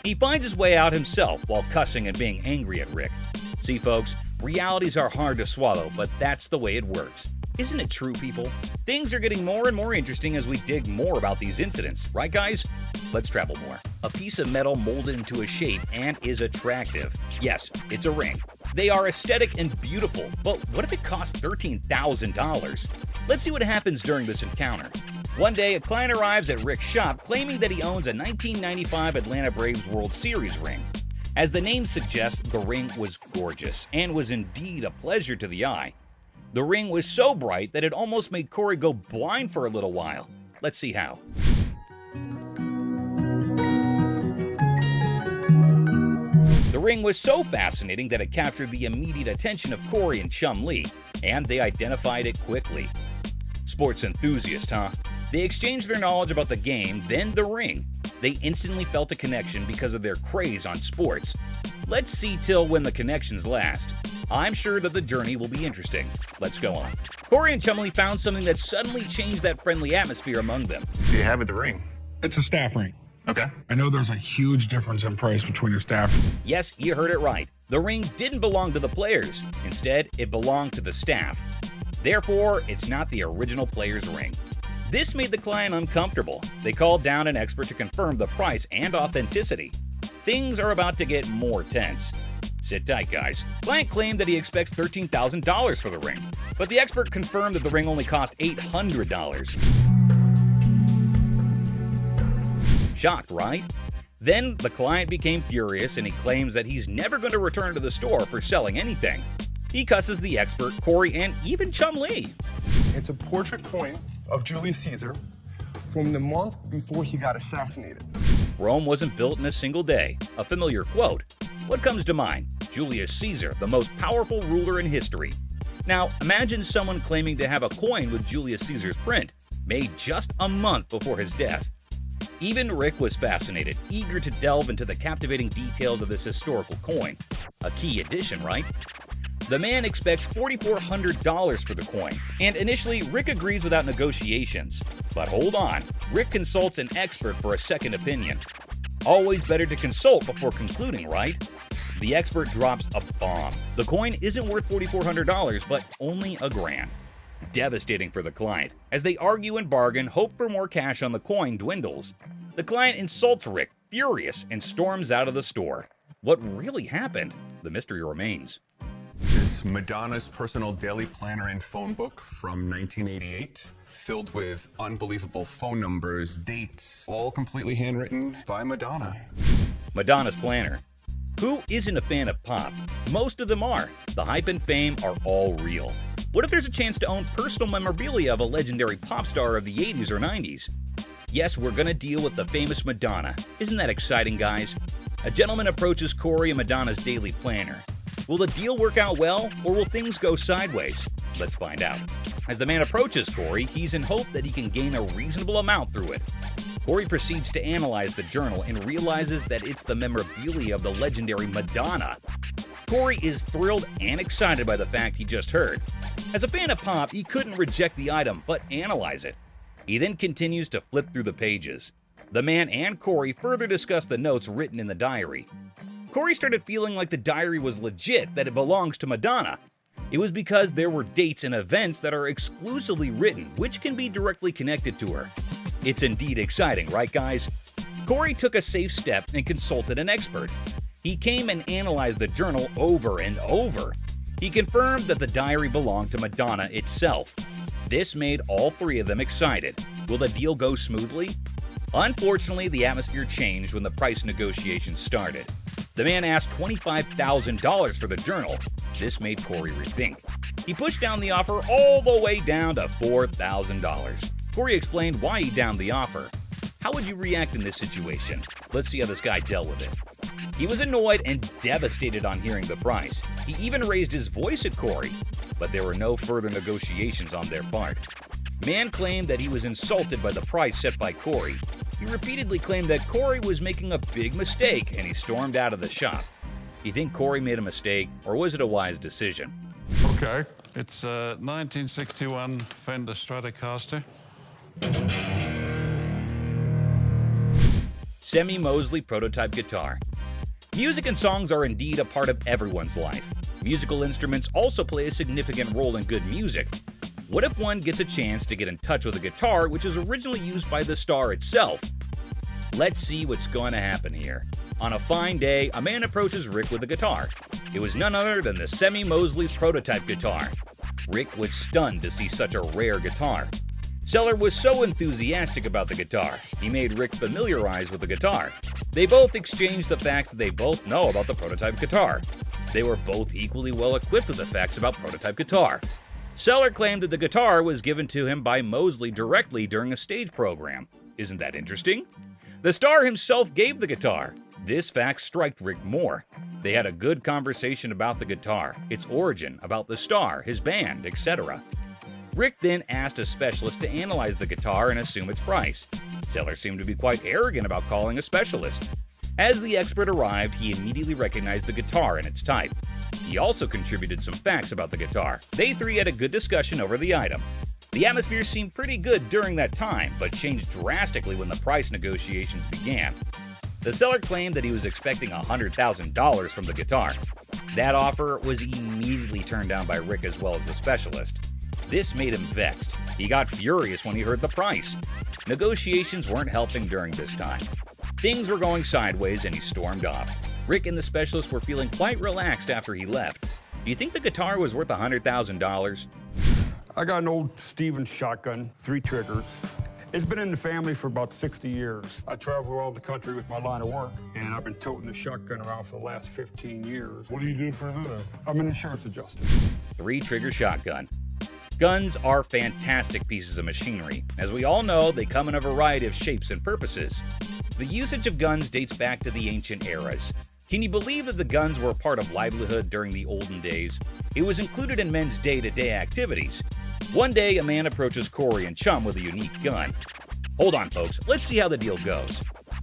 He finds his way out himself while cussing and being angry at Rick. See, folks, realities are hard to swallow, but that's the way it works. Isn't it true, people? Things are getting more and more interesting as we dig more about these incidents, right guys? Let's travel more. A piece of metal molded into a shape and is attractive. Yes, it's a ring. They are aesthetic and beautiful, but what if it costs $13,000? Let's see what happens during this encounter. One day, a client arrives at Rick's shop claiming that he owns a 1995 Atlanta Braves World Series ring. As the name suggests, the ring was gorgeous and was indeed a pleasure to the eye. The ring was so bright that it almost made Corey go blind for a little while. Let's see how. The ring was so fascinating that it captured the immediate attention of Corey and Chum Lee, and they identified it quickly. Sports enthusiasts, huh? They exchanged their knowledge about the game, then the ring. They instantly felt a connection because of their craze on sports. Let's see till when the connections last. I'm sure that the journey will be interesting. Let's go on. Corey and Chum Lee found something that suddenly changed that friendly atmosphere among them. Do you have it, the ring? It's a staff ring. Okay. I know there's a huge difference in price between the staff. Yes, you heard it right. The ring didn't belong to the players. Instead, it belonged to the staff. Therefore, it's not the original player's ring. This made the client uncomfortable. They called down an expert to confirm the price and authenticity. Things are about to get more tense. Sit tight, guys. Client claimed that he expects $13,000 for the ring, but the expert confirmed that the ring only cost $800. Shocked, right? Then the client became furious and he claims that he's never going to return to the store for selling anything. He cusses the expert, Corey, and even Chum Lee. It's a portrait coin of Julius Caesar from the month before he got assassinated. Rome wasn't built in a single day. A familiar quote. What comes to mind? Julius Caesar, the most powerful ruler in history. Now, imagine someone claiming to have a coin with Julius Caesar's print, made just a month before his death. Even Rick was fascinated, eager to delve into the captivating details of this historical coin. A key addition, right? The man expects $4,400 for the coin, and initially Rick agrees without negotiations. But hold on, Rick consults an expert for a second opinion. Always better to consult before concluding, right? The expert drops a bomb. The coin isn't worth $4,400, but only $1 grand. Devastating for the client. As they argue and bargain, hope for more cash on the coin dwindles. The client insults Rick, furious, and storms out of the store. What really happened? The mystery remains. This Madonna's personal daily planner and phone book from 1988, filled with unbelievable phone numbers, dates, all completely handwritten by Madonna. Madonna's planner. Who isn't a fan of pop? Most of them are. The hype and fame are all real. What if there's a chance to own personal memorabilia of a legendary pop star of the 80s or 90s? Yes, we're gonna deal with the famous Madonna. Isn't that exciting, guys? A gentleman approaches Corey and Madonna's daily planner. Will the deal work out well, or will things go sideways? Let's find out. As the man approaches Corey, he's in hope that he can gain a reasonable amount through it. Corey proceeds to analyze the journal and realizes that it's the memorabilia of the legendary Madonna. Corey is thrilled and excited by the fact he just heard. As a fan of pop, he couldn't reject the item, but analyze it. He then continues to flip through the pages. The man and Corey further discuss the notes written in the diary. Corey started feeling like the diary was legit, that it belongs to Madonna. It was because there were dates and events that are exclusively written, which can be directly connected to her. It's indeed exciting, right guys? Corey took a safe step and consulted an expert. He came and analyzed the journal over and over. He confirmed that the diary belonged to Madonna itself. This made all three of them excited. Will the deal go smoothly? Unfortunately, the atmosphere changed when the price negotiations started. The man asked $25,000 for the journal. This made Corey rethink. He pushed down the offer all the way down to $4,000. Corey explained why he downed the offer. How would you react in this situation? Let's see how this guy dealt with it. He was annoyed and devastated on hearing the price. He even raised his voice at Corey, but there were no further negotiations on their part. Man claimed that he was insulted by the price set by Corey. He repeatedly claimed that Corey was making a big mistake, and he stormed out of the shop. You think Corey made a mistake, or was it a wise decision? Okay, it's a 1961 Fender Stratocaster. Semi Mosley prototype guitar. Music and songs are indeed a part of everyone's life. Musical instruments also play a significant role in good music. What if one gets a chance to get in touch with a guitar which was originally used by the star itself? Let's see what's going to happen here. On a fine day, a man approaches Rick with a guitar. It was none other than the Semi Mosley's prototype guitar. Rick was stunned to see such a rare guitar. Seller was so enthusiastic about the guitar, he made Rick familiarize with the guitar. They both exchanged the facts that they both know about the prototype guitar. They were both equally well equipped with the facts about prototype guitar. Seller claimed that the guitar was given to him by Mosley directly during a stage program. Isn't that interesting? The star himself gave the guitar. This fact struck Rick more. They had a good conversation about the guitar, its origin, about the star, his band, etc. Rick then asked a specialist to analyze the guitar and assume its price. Seller seemed to be quite arrogant about calling a specialist. As the expert arrived, he immediately recognized the guitar and its type. He also contributed some facts about the guitar. They three had a good discussion over the item. The atmosphere seemed pretty good during that time, but changed drastically when the price negotiations began. The seller claimed that he was expecting $100,000 from the guitar. That offer was immediately turned down by Rick as well as the specialist. This made him vexed. He got furious when he heard the price. Negotiations weren't helping during this time. Things were going sideways and he stormed off. Rick and the specialist were feeling quite relaxed after he left. Do you think the guitar was worth $100,000? I got an old Stevens shotgun, 3 triggers. It's been in the family for about 60 years. I travel around the country with my line of work, and I've been toting the shotgun around for the last 15 years. What do you do for that? I'm an insurance adjuster. 3-trigger shotgun. Guns are fantastic pieces of machinery. As we all know, they come in a variety of shapes and purposes. The usage of guns dates back to the ancient eras. Can you believe that the guns were a part of livelihood during the olden days? It was included in men's day-to-day activities. One day, a man approaches Corey and Chum with a unique gun. Hold on, folks. Let's see how the deal goes.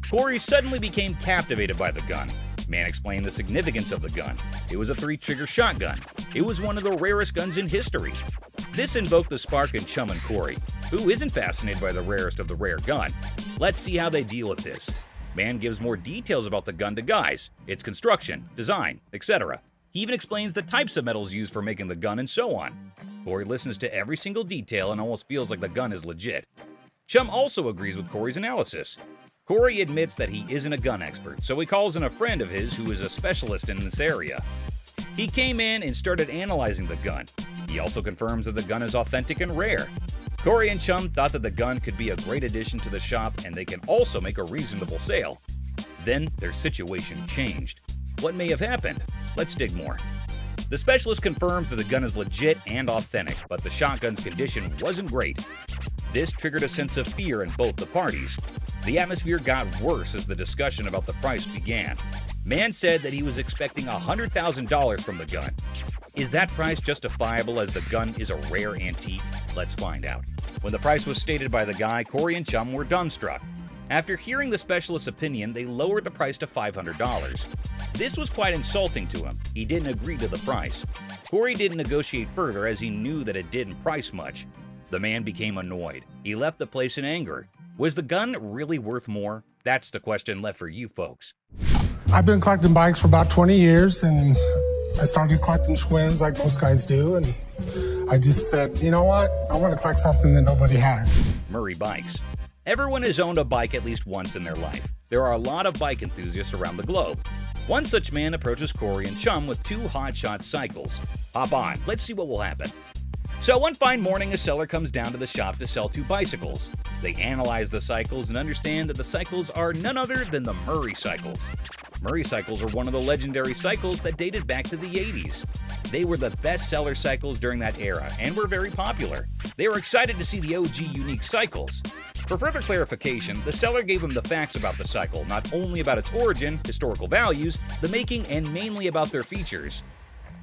Corey suddenly became captivated by the gun. Man explained the significance of the gun. It was a 3-trigger shotgun. It was one of the rarest guns in history. This invoked the spark in Chum and Corey. Who isn't fascinated by the rarest of the rare gun? Let's see how they deal with this. Man gives more details about the gun to guys, its construction, design, etc. He even explains the types of metals used for making the gun and so on. Corey listens to every single detail and almost feels like the gun is legit. Chum also agrees with Corey's analysis. Corey admits that he isn't a gun expert, so he calls in a friend of his who is a specialist in this area. He came in and started analyzing the gun. He also confirms that the gun is authentic and rare. Corey and Chum thought that the gun could be a great addition to the shop and they can also make a reasonable sale. Then their situation changed. What may have happened? Let's dig more. The specialist confirms that the gun is legit and authentic, but the shotgun's condition wasn't great. This triggered a sense of fear in both the parties. The atmosphere got worse as the discussion about the price began. Man said that he was expecting $100,000 from the gun. Is that price justifiable as the gun is a rare antique? Let's find out. When the price was stated by the guy, Corey and Chum were dumbstruck. After hearing the specialist's opinion, they lowered the price to $500. This was quite insulting to him. He didn't agree to the price. Corey didn't negotiate further as he knew that it didn't price much. The man became annoyed. He left the place in anger. Was the gun really worth more? That's the question left for you folks. I've been collecting bikes for about 20 years, and I started collecting Schwinn's like most guys do, and I just said, you know what? I want to collect something that nobody has. Murray Bikes. Everyone has owned a bike at least once in their life. There are a lot of bike enthusiasts around the globe. One such man approaches Corey and Chum with 2 hotshot cycles. Hop on, let's see what will happen. So one fine morning, a seller comes down to the shop to sell 2 bicycles. They analyze the cycles and understand that the cycles are none other than the Murray cycles. Murray cycles are one of the legendary cycles that dated back to the 80s. They were the best-seller cycles during that era and were very popular. They were excited to see the OG unique cycles. For further clarification, the seller gave him the facts about the cycle, not only about its origin, historical values, the making, and mainly about their features.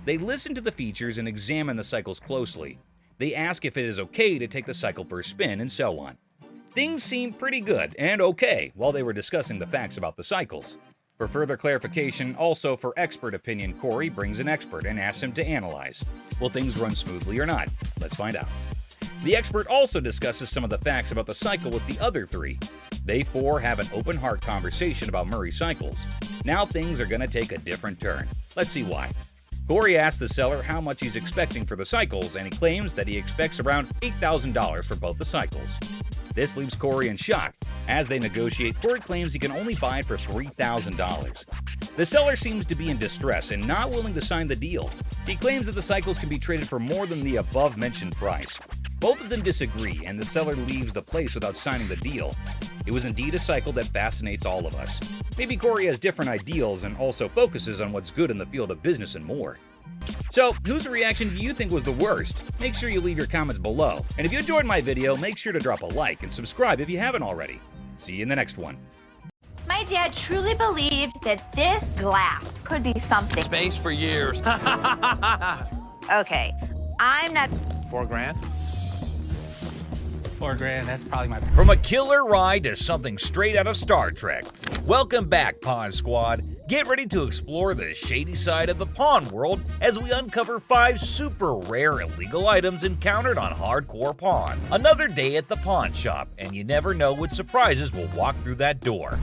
They listened to the features and examined the cycles closely. They ask if it is okay to take the cycle for a spin and so on. Things seemed pretty good and okay while they were discussing the facts about the cycles. For further clarification, also for expert opinion, Corey brings an expert and asks him to analyze. Will things run smoothly or not? Let's find out. The expert also discusses some of the facts about the cycle with the other 3. They 4 have an open heart conversation about Murray cycles. Now things are going to take a different turn. Let's see why. Corey asks the seller how much he's expecting for the cycles, and he claims that he expects around $8,000 for both the cycles. This leaves Corey in shock. As they negotiate, Corey claims he can only buy it for $3,000. The seller seems to be in distress and not willing to sign the deal. He claims that the cycles can be traded for more than the above-mentioned price. Both of them disagree, and the seller leaves the place without signing the deal. It was indeed a cycle that fascinates all of us. Maybe Corey has different ideals and also focuses on what's good in the field of business and more. So, whose reaction do you think was the worst? Make sure you leave your comments below. And if you enjoyed my video, make sure to drop a like and subscribe if you haven't already. See you in the next one. My dad truly believed that this glass could be something. Space for years. Okay, I'm not... $4 grand? $4 grand, that's probably my... From a killer ride to something straight out of Star Trek. Welcome back, Pawn Squad. Get ready to explore the shady side of the pawn world as we uncover 5 super rare illegal items encountered on Hardcore Pawn. Another day at the pawn shop, and you never know what surprises will walk through that door.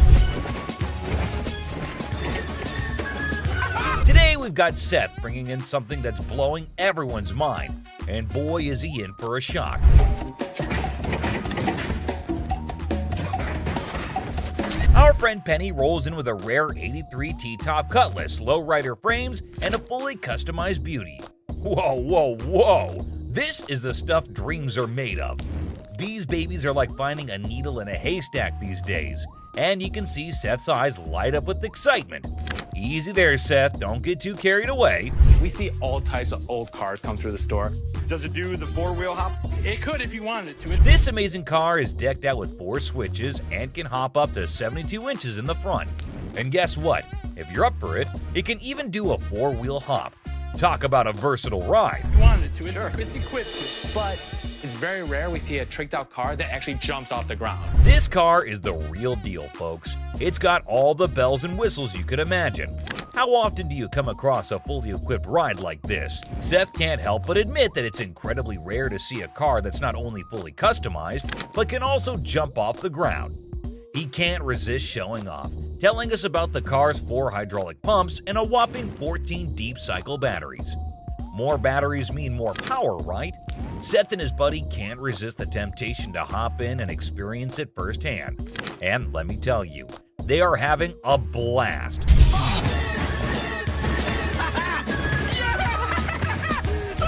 Today we've got Seth bringing in something that's blowing everyone's mind, and boy is he in for a shock. Our friend Penny rolls in with a rare 83 T-top Cutlass, lowrider frames, and a fully customized beauty. Whoa, whoa, whoa! This is the stuff dreams are made of. These babies are like finding a needle in a haystack these days, and you can see Seth's eyes light up with excitement. Easy there, Seth, don't get too carried away. We see all types of old cars come through the store. Does it do the 4-wheel hop? It could if you wanted it to. This amazing car is decked out with 4 switches and can hop up to 72 inches in the front. And guess what? If you're up for it, it can even do a 4-wheel hop. Talk about a versatile ride. If you wanted it to, it's equipped to. But it's very rare we see a tricked out car that actually jumps off the ground. This car is the real deal, folks. It's got all the bells and whistles you could imagine. How often do you come across a fully equipped ride like this? Seth can't help but admit that it's incredibly rare to see a car that's not only fully customized, but can also jump off the ground. He can't resist showing off, telling us about the car's 4 hydraulic pumps and a whopping 14 deep cycle batteries. More batteries mean more power, right? Seth and his buddy can't resist the temptation to hop in and experience it firsthand. And let me tell you, they are having a blast.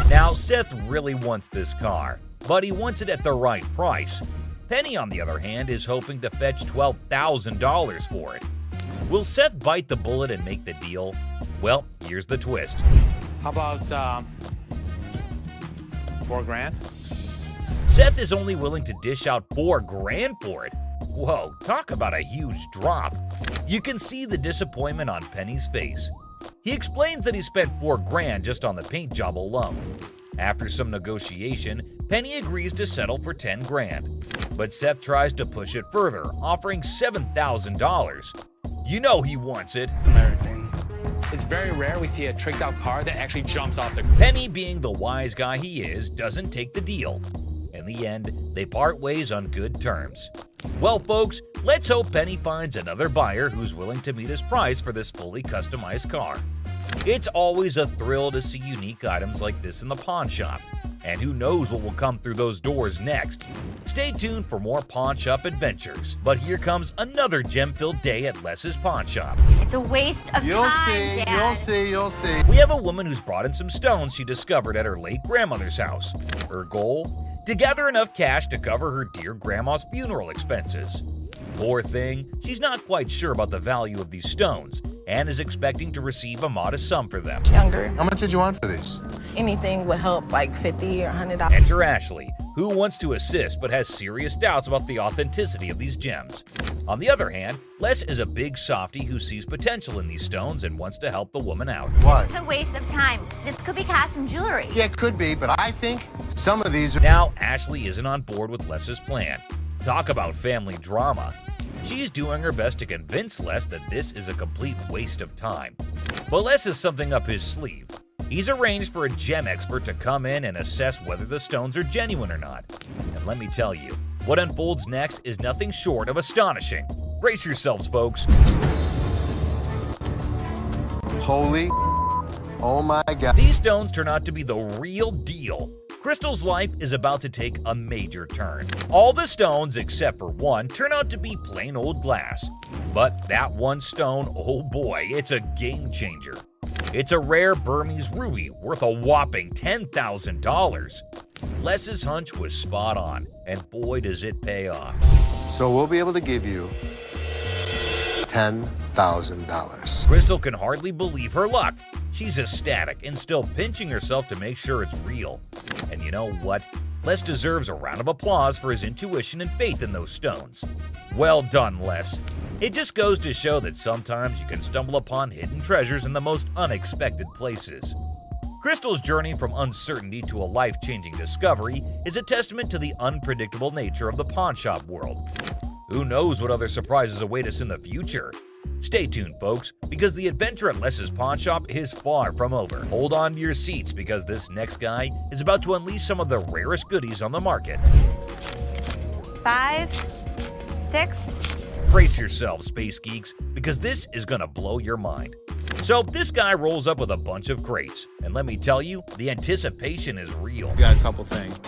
Now, Seth really wants this car, but he wants it at the right price. Penny, on the other hand, is hoping to fetch $12,000 for it. Will Seth bite the bullet and make the deal? Well, here's the twist. How about $4,000? Seth is only willing to dish out $4,000 for it. Whoa, talk about a huge drop. You can see the disappointment on Penny's face. He explains that he spent $4,000 just on the paint job alone. After some negotiation, Penny agrees to settle for $10,000. But Seth tries to push it further, offering $7,000. You know he wants it. It's very rare we see a tricked out car that actually jumps off the... Penny, being the wise guy he is, doesn't take the deal. In the end, they part ways on good terms. Well, folks, let's hope Penny finds another buyer who's willing to meet his price for this fully customized car. It's always a thrill to see unique items like this in the pawn shop. And who knows what will come through those doors next. Stay tuned for more pawn shop adventures. But here comes another gem-filled day at Les's pawn shop. It's a waste of time, Dad. You'll see. We have a woman who's brought in some stones she discovered at her late grandmother's house. Her goal? To gather enough cash to cover her dear grandma's funeral expenses. Poor thing, she's not quite sure about the value of these stones and is expecting to receive a modest sum for them. Younger. How much did you want for these? Anything would help, like $50 or $100. Enter Ashley, who wants to assist but has serious doubts about the authenticity of these gems. On the other hand, Les is a big softie who sees potential in these stones and wants to help the woman out. What? This is a waste of time. This could be custom jewelry. Yeah, it could be, but I think some of these are... Now, Ashley isn't on board with Les's plan. Talk about family drama. She's doing her best to convince Les that this is a complete waste of time. But Les has something up his sleeve. He's arranged for a gem expert to come in and assess whether the stones are genuine or not. And let me tell you, what unfolds next is nothing short of astonishing. Brace yourselves, folks. Holy... Oh my God. These stones turn out to be the real deal. Crystal's life is about to take a major turn. All the stones, except for one, turn out to be plain old glass. But that one stone, oh boy, it's a game changer. It's a rare Burmese ruby worth a whopping $10,000. Les's hunch was spot on, and boy does it pay off. So we'll be able to give you $10,000. Crystal can hardly believe her luck. She's ecstatic and still pinching herself to make sure it's real. And you know what? Les deserves a round of applause for his intuition and faith in those stones. Well done, Les. It just goes to show that sometimes you can stumble upon hidden treasures in the most unexpected places. Crystal's journey from uncertainty to a life-changing discovery is a testament to the unpredictable nature of the pawn shop world. Who knows what other surprises await us in the future? Stay tuned, folks, because the adventure at Les's pawn shop is far from over. Hold on to your seats because this next guy is about to unleash some of the rarest goodies on the market. 5, 6. Brace yourselves, space geeks, because this is gonna blow your mind. So this guy rolls up with a bunch of crates, and let me tell you, the anticipation is real. Got a couple things.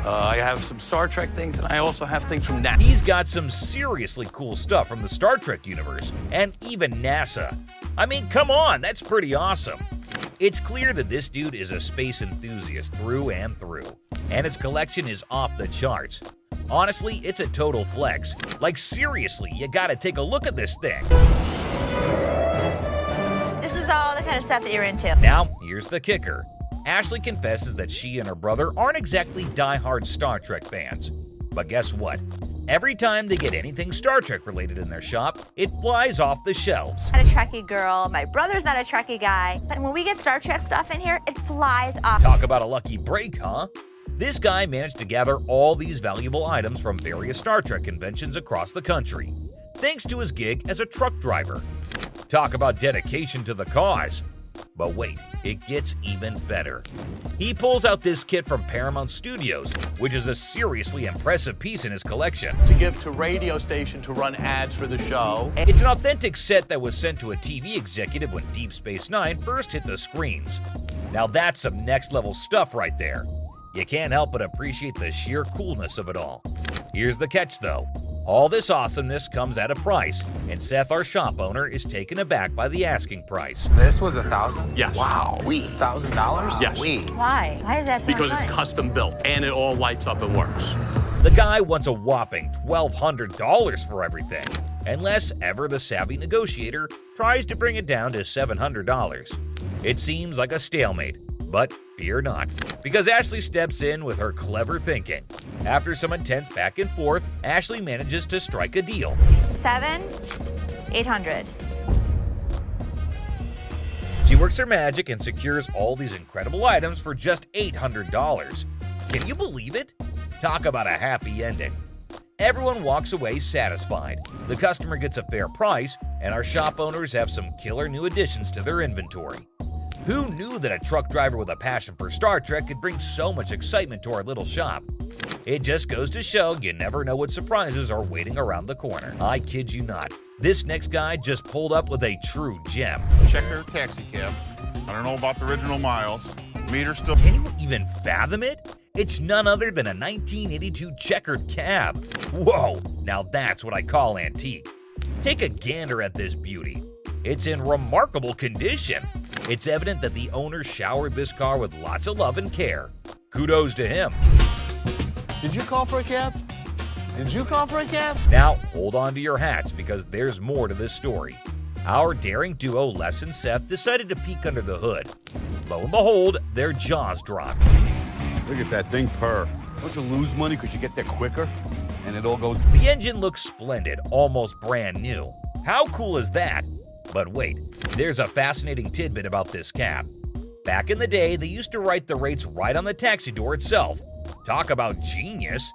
I have some Star Trek things, and I also have things from NASA. He's got some seriously cool stuff from the Star Trek universe, and even NASA. I mean, come on, that's pretty awesome. It's clear that this dude is a space enthusiast through and through, and his collection is off the charts. Honestly, it's a total flex. Like seriously, you gotta take a look at this thing. This is all the kind of stuff that you're into. Now, here's the kicker. Ashley confesses that she and her brother aren't exactly die-hard Star Trek fans. But guess what? Every time they get anything Star Trek related in their shop, it flies off the shelves. I'm not a Trekkie girl, my brother's not a Trekkie guy, but when we get Star Trek stuff in here, it flies off. Talk about a lucky break, huh? This guy managed to gather all these valuable items from various Star Trek conventions across the country, thanks to his gig as a truck driver. Talk about dedication to the cause. But wait, it gets even better. He pulls out this kit from Paramount Studios, which is a seriously impressive piece in his collection. To give to radio station to run ads for the show. It's an authentic set that was sent to a TV executive when Deep Space Nine first hit the screens. Now that's some next level stuff right there. You can't help but appreciate the sheer coolness of it all. Here's the catch though. All this awesomeness comes at a price, and Seth, our shop owner, is taken aback by the asking price. This was $1,000? Yes. Wow. $1,000? Yes. Why? Why is that so Because much it's money? custom built, and it all lights up and works. The guy wants a whopping $1,200 for everything. unless ever the savvy negotiator tries to bring it down to $700. It seems like a stalemate, but fear not, because Ashley steps in with her clever thinking. After some intense back and forth, Ashley manages to strike a deal. 800. She works her magic and secures all these incredible items for just $800. Can you believe it? Talk about a happy ending. Everyone walks away satisfied. The customer gets a fair price, and our shop owners have some killer new additions to their inventory. Who knew that a truck driver with a passion for Star Trek could bring so much excitement to our little shop? It just goes to show you never know what surprises are waiting around the corner. I kid you not. This next guy just pulled up with a true gem. Checker taxi cab. I don't know about the original miles. Meter still. Can you even fathom it? It's none other than a 1982 checkered cab. Whoa, now that's what I call antique. Take a gander at this beauty. It's in remarkable condition. It's evident that the owner showered this car with lots of love and care. Kudos to him. Did you call for a cab? Did you call for a cab? Now, hold on to your hats because there's more to this story. Our daring duo, Les and Seth, decided to peek under the hood. Lo and behold, their jaws dropped. Look at that thing purr. Don't you lose money because you get there quicker? And it all goes... The engine looks splendid, almost brand new. How cool is that? But wait, there's a fascinating tidbit about this cab. Back in the day, they used to write the rates right on the taxi door itself. Talk about genius.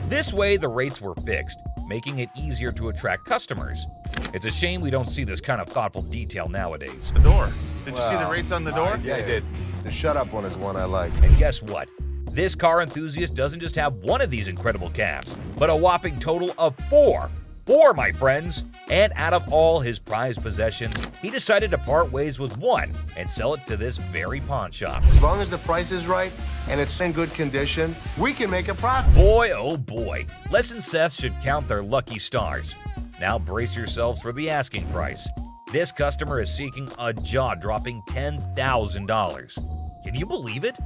This way, the rates were fixed, making it easier to attract customers. It's a shame we don't see this kind of thoughtful detail nowadays. The door. Did you see the rates on the door? Yeah, I did. The shut-up one is one I like. And guess what? This car enthusiast doesn't just have one of these incredible cabs, but a whopping total of 4. 4, my friends! And out of all his prized possessions, he decided to part ways with one and sell it to this very pawn shop. As long as the price is right and it's in good condition, we can make a profit. Boy, oh boy, Les and Seth should count their lucky stars. Now brace yourselves for the asking price. This customer is seeking a jaw-dropping $10,000. Can you believe it?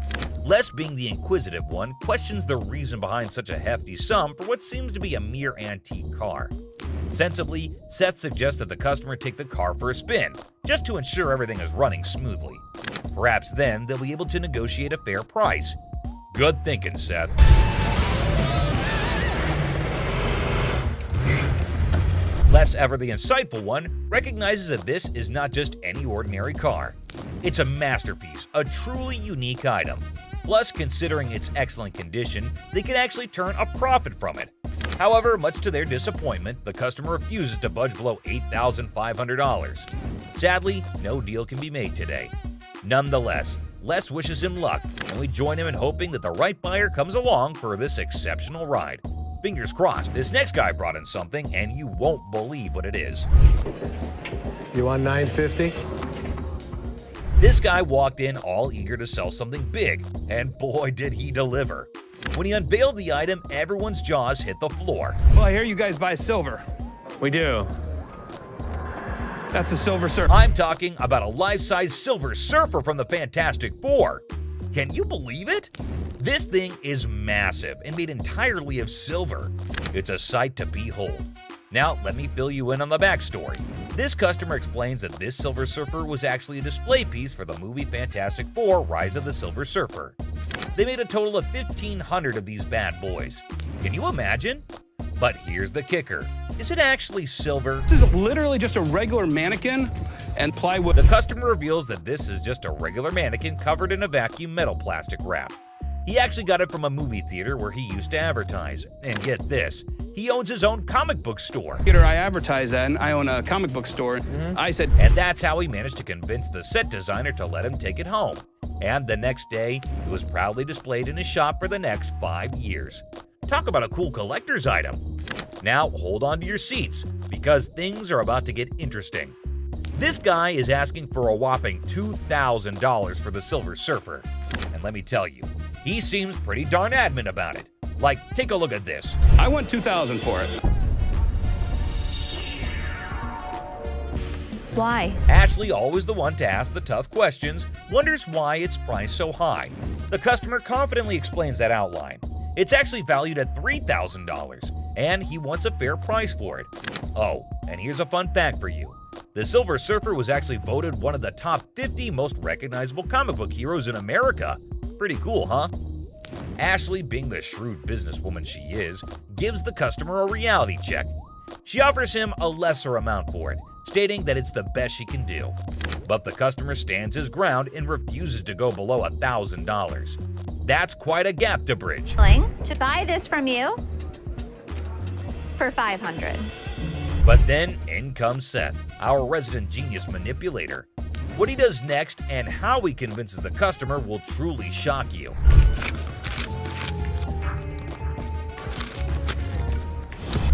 Les, being the inquisitive one, questions the reason behind such a hefty sum for what seems to be a mere antique car. Sensibly, Seth suggests that the customer take the car for a spin, just to ensure everything is running smoothly. Perhaps then they'll be able to negotiate a fair price. Good thinking, Seth. Les, ever the insightful one, recognizes that this is not just any ordinary car. It's a masterpiece, a truly unique item. Plus, considering its excellent condition, they can actually turn a profit from it. However, much to their disappointment, the customer refuses to budge below $8,500. Sadly, no deal can be made today. Nonetheless, Les wishes him luck, and we join him in hoping that the right buyer comes along for this exceptional ride. Fingers crossed, this next guy brought in something, and you won't believe what it is. You want $950? This guy walked in all eager to sell something big, and boy did he deliver. When he unveiled the item, everyone's jaws hit the floor. Well, I hear you guys buy silver. We do. That's a Silver Surfer. I'm talking about a life-size Silver Surfer from the Fantastic Four. Can you believe it? This thing is massive and made entirely of silver. It's a sight to behold. Now, let me fill you in on the backstory. This customer explains that this Silver Surfer was actually a display piece for the movie Fantastic Four: Rise of the Silver Surfer. They made a total of 1,500 of these bad boys. Can you imagine? But here's the kicker. Is it actually silver? This is literally just a regular mannequin and plywood. The customer reveals that this is just a regular mannequin covered in a vacuum metal plastic wrap. He actually got it from a movie theater where he used to advertise. And get this, he owns his own comic book store. I advertise that, and I own a comic book store. I said... And that's how he managed to convince the set designer to let him take it home. And the next day, it was proudly displayed in his shop for the next 5 years. Talk about a cool collector's item. Now, hold on to your seats, because things are about to get interesting. This guy is asking for a whopping $2,000 for the Silver Surfer. And let me tell you, he seems pretty darn adamant about it. Like, take a look at this. I want $2,000 for it. Why? Ashley, always the one to ask the tough questions, wonders why it's priced so high. The customer confidently explains that outline. It's actually valued at $3,000. and he wants a fair price for it. Oh, and here's a fun fact for you. The Silver Surfer was actually voted one of the top 50 most recognizable comic book heroes in America. Pretty cool, huh? Ashley, being the shrewd businesswoman she is, gives the customer a reality check. She offers him a lesser amount for it, stating that it's the best she can do. But the customer stands his ground and refuses to go below $1,000. That's quite a gap to bridge. To buy this from you for $500. But then in comes Seth, our resident genius manipulator. What he does next and how he convinces the customer will truly shock you.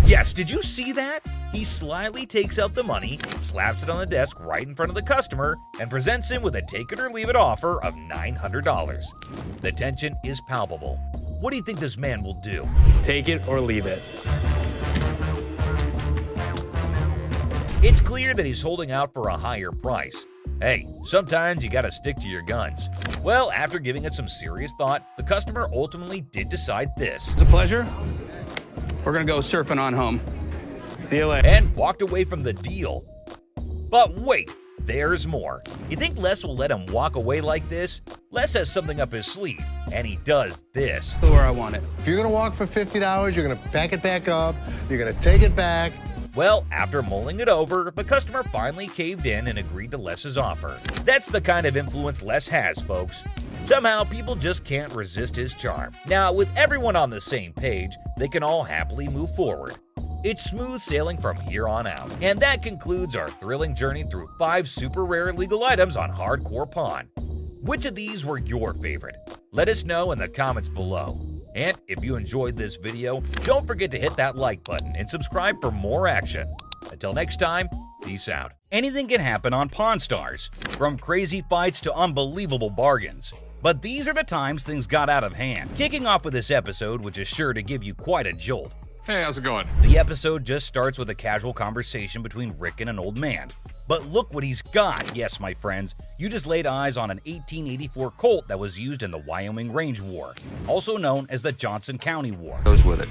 Yes, did you see that? He slyly takes out the money, slaps it on the desk right in front of the customer, and presents him with a take it or leave it offer of $900. The tension is palpable. What do you think this man will do? Take it or leave it. It's clear that he's holding out for a higher price. Hey, sometimes you gotta stick to your guns. Well, after giving it some serious thought, the customer ultimately did decide this. It's a pleasure. We're gonna go surfing on home. See you later. And walked away from the deal. But wait, there's more. You think Les will let him walk away like this? Les has something up his sleeve, and he does this. Where I want it. If you're gonna walk for $50, you're gonna pack it back up, you're gonna take it back. Well, after mulling it over, the customer finally caved in and agreed to Les's offer. That's the kind of influence Les has, folks. Somehow, people just can't resist his charm. Now, with everyone on the same page, they can all happily move forward. It's smooth sailing from here on out. And that concludes our thrilling journey through 5 super rare illegal items on Hardcore Pawn. Which of these were your favorite? Let us know in the comments below. And if you enjoyed this video, don't forget to hit that like button and subscribe for more action. Until next time, peace out. Anything can happen on Pawn Stars, from crazy fights to unbelievable bargains. But these are the times things got out of hand. Kicking off with this episode, which is sure to give you quite a jolt. Hey, how's it going? The episode just starts with a casual conversation between Rick and an old man. But look what he's got. Yes, my friends, you just laid eyes on an 1884 Colt that was used in the Wyoming Range War, also known as the Johnson County War. Goes with it.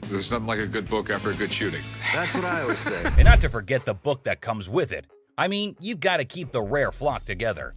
There's nothing like a good book after a good shooting. That's what I always say. And not to forget the book that comes with it. I mean, you've got to keep the rare flock together.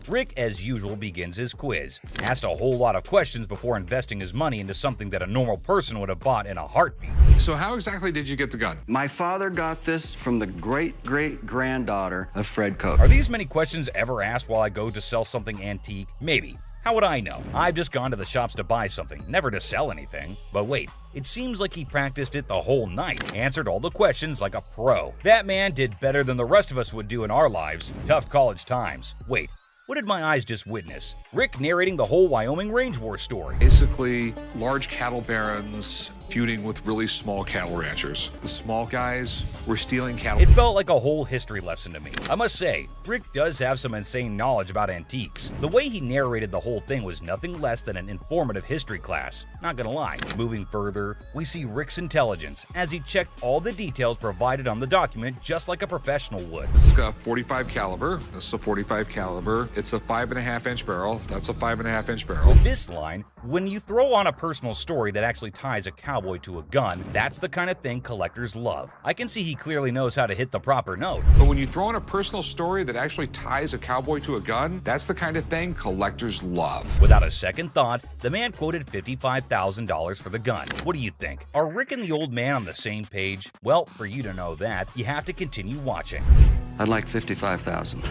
Rick, as usual, begins his quiz, asked a whole lot of questions before investing his money into something that a normal person would have bought in a heartbeat. So how exactly did you get the gun? My father got this from the great-great-granddaughter of Fred Cook. Are these many questions ever asked while I go to sell something antique? Maybe. How would I know? I've just gone to the shops to buy something, never to sell anything. But wait, it seems like he practiced it the whole night, answered all the questions like a pro. That man did better than the rest of us would do in our lives. Tough college times. Wait, what did my eyes just witness? Rick narrating the whole Wyoming Range War story. Basically, large cattle barons feuding with really small cattle ranchers. The small guys were stealing cattle. It felt like a whole history lesson to me. I must say, Rick does have some insane knowledge about antiques. The way he narrated the whole thing was nothing less than an informative history class. Not gonna lie. Moving further, we see Rick's intelligence as he checked all the details provided on the document just like a professional would. It's got a 45 caliber. This is a 45 caliber. It's a 5.5-inch barrel. That's a 5.5-inch barrel. This line, when you throw on a personal story that actually ties a cowboy to a gun, that's the kind of thing collectors love. I can see he clearly knows how to hit the proper note. But when you throw in a personal story that actually ties a cowboy to a gun, that's the kind of thing collectors love. Without a second thought, the man quoted $55,000 for the gun. What do you think? Are Rick and the old man on the same page? Well, for you to know that, you have to continue watching. I'd like $55,000.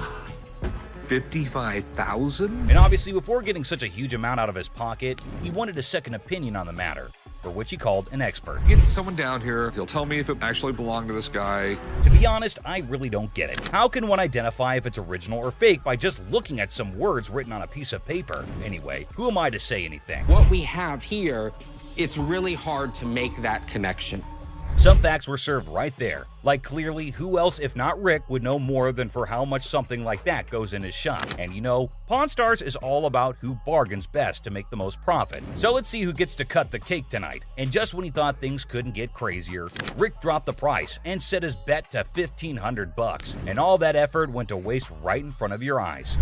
$55,000? And obviously, before getting such a huge amount out of his pocket, he wanted a second opinion on the matter, for which he called an expert. Get someone down here, he'll tell me if it actually belonged to this guy. To be honest, I really don't get it. How can one identify if it's original or fake by just looking at some words written on a piece of paper? Anyway, who am I to say anything? What we have here, it's really hard to make that connection. Some facts were served right there. Like clearly, who else if not Rick would know more than for how much something like that goes in his shop. And you know, Pawn Stars is all about who bargains best to make the most profit. So let's see who gets to cut the cake tonight. And just when he thought things couldn't get crazier, Rick dropped the price and set his bet to $1,500. And all that effort went to waste right in front of your eyes.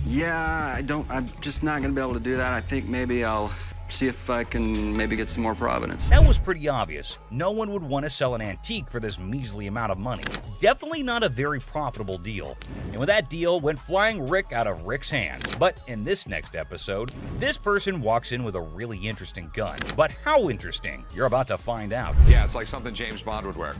Yeah, I'm just not gonna be able to do that. I think maybe I'll see if I can maybe get some more provenance. That was pretty obvious. No one would want to sell an antique for this measly amount of money. Definitely not a very profitable deal. And with that deal went flying Rick out of Rick's hands. But in this next episode, this person walks in with a really interesting gun. But how interesting? You're about to find out. Yeah, it's like something James Bond would wear.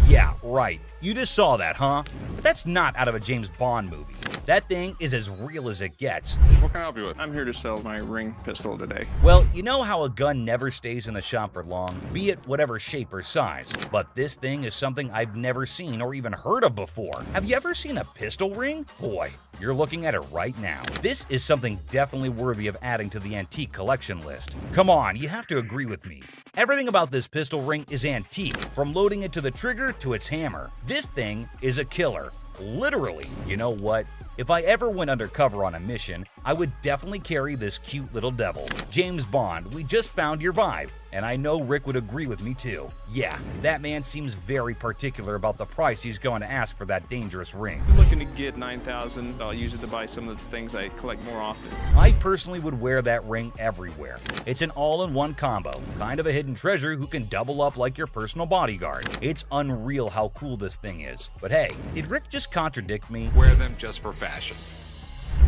Yeah, right. You just saw that, huh? But that's not out of a James Bond movie. That thing is as real as it gets. What can I help you with? I'm here to sell my ring pistol today. Well, you know how a gun never stays in the shop for long, be it whatever shape or size. But this thing is something I've never seen or even heard of before. Have you ever seen a pistol ring? Boy, you're looking at it right now. This is something definitely worthy of adding to the antique collection list. Come on, you have to agree with me. Everything about this pistol ring is antique, from loading it to the trigger to its hammer. This thing is a killer. Literally. You know what? If I ever went undercover on a mission, I would definitely carry this cute little devil. James Bond, we just found your vibe. And I know Rick would agree with me too. Yeah, that man seems very particular about the price he's going to ask for that dangerous ring. I'm looking to get $9,000. I'll use it to buy some of the things I collect more often. I personally would wear that ring everywhere. It's an all-in-one combo, kind of a hidden treasure who can double up like your personal bodyguard. It's unreal how cool this thing is. But hey, did Rick just contradict me? Wear them just for fashion.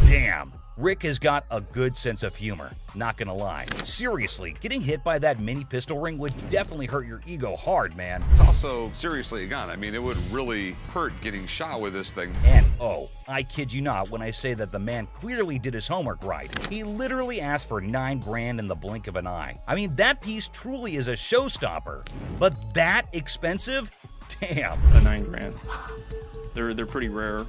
Damn. Rick has got a good sense of humor, not gonna lie. Seriously, getting hit by that mini pistol ring would definitely hurt your ego hard, man. It's also seriously a gun. I mean, it would really hurt getting shot with this thing. And oh, I kid you not when I say that the man clearly did his homework right. He literally asked for $9 grand in the blink of an eye. I mean, that piece truly is a showstopper. But that expensive? Damn. A $9 grand. They're pretty rare.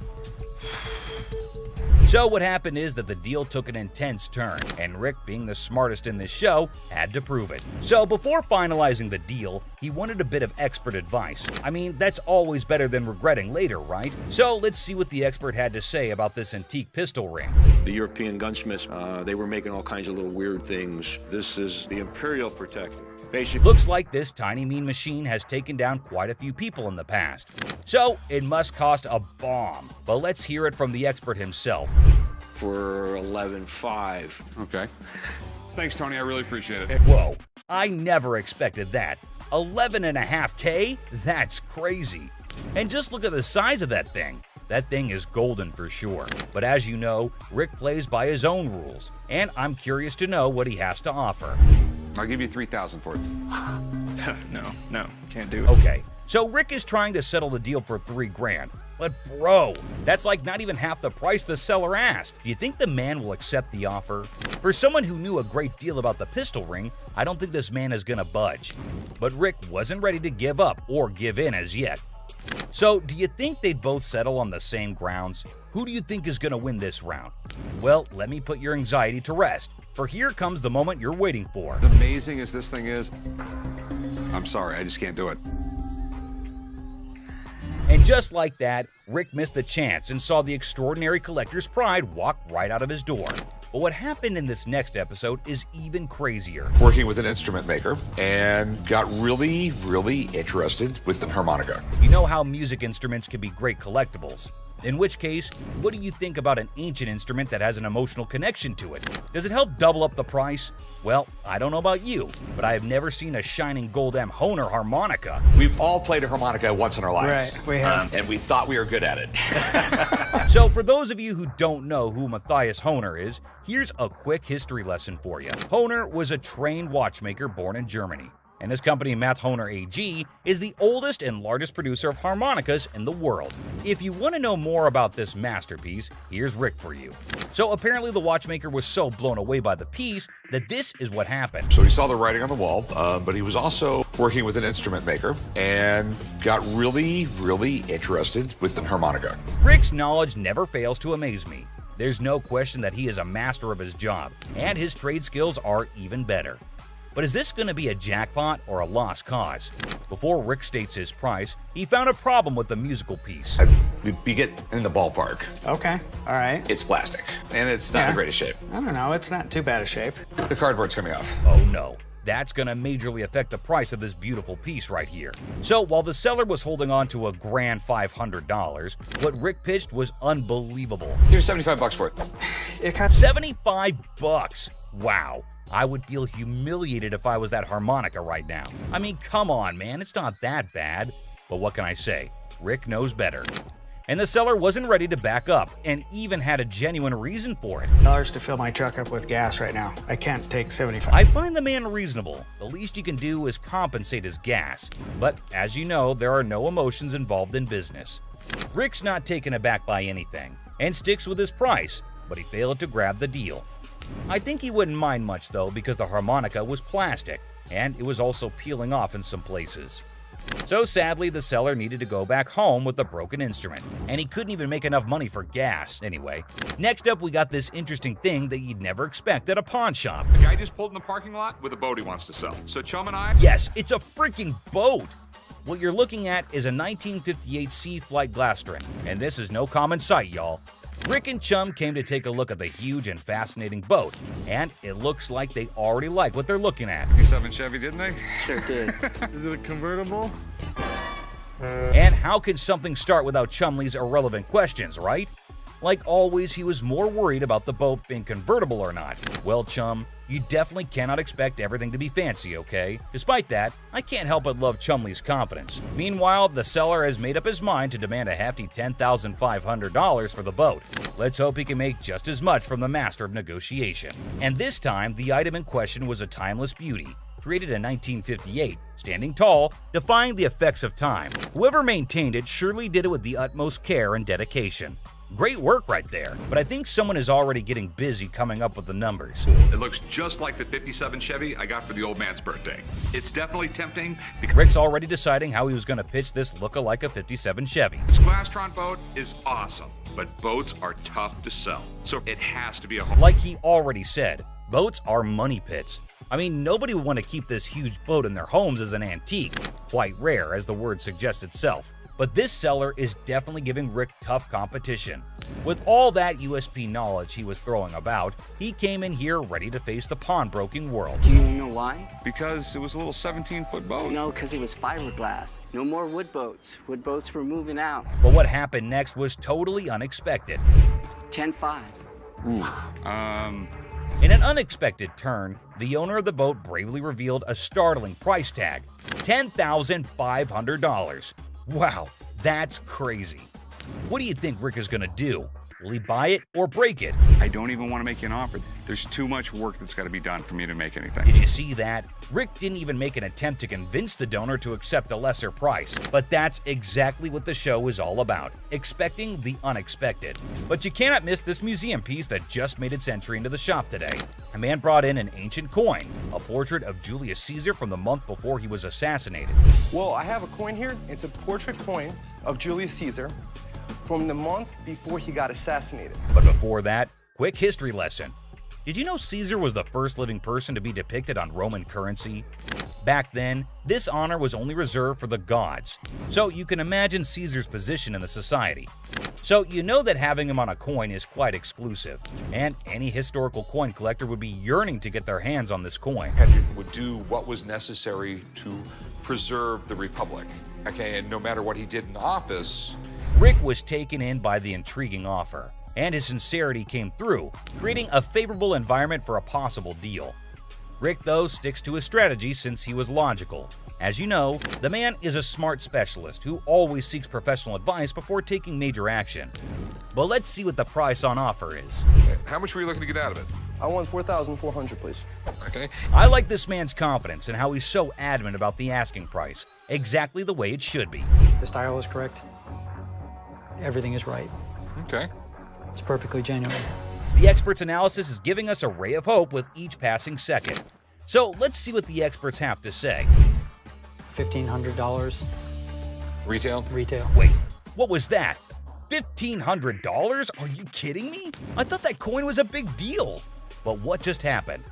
So what happened is that the deal took an intense turn, and Rick, being the smartest in this show, had to prove it. So before finalizing the deal, he wanted a bit of expert advice. I mean, that's always better than regretting later, right? So let's see what the expert had to say about this antique pistol ring. The European gunsmiths, they were making all kinds of little weird things. This is the Imperial Protector. Basically, looks like this tiny mean machine has taken down quite a few people in the past. So it must cost a bomb. But let's hear it from the expert himself. For $11,500. Okay. Thanks, Tony. I really appreciate it. Whoa, I never expected that. $11.5K? That's crazy. And just look at the size of that thing. That thing is golden for sure. But as you know, Rick plays by his own rules, and I'm curious to know what he has to offer. I'll give you $3,000 for it. No, can't do it. Okay, so Rick is trying to settle the deal for $3 grand. But bro, that's like not even half the price the seller asked. Do you think the man will accept the offer? For someone who knew a great deal about the pistol ring, I don't think this man is gonna budge. But Rick wasn't ready to give up or give in as yet. So, do you think they'd both settle on the same grounds? Who do you think is going to win this round? Well, let me put your anxiety to rest, for here comes the moment you're waiting for. As amazing as this thing is, I'm sorry, I just can't do it. And just like that, Rick missed the chance and saw the extraordinary collector's pride walk right out of his door. But what happened in this next episode is even crazier. Working with an instrument maker and got really, really interested with the harmonica. You know how music instruments can be great collectibles. In which case, what do you think about an ancient instrument that has an emotional connection to it? Does it help double up the price? Well, I don't know about you, but I have never seen a shining gold M Hohner harmonica. We've all played a harmonica once in our lives. Right, we have. And we thought we were good at it. So for those of you who don't know who Matthias Hohner is, here's a quick history lesson for you. Hohner was a trained watchmaker born in Germany. And his company, Math Hohner AG, is the oldest and largest producer of harmonicas in the world. If you want to know more about this masterpiece, here's Rick for you. So apparently the watchmaker was so blown away by the piece that this is what happened. So he saw the writing on the wall, but he was also working with an instrument maker and got really, really interested with the harmonica. Rick's knowledge never fails to amaze me. There's no question that he is a master of his job, and his trade skills are even better. But is this going to be a jackpot or a lost cause? Before Rick states his price, he found a problem with the musical piece. You get in the ballpark. Okay, all right. It's plastic, and it's not in the greatest shape. I don't know, it's not too bad a shape. The cardboard's coming off. Oh no, that's going to majorly affect the price of this beautiful piece right here. So while the seller was holding on to a grand $500, what Rick pitched was unbelievable. Here's $75 for it. It cost $75. Wow. I would feel humiliated if I was that harmonica right now. I mean, come on, man, it's not that bad. But what can I say? Rick knows better. And the seller wasn't ready to back up, and even had a genuine reason for it. $1 to fill my truck up with gas right now. I can't take 75. I find the man reasonable. The least you can do is compensate his gas. But as you know, there are no emotions involved in business. Rick's not taken aback by anything, and sticks with his price, but he failed to grab the deal. I think he wouldn't mind much though, because the harmonica was plastic, and it was also peeling off in some places. So sadly, the seller needed to go back home with the broken instrument, and he couldn't even make enough money for gas anyway. Next up, we got this interesting thing that you'd never expect at a pawn shop. The guy just pulled in the parking lot with a boat he wants to sell. So Chum and I... Yes, it's a freaking boat! What you're looking at is a 1958 Sea Flight Glastering, and this is no common sight, y'all. Rick and Chum came to take a look at the huge and fascinating boat, and it looks like they already like what they're looking at. 57 Chevy, didn't they? Sure did. Is it a convertible? And how can something start without Chumley's irrelevant questions, right? Like always, he was more worried about the boat being convertible or not. Well, Chum, you definitely cannot expect everything to be fancy, okay? Despite that, I can't help but love Chumley's confidence. Meanwhile, the seller has made up his mind to demand a hefty $10,500 for the boat. Let's hope he can make just as much from the master of negotiation. And this time, the item in question was a timeless beauty, created in 1958, standing tall, defying the effects of time. Whoever maintained it surely did it with the utmost care and dedication. Great work right there, but I think someone is already getting busy coming up with the numbers. It looks just like the 57 Chevy I got for the old man's birthday. It's definitely tempting because Rick's already deciding how he was going to pitch this look-alike a 57 Chevy. this Glastron boat is awesome, but boats are tough to sell, so it has to be a home. Like he already said, boats are money pits. I mean, nobody would want to keep this huge boat in their homes as an antique. Quite rare, as the word suggests itself. But this seller is definitely giving Rick tough competition. With all that USP knowledge he was throwing about, he came in here ready to face the pawnbroking world. Do you know why? Because it was a little 17-foot boat. No, because it was fiberglass. No more wood boats. Wood boats were moving out. But what happened next was totally unexpected. 10-5. In an unexpected turn, the owner of the boat bravely revealed a startling price tag, $10,500. Wow, that's crazy. What do you think Rick is gonna do? Will he buy it or break it? I don't even want to make you an offer. There's too much work that's got to be done for me to make anything. Did you see that? Rick didn't even make an attempt to convince the donor to accept a lesser price. But that's exactly what the show is all about, expecting the unexpected. But you cannot miss this museum piece that just made its entry into the shop today. A man brought in an ancient coin, a portrait of Julius Caesar from the month before he was assassinated. Well, I have a coin here. It's a portrait coin of Julius Caesar from the month before he got assassinated. But before that, quick history lesson. Did you know Caesar was the first living person to be depicted on Roman currency? Back then, this honor was only reserved for the gods, so you can imagine Caesar's position in the society. So you know that having him on a coin is quite exclusive, and any historical coin collector would be yearning to get their hands on this coin. Would do what was necessary to preserve the Republic. Okay, and no matter what he did in office, Rick was taken in by the intriguing offer, and his sincerity came through, creating a favorable environment for a possible deal. Rick, though, sticks to his strategy since he was logical. As you know, the man is a smart specialist who always seeks professional advice before taking major action. But let's see what the price on offer is. How much were you looking to get out of it? I want $4,400, please. Okay. I like this man's confidence and how he's so adamant about the asking price, exactly the way it should be. The style is correct. Everything is right. Okay. It's perfectly genuine. The expert's analysis is giving us a ray of hope with each passing second. So let's see what the experts have to say. $1,500. Retail? Retail. Wait, what was that? $1,500? Are you kidding me? I thought that coin was a big deal. But what just happened?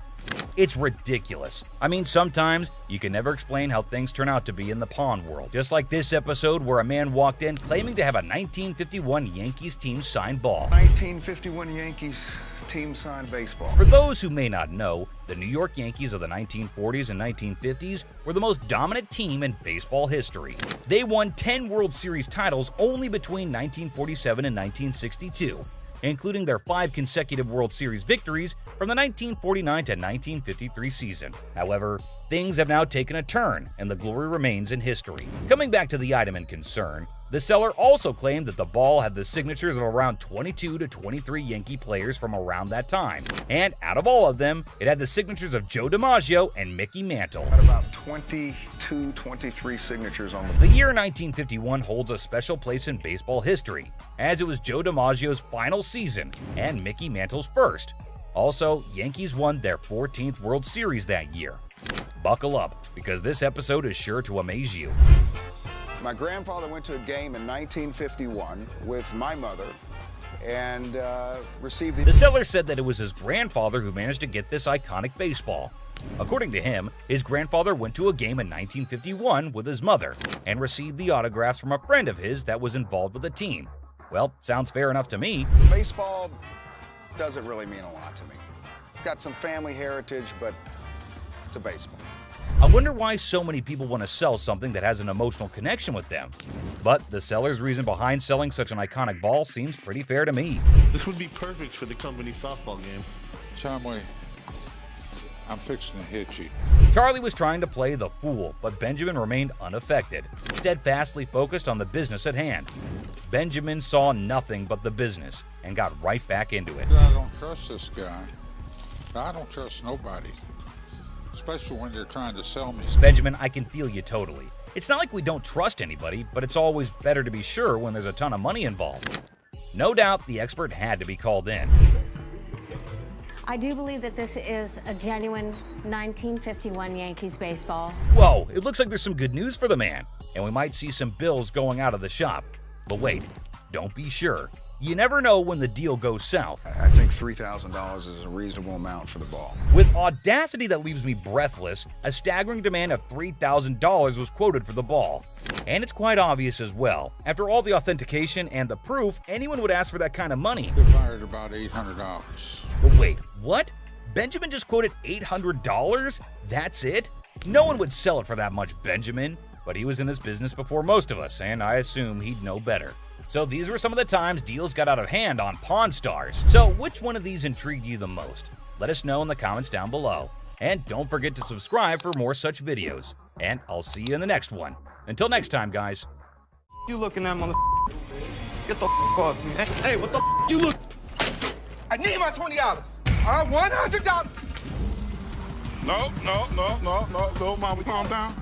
It's ridiculous. I mean, sometimes you can never explain how things turn out to be in the pawn world. Just like this episode where a man walked in claiming to have a 1951 Yankees team signed ball. 1951 Yankees team signed baseball. For those who may not know, the New York Yankees of the 1940s and 1950s were the most dominant team in baseball history. They won 10 World Series titles only between 1947 and 1962. including their 5 consecutive World Series victories from the 1949 to 1953 season. However, things have now taken a turn, and the glory remains in history. Coming back to the item in concern, the seller also claimed that the ball had the signatures of around 22 to 23 Yankee players from around that time, and out of all of them, it had the signatures of Joe DiMaggio and Mickey Mantle. Got about 22, 23 signatures on The year 1951 holds a special place in baseball history, as it was Joe DiMaggio's final season and Mickey Mantle's first. Also, Yankees won their 14th World Series that year. Buckle up, because this episode is sure to amaze you. My grandfather went to a game in 1951 with my mother and received The seller said that it was his grandfather who managed to get this iconic baseball. According to him, his grandfather went to a game in 1951 with his mother and received the autographs from a friend of his that was involved with the team. Well, sounds fair enough to me. Baseball doesn't really mean a lot to me. It's got some family heritage, but it's a baseball. I wonder why so many people want to sell something that has an emotional connection with them. But the seller's reason behind selling such an iconic ball seems pretty fair to me. This would be perfect for the company softball game. Chumway, I'm fixing to hit you. Charlie was trying to play the fool, but Benjamin remained unaffected, steadfastly focused on the business at hand. Benjamin saw nothing but the business and got right back into it. I don't trust this guy. I don't trust nobody, especially when they're trying to sell me stuff. Benjamin, I can feel you totally. It's not like we don't trust anybody, but it's always better to be sure when there's a ton of money involved. No doubt the expert had to be called in. I do believe that this is a genuine 1951 Yankees baseball. Whoa, it looks like there's some good news for the man, and we might see some bills going out of the shop. But wait, don't be sure. You never know when the deal goes south. I think $3,000 is a reasonable amount for the ball. With audacity that leaves me breathless, a staggering demand of $3,000 was quoted for the ball. And it's quite obvious as well. After all the authentication and the proof, anyone would ask for that kind of money. They fired about $800. But wait, what? Benjamin just quoted $800? That's it? No one would sell it for that much, Benjamin. But he was in this business before most of us, and I assume he'd know better. So these were some of the times deals got out of hand on Pawn Stars. So which one of these intrigued you the most? Let us know in the comments down below. And don't forget to subscribe for more such videos. And I'll see you in the next one. Until next time, guys. You looking at, mother? Get the off me. Hey, what the you look? I need my $20. $100. No, mama, calm down.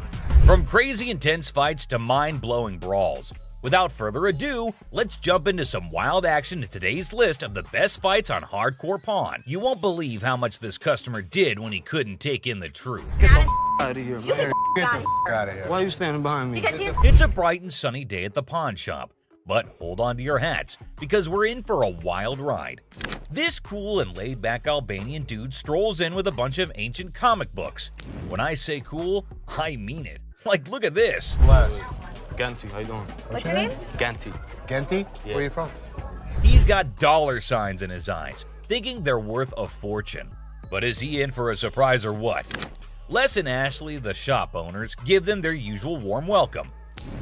From crazy intense fights to mind-blowing brawls. Without further ado, let's jump into some wild action in today's list of the best fights on Hardcore Pawn. You won't believe how much this customer did when he couldn't take in the truth. Get the out of here, man. Get the out of here. Why are you standing behind me? It's a bright and sunny day at the pawn shop. But hold on to your hats, because we're in for a wild ride. This cool and laid-back Albanian dude strolls in with a bunch of ancient comic books. When I say cool, I mean it. Like, look at this. Les. Ganti, how you doing? What's your name? Ganti. Genty? Yeah. Where are you from? He's got dollar signs in his eyes, thinking they're worth a fortune. But is he in for a surprise or what? Les and Ashley, the shop owners, give them their usual warm welcome.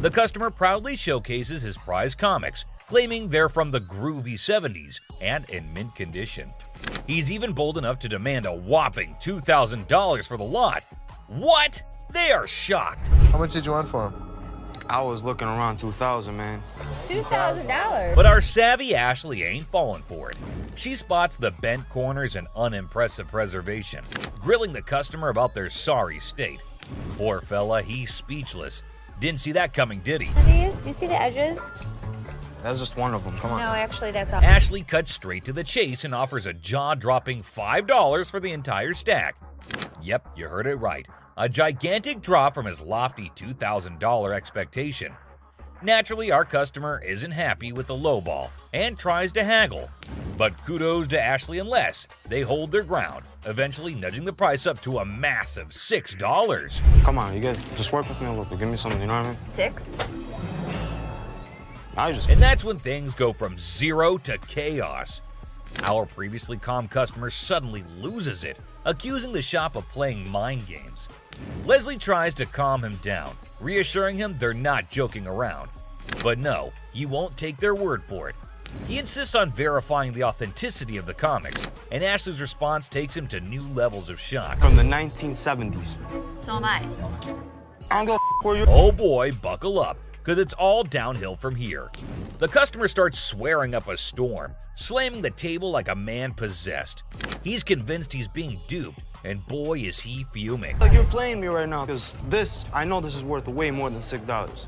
The customer proudly showcases his prized comics, claiming they're from the groovy 70s and in mint condition. He's even bold enough to demand a whopping $2,000 for the lot. What? They are shocked. How much did you want for him? I was looking around 2,000, man. $2,000? But our savvy Ashley ain't falling for it. She spots the bent corners and unimpressive preservation, grilling the customer about their sorry state. Poor fella, he's speechless. Didn't see that coming, did he? These? Do you see the edges? That's just one of them. Come on. No, actually, that's all. Ashley cuts straight to the chase and offers a jaw-dropping $5 for the entire stack. Yep, you heard it right. A gigantic drop from his lofty $2,000 expectation. Naturally, our customer isn't happy with the lowball and tries to haggle. But kudos to Ashley and Les. They hold their ground, eventually nudging the price up to a massive $6. Come on, you guys, just work with me a little bit. Give me something, you know what I mean? 6? And that's when things go from zero to chaos. Our previously calm customer suddenly loses it, accusing the shop of playing mind games. Leslie tries to calm him down, reassuring him they're not joking around. But no, he won't take their word for it. He insists on verifying the authenticity of the comics, and Ashley's response takes him to new levels of shock. From the 1970s. So am I. I don't go where you. Oh boy, buckle up, because it's all downhill from here. The customer starts swearing up a storm, slamming the table like a man possessed. He's convinced he's being duped, and boy is he fuming. Like you're playing me right now, because I know this is worth way more than $6.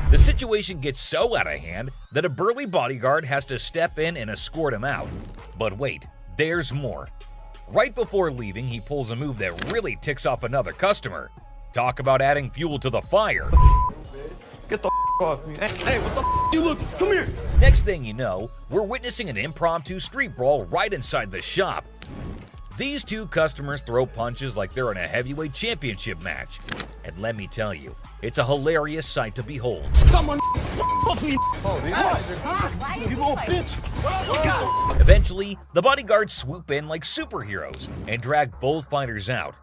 The situation gets so out of hand that a burly bodyguard has to step in and escort him out. But wait, there's more. Right before leaving, he pulls a move that really ticks off another customer. Talk about adding fuel to the fire. Get the off me. Hey, what the you look? Come here. Next thing you know, we're witnessing an impromptu street brawl right inside the shop. These two customers throw punches like they're in a heavyweight championship match. And let me tell you, it's a hilarious sight to behold. Come on, Eventually, the bodyguards swoop in like superheroes and drag both fighters out.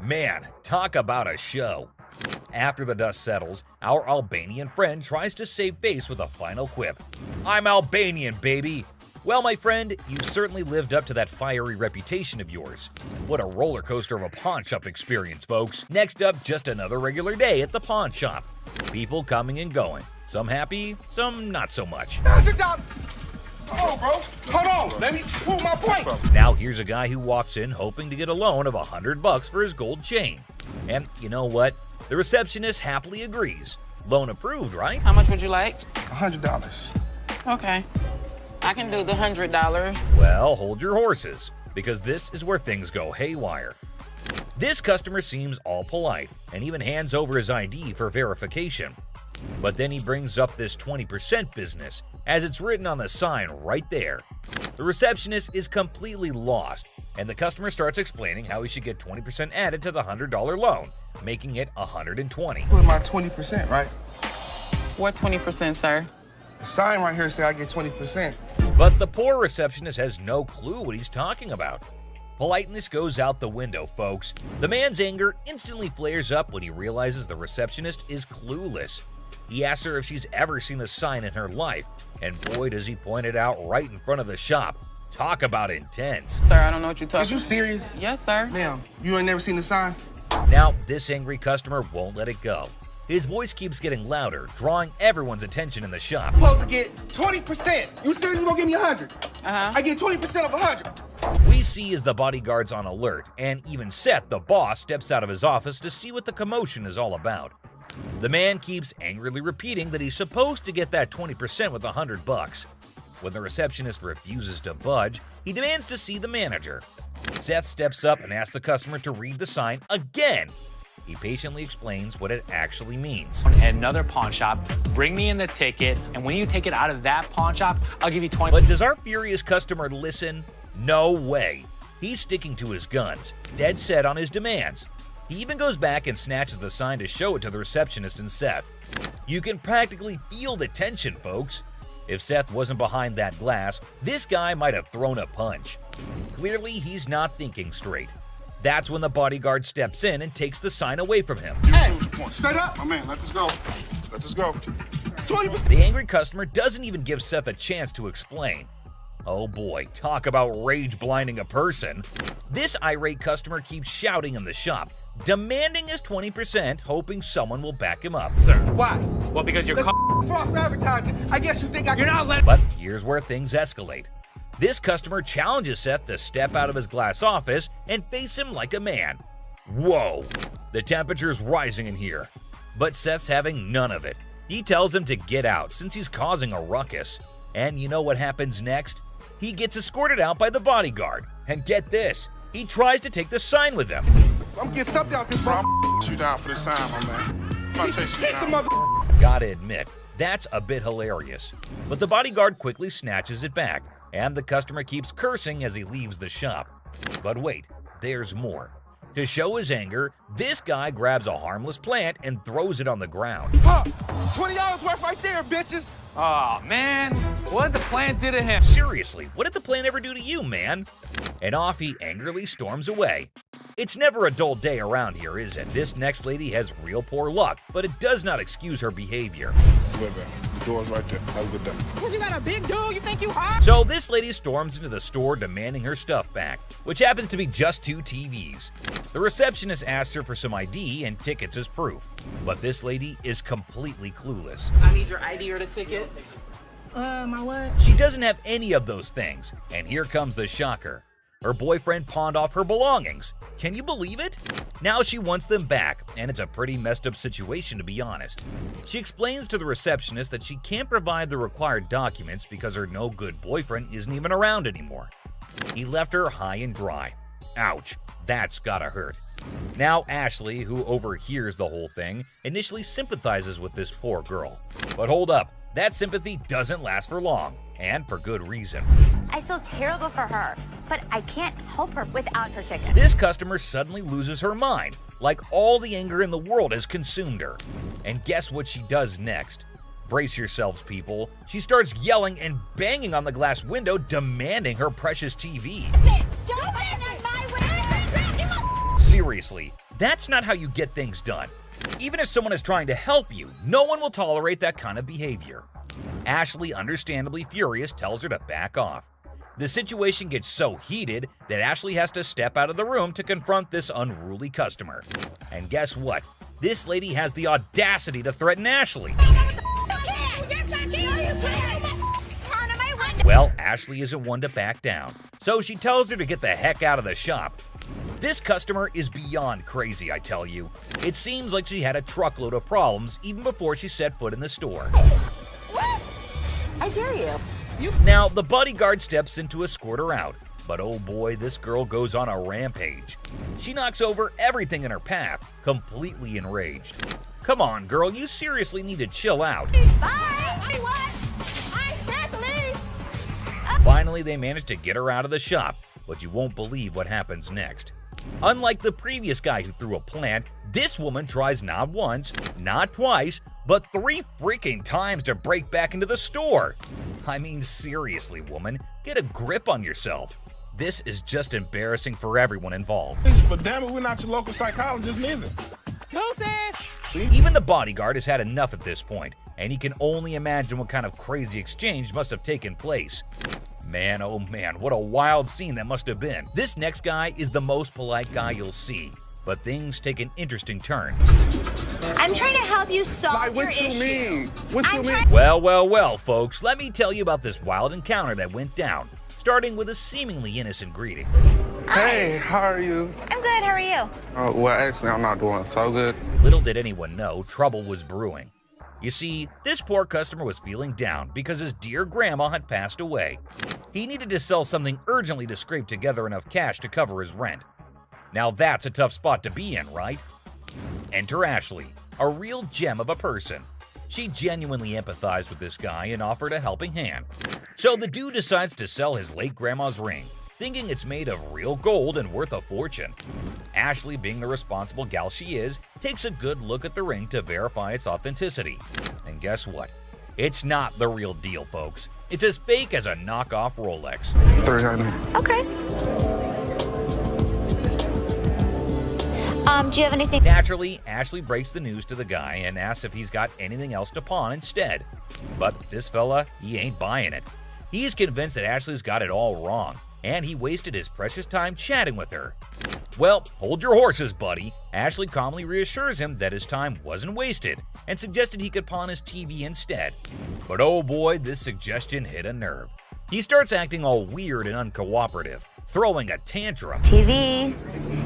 Man, talk about a show. After the dust settles, our Albanian friend tries to save face with a final quip. I'm Albanian, baby! Well, my friend, you've certainly lived up to that fiery reputation of yours. What a roller coaster of a pawn shop experience, folks. Next up, just another regular day at the pawn shop. People coming and going. Some happy, some not so much. Hold on, bro. Hold on. Let me prove my point. Now here's a guy who walks in hoping to get a loan of $100 for his gold chain. And you know what? The receptionist happily agrees. Loan approved, right? How much would you like? $100. Okay. I can do the $100. Well, hold your horses, because this is where things go haywire. This customer seems all polite and even hands over his ID for verification. But then he brings up this 20% business, as it's written on the sign right there. The receptionist is completely lost, and the customer starts explaining how he should get 20% added to the $100 loan, making it $120. Put my 20%, right? What 20%, sir? The sign right here say I get 20%. But the poor receptionist has no clue what he's talking about. Politeness goes out the window, folks. The man's anger instantly flares up when he realizes the receptionist is clueless. He asks her if she's ever seen the sign in her life, and boy does he point it out right in front of the shop. Talk about intense. Sir, I don't know what you're talking about. Is you serious? Yes, sir. Ma'am, you ain't never seen the sign? Now, this angry customer won't let it go. His voice keeps getting louder, drawing everyone's attention in the shop. I'm supposed to get 20%. You said you gonna give me 100. I get 20% of 100. We see as the bodyguard's on alert, and even Seth, the boss, steps out of his office to see what the commotion is all about. The man keeps angrily repeating that he's supposed to get that 20% with $100. When the receptionist refuses to budge, he demands to see the manager. Seth steps up and asks the customer to read the sign again. He patiently explains what it actually means. At another pawn shop, bring me in the ticket, and when you take it out of that pawn shop, I'll give you 20. But does our furious customer listen? No way. He's sticking to his guns, dead set on his demands. He even goes back and snatches the sign to show it to the receptionist and Seth. You can practically feel the tension, folks. If Seth wasn't behind that glass, this guy might have thrown a punch. Clearly, he's not thinking straight. That's when the bodyguard steps in and takes the sign away from him. Hey, straight up. My man, let this go. Let this go. 20%. The angry customer doesn't even give Seth a chance to explain. Oh boy, talk about rage blinding a person. This irate customer keeps shouting in the shop, demanding his 20%, hoping someone will back him up. Sir. Why? Well, because you're false advertising. I guess you think I can. You're not letting. But here's where things escalate. This customer challenges Seth to step out of his glass office and face him like a man. Whoa, the temperature's rising in here. But Seth's having none of it. He tells him to get out since he's causing a ruckus. And you know what happens next? He gets escorted out by the bodyguard. And get this, he tries to take the sign with him. I'm getting something out this, bro. You down for the sign, my man. If I chase you down. Gotta admit, that's a bit hilarious. But the bodyguard quickly snatches it back, and the customer keeps cursing as he leaves the shop. But wait, there's more. To show his anger, this guy grabs a harmless plant and throws it on the ground. Huh, $20 worth right there, bitches. Oh, man. What did the plant do to him? Seriously, what did the plant ever do to you, man? And off he angrily storms away. It's never a dull day around here, is it? This next lady has real poor luck, but it does not excuse her behavior. Doors right there. Have a good day. Because you got a big dude, you think you hot? So this lady storms into the store demanding her stuff back, which happens to be just 2 TVs. The receptionist asks her for some ID and tickets as proof, but this lady is completely clueless. I need your ID or the tickets. My what? She doesn't have any of those things, and here comes the shocker. Her boyfriend pawned off her belongings. Can you believe it? Now she wants them back, and it's a pretty messed up situation to be honest. She explains to the receptionist that she can't provide the required documents because her no-good boyfriend isn't even around anymore. He left her high and dry. Ouch, that's gotta hurt. Now Ashley, who overhears the whole thing, initially sympathizes with this poor girl. But hold up, that sympathy doesn't last for long, and for good reason. I feel terrible for her, but I can't help her without her ticket. This customer suddenly loses her mind, like all the anger in the world has consumed her. And guess what she does next? Brace yourselves, people. She starts yelling and banging on the glass window, demanding her precious TV. Don't bang on my window! Seriously, that's not how you get things done. Even if someone is trying to help you, no one will tolerate that kind of behavior. Ashley, understandably furious, tells her to back off. The situation gets so heated that Ashley has to step out of the room to confront this unruly customer. And guess what? This lady has the audacity to threaten Ashley. Well, Ashley isn't one to back down, so she tells her to get the heck out of the shop. This customer is beyond crazy, I tell you. It seems like she had a truckload of problems even before she set foot in the store. What? I dare you. Now, the bodyguard steps in to escort her out, but oh boy, this girl goes on a rampage. She knocks over everything in her path, completely enraged. Come on, girl, you seriously need to chill out. Finally, they manage to get her out of the shop, but you won't believe what happens next. Unlike the previous guy who threw a plant, this woman tries not once, not twice, but 3 freaking times to break back into the store. I mean, seriously, woman, get a grip on yourself. This is just embarrassing for everyone involved. But damn it, we're not your local psychologist neither. Even the bodyguard has had enough at this point, and he can only imagine what kind of crazy exchange must have taken place. Man, oh man, what a wild scene that must have been. This next guy is the most polite guy you'll see, but things take an interesting turn. I'm trying to help you solve your issue. Well, folks, let me tell you about this wild encounter that went down, starting with a seemingly innocent greeting. Hey, how are you? I'm good, how are you? Well, actually, I'm not doing so good. Little did anyone know, trouble was brewing. You see, this poor customer was feeling down because his dear grandma had passed away. He needed to sell something urgently to scrape together enough cash to cover his rent. Now that's a tough spot to be in, right? Enter Ashley, a real gem of a person. She genuinely empathized with this guy and offered a helping hand. So the dude decides to sell his late grandma's ring, thinking it's made of real gold and worth a fortune. Ashley, being the responsible gal she is, takes a good look at the ring to verify its authenticity. And guess what? It's not the real deal, folks. It's as fake as a knockoff Rolex. Okay. Do you have anything? Naturally, Ashley breaks the news to the guy and asks if he's got anything else to pawn instead. But this fella, he ain't buying it. He's convinced that Ashley's got it all wrong, and he wasted his precious time chatting with her. Well, hold your horses, buddy. Ashley calmly reassures him that his time wasn't wasted and suggested he could pawn his TV instead. But oh boy, this suggestion hit a nerve. He starts acting all weird and uncooperative, throwing a tantrum. TV.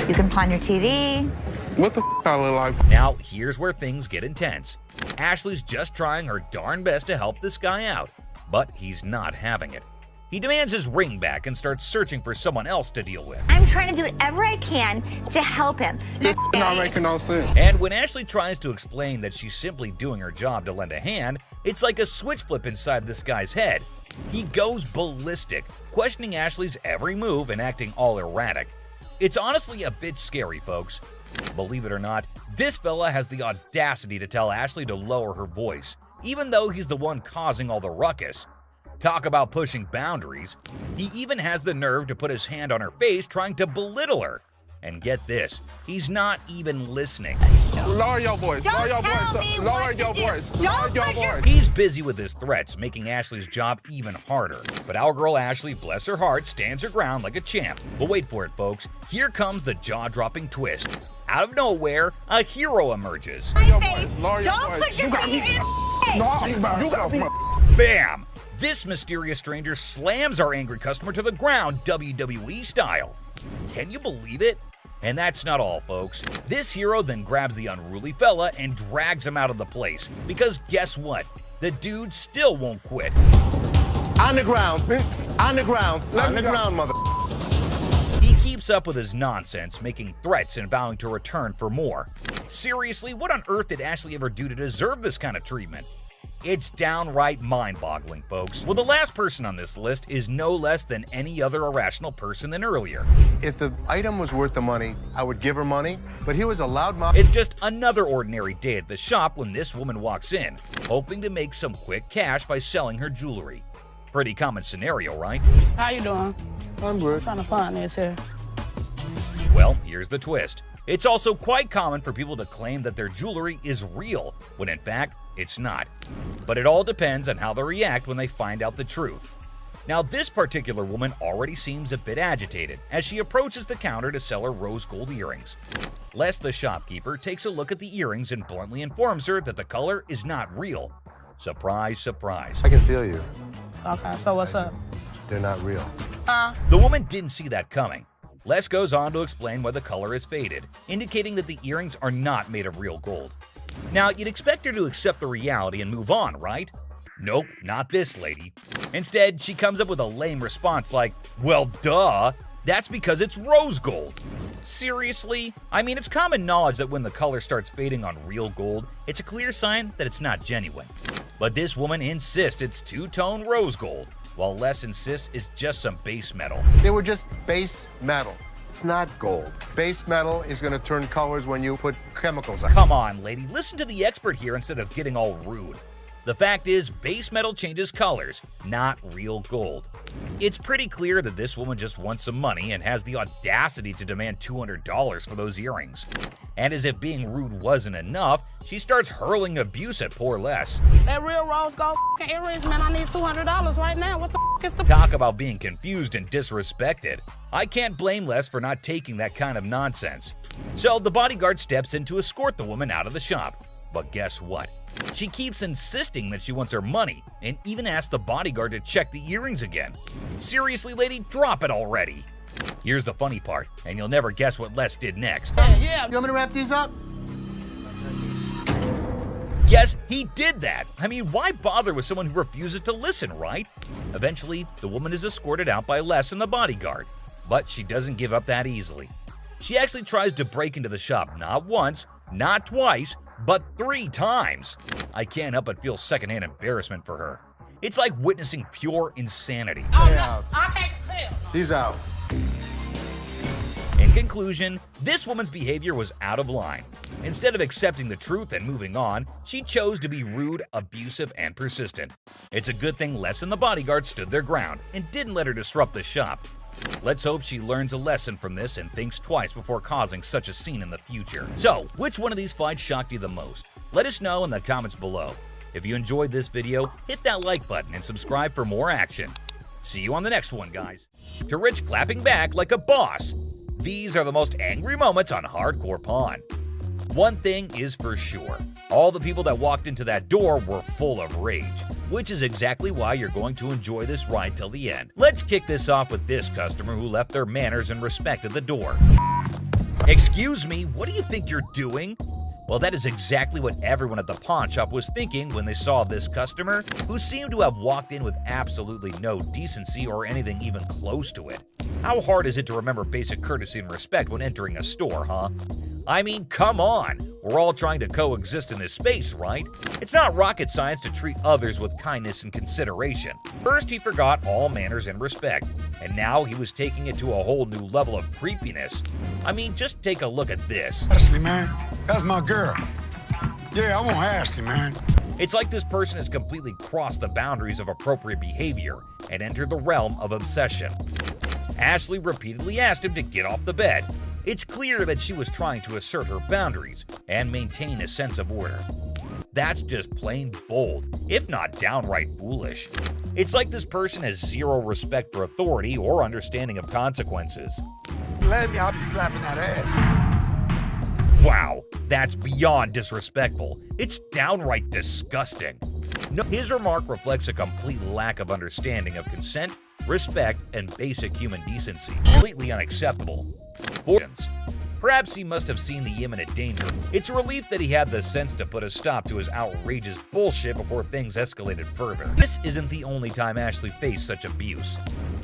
You can pawn your TV. What the I look like? Now, here's where things get intense. Ashley's just trying her darn best to help this guy out, but he's not having it. He demands his ring back and starts searching for someone else to deal with. I'm trying to do whatever I can to help him. It's not making no sense. And when Ashley tries to explain that she's simply doing her job to lend a hand, it's like a switch flip inside this guy's head. He goes ballistic, questioning Ashley's every move and acting all erratic. It's honestly a bit scary, folks. Believe it or not, this fella has the audacity to tell Ashley to lower her voice, even though he's the one causing all the ruckus. Talk about pushing boundaries. He even has the nerve to put his hand on her face trying to belittle her. And get this, he's not even listening. Lower your voice. Don't Lower your tell voice. me Lower what your to do. voice. Don't Lower your put your- voice. He's busy with his threats, making Ashley's job even harder. But our girl Ashley, bless her heart, stands her ground like a champ. But wait for it, folks. Here comes the jaw-dropping twist. Out of nowhere, a hero emerges. My face. Don't put your finger in You got me. Bam! This mysterious stranger slams our angry customer to the ground, WWE style. Can you believe it? And that's not all, folks. This hero then grabs the unruly fella and drags him out of the place. Because guess what? The dude still won't quit. On the ground. On the ground. On the ground, mother. He keeps up with his nonsense, making threats and vowing to return for more. Seriously, what on earth did Ashley ever do to deserve this kind of treatment? It's downright mind-boggling, folks. Well, the last person on this list is no less than any other irrational person than earlier. If the item was worth the money, I would give her money, but he was a loudmouth. It's just another ordinary day at the shop when this woman walks in, hoping to make some quick cash by selling her jewelry. Pretty common scenario, right? How you doing? I'm good. Trying to find this here. Well, here's the twist. It's also quite common for people to claim that their jewelry is real, when in fact, it's not. But it all depends on how they react when they find out the truth. Now, this particular woman already seems a bit agitated as she approaches the counter to sell her rose gold earrings. Les, the shopkeeper, takes a look at the earrings and bluntly informs her that the color is not real. Surprise, surprise. I can feel you. Okay, so what's up? They're not real. The woman didn't see that coming. Les goes on to explain why the color is faded, indicating that the earrings are not made of real gold. Now, you'd expect her to accept the reality and move on, right? Nope, not this lady. Instead, she comes up with a lame response like, well, duh, that's because it's rose gold. Seriously? I mean, it's common knowledge that when the color starts fading on real gold, it's a clear sign that it's not genuine. But this woman insists it's two-tone rose gold, while Les insists it's just some base metal. They were just base metal. It's not gold. Base metal is going to turn colors when you put chemicals on it. Come on, lady, listen to the expert here instead of getting all rude. The fact is, base metal changes colors, not real gold. It's pretty clear that this woman just wants some money and has the audacity to demand $200 for those earrings. And as if being rude wasn't enough, she starts hurling abuse at poor Les. That real rose gold earrings, man, I need $200 right now. What the is the... Talk about being confused and disrespected. I can't blame Les for not taking that kind of nonsense. So the bodyguard steps in to escort the woman out of the shop. But guess what? She keeps insisting that she wants her money and even asks the bodyguard to check the earrings again. Seriously, lady, drop it already. Here's the funny part, and you'll never guess what Les did next. You want me to wrap these up? Yes, he did that. I mean, why bother with someone who refuses to listen, right? Eventually, the woman is escorted out by Les and the bodyguard. But she doesn't give up that easily. She actually tries to break into the shop not once, not twice, but 3 times. I can't help but feel secondhand embarrassment for her. It's like witnessing pure insanity. He's out. In conclusion, this woman's behavior was out of line. Instead of accepting the truth and moving on, she chose to be rude, abusive, and persistent. It's a good thing Les and the bodyguard stood their ground and didn't let her disrupt the shop. Let's hope she learns a lesson from this and thinks twice before causing such a scene in the future. So, which one of these fights shocked you the most? Let us know in the comments below. If you enjoyed this video, hit that like button and subscribe for more action. See you on the next one, guys. To Rich clapping back like a boss. These are the most angry moments on Hardcore Pawn. One thing is for sure. All the people that walked into that door were full of rage, which is exactly why you're going to enjoy this ride till the end. Let's kick this off with this customer who left their manners and respect at the door. Excuse me, what do you think you're doing? Well, that is exactly what everyone at the pawn shop was thinking when they saw this customer, who seemed to have walked in with absolutely no decency or anything even close to it. How hard is it to remember basic courtesy and respect when entering a store, huh? I mean, come on! We're all trying to coexist in this space, right? It's not rocket science to treat others with kindness and consideration. First, he forgot all manners and respect, and now he was taking it to a whole new level of creepiness. I mean, just take a look at this. Ashley, man, that's my girl. Yeah, I won't ask you, man. It's like this person has completely crossed the boundaries of appropriate behavior and entered the realm of obsession. Ashley repeatedly asked him to get off the bed. It's clear that she was trying to assert her boundaries and maintain a sense of order. That's just plain bold, if not downright foolish. It's like this person has zero respect for authority or understanding of consequences. Believe me, I'll be slapping that ass. Wow, that's beyond disrespectful. It's downright disgusting. No, his remark reflects a complete lack of understanding of consent, respect, and basic human decency. Completely unacceptable. For instance, perhaps he must have seen the imminent danger. It's a relief that he had the sense to put a stop to his outrageous bullshit before things escalated further. This isn't the only time Ashley faced such abuse.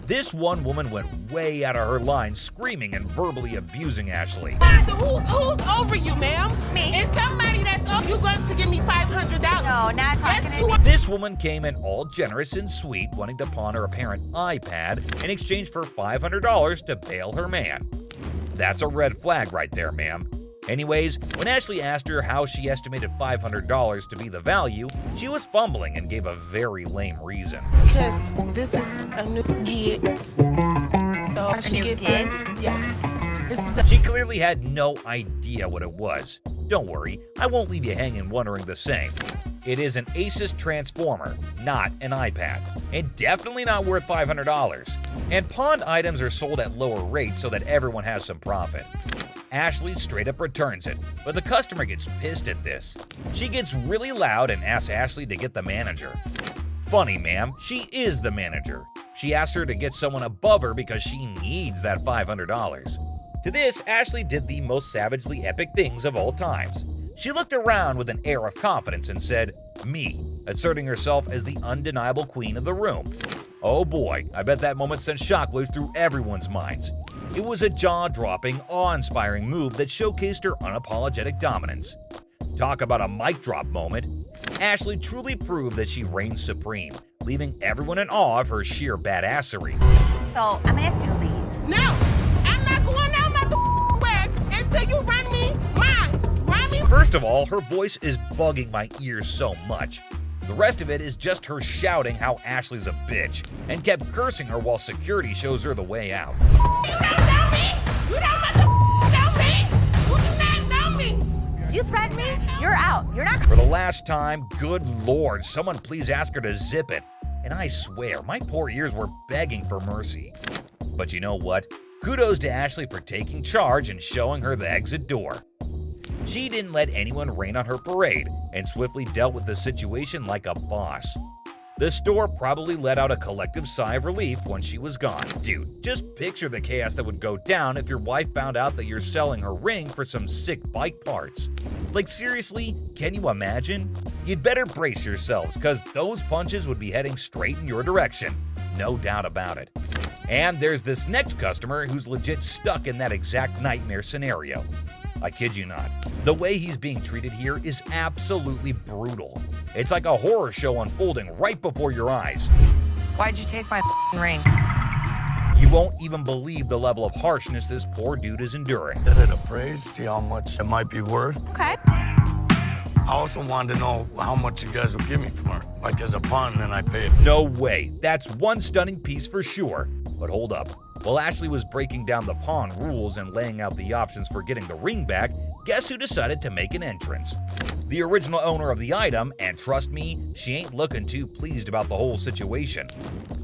This one woman went way out of her line, screaming and verbally abusing Ashley. Who's over you, ma'am? Me. It's somebody that's over you going to give me $500. No, not talking to me. This woman came in all generous and sweet, wanting to pawn her apparent iPad in exchange for $500 to bail her man. That's a red flag right there, ma'am. Anyways, when Ashley asked her how she estimated $500 to be the value, she was fumbling and gave a very lame reason. Because this is a new gig. So I should get yes. She clearly had no idea what it was. Don't worry, I won't leave you hanging wondering the same. It is an Asus transformer, not an iPad, and definitely not worth $500. And pawned items are sold at lower rates so that everyone has some profit. Ashley straight up returns it, but the customer gets pissed at this. She gets really loud and asks Ashley to get the manager. Funny, ma'am, she is the manager. She asked her to get someone above her because she needs that $500. To this, Ashley did the most savagely epic things of all times. She looked around with an air of confidence and said, "Me," asserting herself as the undeniable queen of the room. Oh boy, I bet that moment sent shockwaves through everyone's minds. It was a jaw-dropping, awe-inspiring move that showcased her unapologetic dominance. Talk about a mic drop moment. Ashley truly proved that she reigns supreme, leaving everyone in awe of her sheer badassery. So, I'm gonna ask you to leave. No! I'm not going out my work until you run me mine. Run me. First of all, her voice is bugging my ears so much. The rest of it is just her shouting how Ashley's a bitch, and kept cursing her while security shows her the way out. You don't know me! You don't know me! You do not know me! You threaten me? You're out. You're not. For the last time, good lord, someone please ask her to zip it. And I swear, my poor ears were begging for mercy. But you know what? Kudos to Ashley for taking charge and showing her the exit door. She didn't let anyone rain on her parade and swiftly dealt with the situation like a boss. The store probably let out a collective sigh of relief when she was gone. Dude, just picture the chaos that would go down if your wife found out that you're selling her ring for some sick bike parts. Like seriously, can you imagine? You'd better brace yourselves, cause those punches would be heading straight in your direction. No doubt about it. And there's this next customer who's legit stuck in that exact nightmare scenario. I kid you not. The way he's being treated here is absolutely brutal. It's like a horror show unfolding right before your eyes. Why'd you take my ring? You won't even believe the level of harshness this poor dude is enduring. Did it appraise, see how much it might be worth. Okay. I also wanted to know how much you guys would give me for it. Like as a pawn, then I paid. No way. That's one stunning piece for sure. But hold up. While Ashley was breaking down the pawn rules and laying out the options for getting the ring back, guess who decided to make an entrance? The original owner of the item, and trust me, she ain't looking too pleased about the whole situation.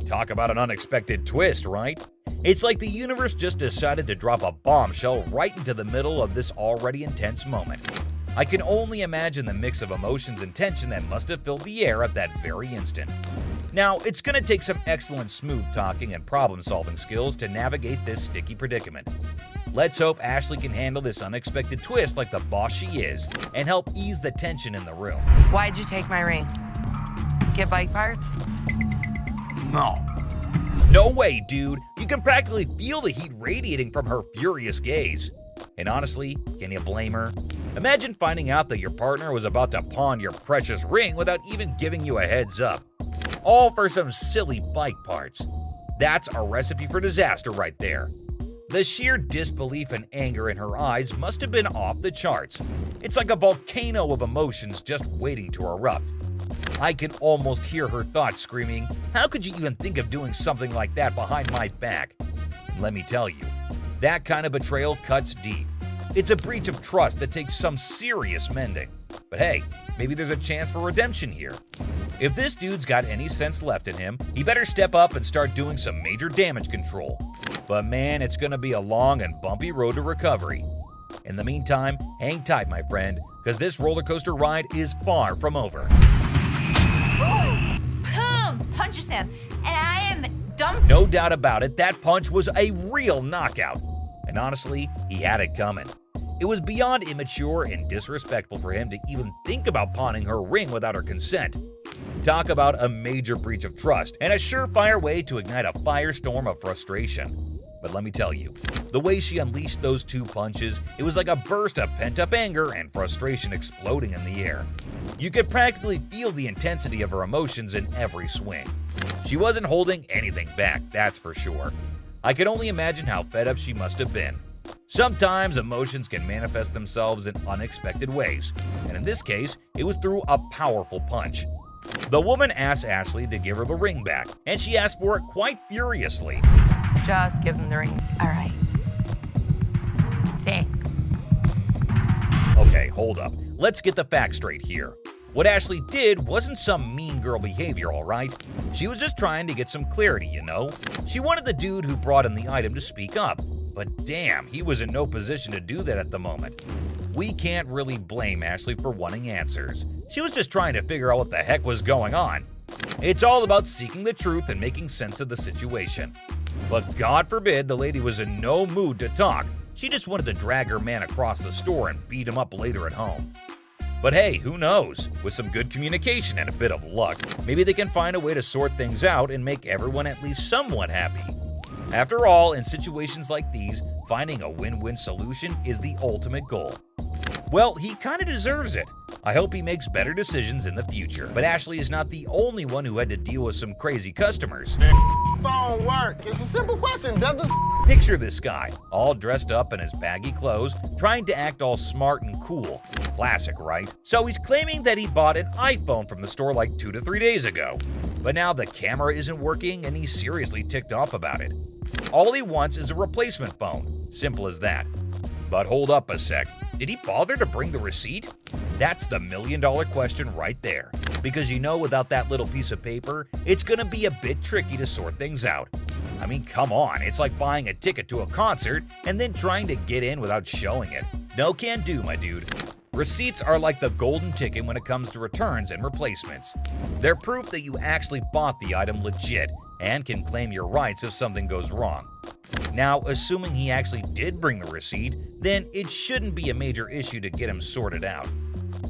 Talk about an unexpected twist, right? It's like the universe just decided to drop a bombshell right into the middle of this already intense moment. I can only imagine the mix of emotions and tension that must have filled the air at that very instant. Now, it's going to take some excellent smooth talking and problem-solving skills to navigate this sticky predicament. Let's hope Ashley can handle this unexpected twist like the boss she is and help ease the tension in the room. Why'd you take my ring? Get bike parts? No. No way, dude. You can practically feel the heat radiating from her furious gaze. And honestly, can you blame her? Imagine finding out that your partner was about to pawn your precious ring without even giving you a heads up. All for some silly bike parts. That's a recipe for disaster right there. The sheer disbelief and anger in her eyes must have been off the charts. It's like a volcano of emotions just waiting to erupt. I can almost hear her thoughts screaming, "How could you even think of doing something like that behind my back?" And let me tell you, That kind of betrayal cuts deep. It's a breach of trust that takes some serious mending. But hey, maybe there's a chance for redemption here. If this dude's got any sense left in him, he better step up and start doing some major damage control. But man, it's gonna be a long and bumpy road to recovery. In the meantime, hang tight, my friend, because this roller coaster ride is far from over. Boom! Punches him, and I am dumb. No doubt about it, that punch was a real knockout. And honestly, he had it coming. It was beyond immature and disrespectful for him to even think about pawning her ring without her consent. Talk about a major breach of trust and a surefire way to ignite a firestorm of frustration. But let me tell you, the way she unleashed those two punches, it was like a burst of pent-up anger and frustration exploding in the air. You could practically feel the intensity of her emotions in every swing. She wasn't holding anything back, that's for sure. I can only imagine how fed up she must have been. Sometimes emotions can manifest themselves in unexpected ways, and in this case, it was through a powerful punch. The woman asked Ashley to give her the ring back, and she asked for it quite furiously. Just give them the ring. All right. Thanks. Okay, hold up. Let's get the facts straight here. What Ashley did wasn't some mean girl behavior, alright? She was just trying to get some clarity, you know? She wanted the dude who brought in the item to speak up, but damn, he was in no position to do that at the moment. We can't really blame Ashley for wanting answers. She was just trying to figure out what the heck was going on. It's all about seeking the truth and making sense of the situation. But God forbid the lady was in no mood to talk. She just wanted to drag her man across the store and beat him up later at home. But hey, who knows? With some good communication and a bit of luck, maybe they can find a way to sort things out and make everyone at least somewhat happy. After all, in situations like these, finding a win-win solution is the ultimate goal. Well, he kinda deserves it. I hope he makes better decisions in the future. But Ashley is not the only one who had to deal with some crazy customers. Phone work. It's a simple question. Does this Picture this guy, all dressed up in his baggy clothes, trying to act all smart and cool. Classic, right? So he's claiming that he bought an iPhone from the store like 2 to 3 days ago. But now the camera isn't working and he's seriously ticked off about it. All he wants is a replacement phone. Simple as that. But hold up a sec. Did he bother to bring the receipt? That's the million-dollar question right there. Because you know, without that little piece of paper, it's gonna be a bit tricky to sort things out. I mean, come on, it's like buying a ticket to a concert and then trying to get in without showing it. No can do, my dude. Receipts are like the golden ticket when it comes to returns and replacements. They're proof that you actually bought the item legit and can claim your rights if something goes wrong. Now, assuming he actually did bring the receipt, then it shouldn't be a major issue to get him sorted out.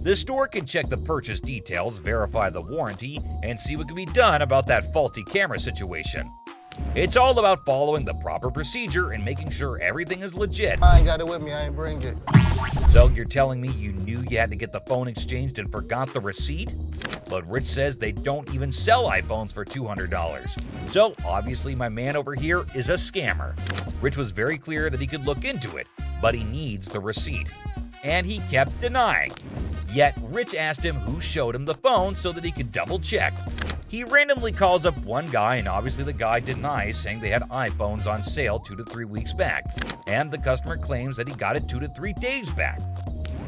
The store can check the purchase details, verify the warranty, and see what can be done about that faulty camera situation. It's all about following the proper procedure and making sure everything is legit. I ain't got it with me. I ain't bring it. So you're telling me you knew you had to get the phone exchanged and forgot the receipt? But Rich says they don't even sell iPhones for $200. So obviously my man over here is a scammer. Rich was very clear that he could look into it, but he needs the receipt. And he kept denying. Yet Rich asked him who showed him the phone so that he could double check. He randomly calls up one guy and obviously the guy denies, saying they had iPhones on sale 2 to 3 weeks back. And the customer claims that he got it 2 to 3 days back.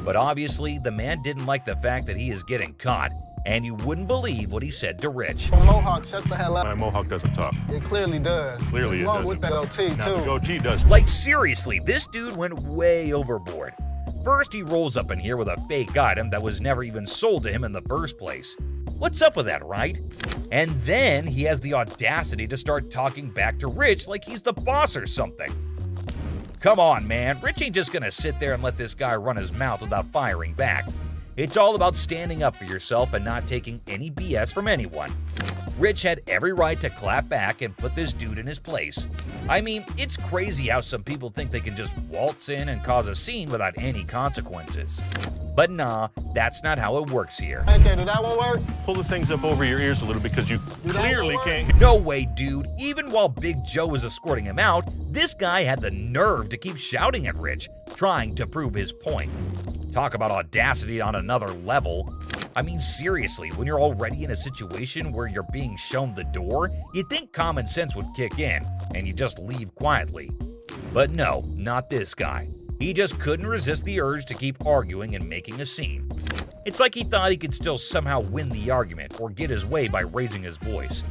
But obviously the man didn't like the fact that he is getting caught. And you wouldn't believe what he said to Rich. Mohawk, shut the hell up. My Mohawk doesn't talk. It clearly does. Clearly it doesn't. With that goatee, Now, too. the goatee does. Like seriously, this dude went way overboard. First, he rolls up in here with a fake item that was never even sold to him in the first place. What's up with that, right? And then he has the audacity to start talking back to Rich like he's the boss or something. Come on, man. Rich ain't just gonna sit there and let this guy run his mouth without firing back. It's all about standing up for yourself and not taking any BS from anyone. Rich had every right to clap back and put this dude in his place. I mean, it's crazy how some people think they can just waltz in and cause a scene without any consequences. But nah, that's not how it works here. Okay, did that one work? Pull the things up over your ears a little because you clearly can't. No way, dude. Even while Big Joe was escorting him out, this guy had the nerve to keep shouting at Rich, trying to prove his point. Talk about audacity on another level. I mean, seriously, when you're already in a situation where you're being shown the door, you'd think common sense would kick in, and you just leave quietly. But no, not this guy. He just couldn't resist the urge to keep arguing and making a scene. It's like he thought he could still somehow win the argument or get his way by raising his voice.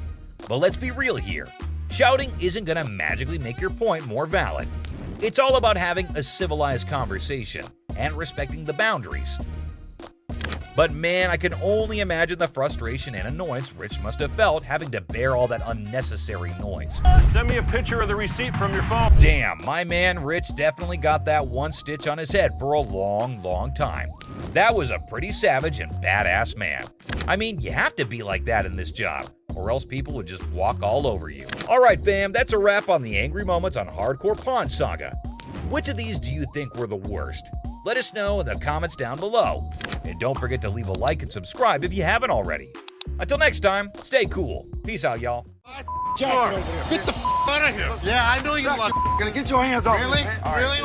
But let's be real here. Shouting isn't gonna magically make your point more valid. It's all about having a civilized conversation and respecting the boundaries. But man, I can only imagine the frustration and annoyance Rich must have felt having to bear all that unnecessary noise. Send me a picture of the receipt from your phone. Damn, my man Rich definitely got that one stitch on his head for a long, long time. That was a pretty savage and badass man. I mean, you have to be like that in this job, or else people would just walk all over you. Alright fam, that's a wrap on the angry moments on Hardcore Pawn Saga. Which of these do you think were the worst? Let us know in the comments down below. And don't forget to leave a like and subscribe if you haven't already. Until next time, stay cool. Peace out, y'all. Jack, get the out of here. Yeah, I know you like gonna get your hands off. Really? Really?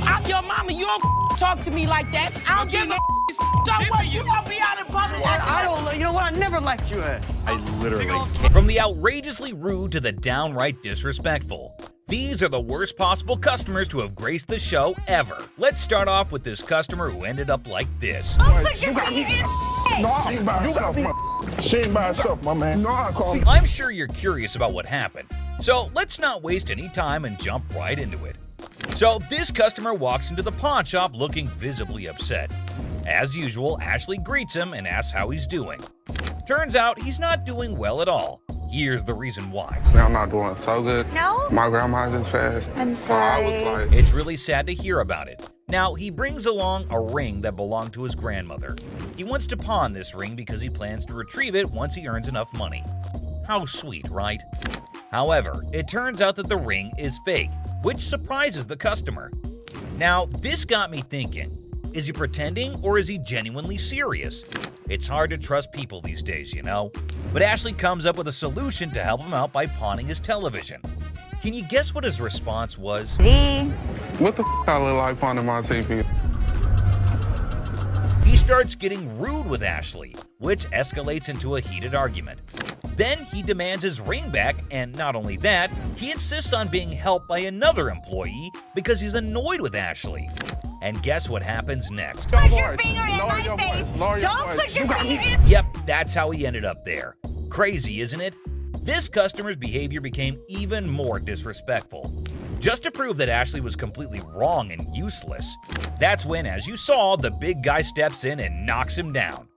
I'm your mama. You don't talk to me like that. I don't give a don't want you gonna be out in public. I don't, you know what? I never liked you ass. I literally From the outrageously rude to the downright disrespectful. These are the worst possible customers to have graced the show ever. Let's start off with this customer who ended up like this. You got me. No, she ain't by herself. She ain't by herself, my man. No, I call me. I'm sure you're curious about what happened, so let's not waste any time and jump right into it. So this customer walks into the pawn shop looking visibly upset. As usual, Ashley greets him and asks how he's doing. Turns out he's not doing well at all. Here's the reason why. I'm not doing so good. No? My grandma just passed. I'm sorry. It's really sad to hear about it. Now, he brings along a ring that belonged to his grandmother. He wants to pawn this ring because he plans to retrieve it once he earns enough money. How sweet, right? However, it turns out that the ring is fake, which surprises the customer. Now, this got me thinking. Is he pretending or is he genuinely serious? It's hard to trust people these days, you know? But Ashley comes up with a solution to help him out by pawning his television. Can you guess what his response was? What the I look like pawning my TV? He starts getting rude with Ashley, which escalates into a heated argument. Then he demands his ring back, and not only that, he insists on being helped by another employee because he's annoyed with Ashley. And guess what happens next? Put your finger in my face. Don't put your finger in. Yep, that's how he ended up there. Crazy, isn't it? This customer's behavior became even more disrespectful. Just to prove that Ashley was completely wrong and useless. That's when, as you saw, the big guy steps in and knocks him down.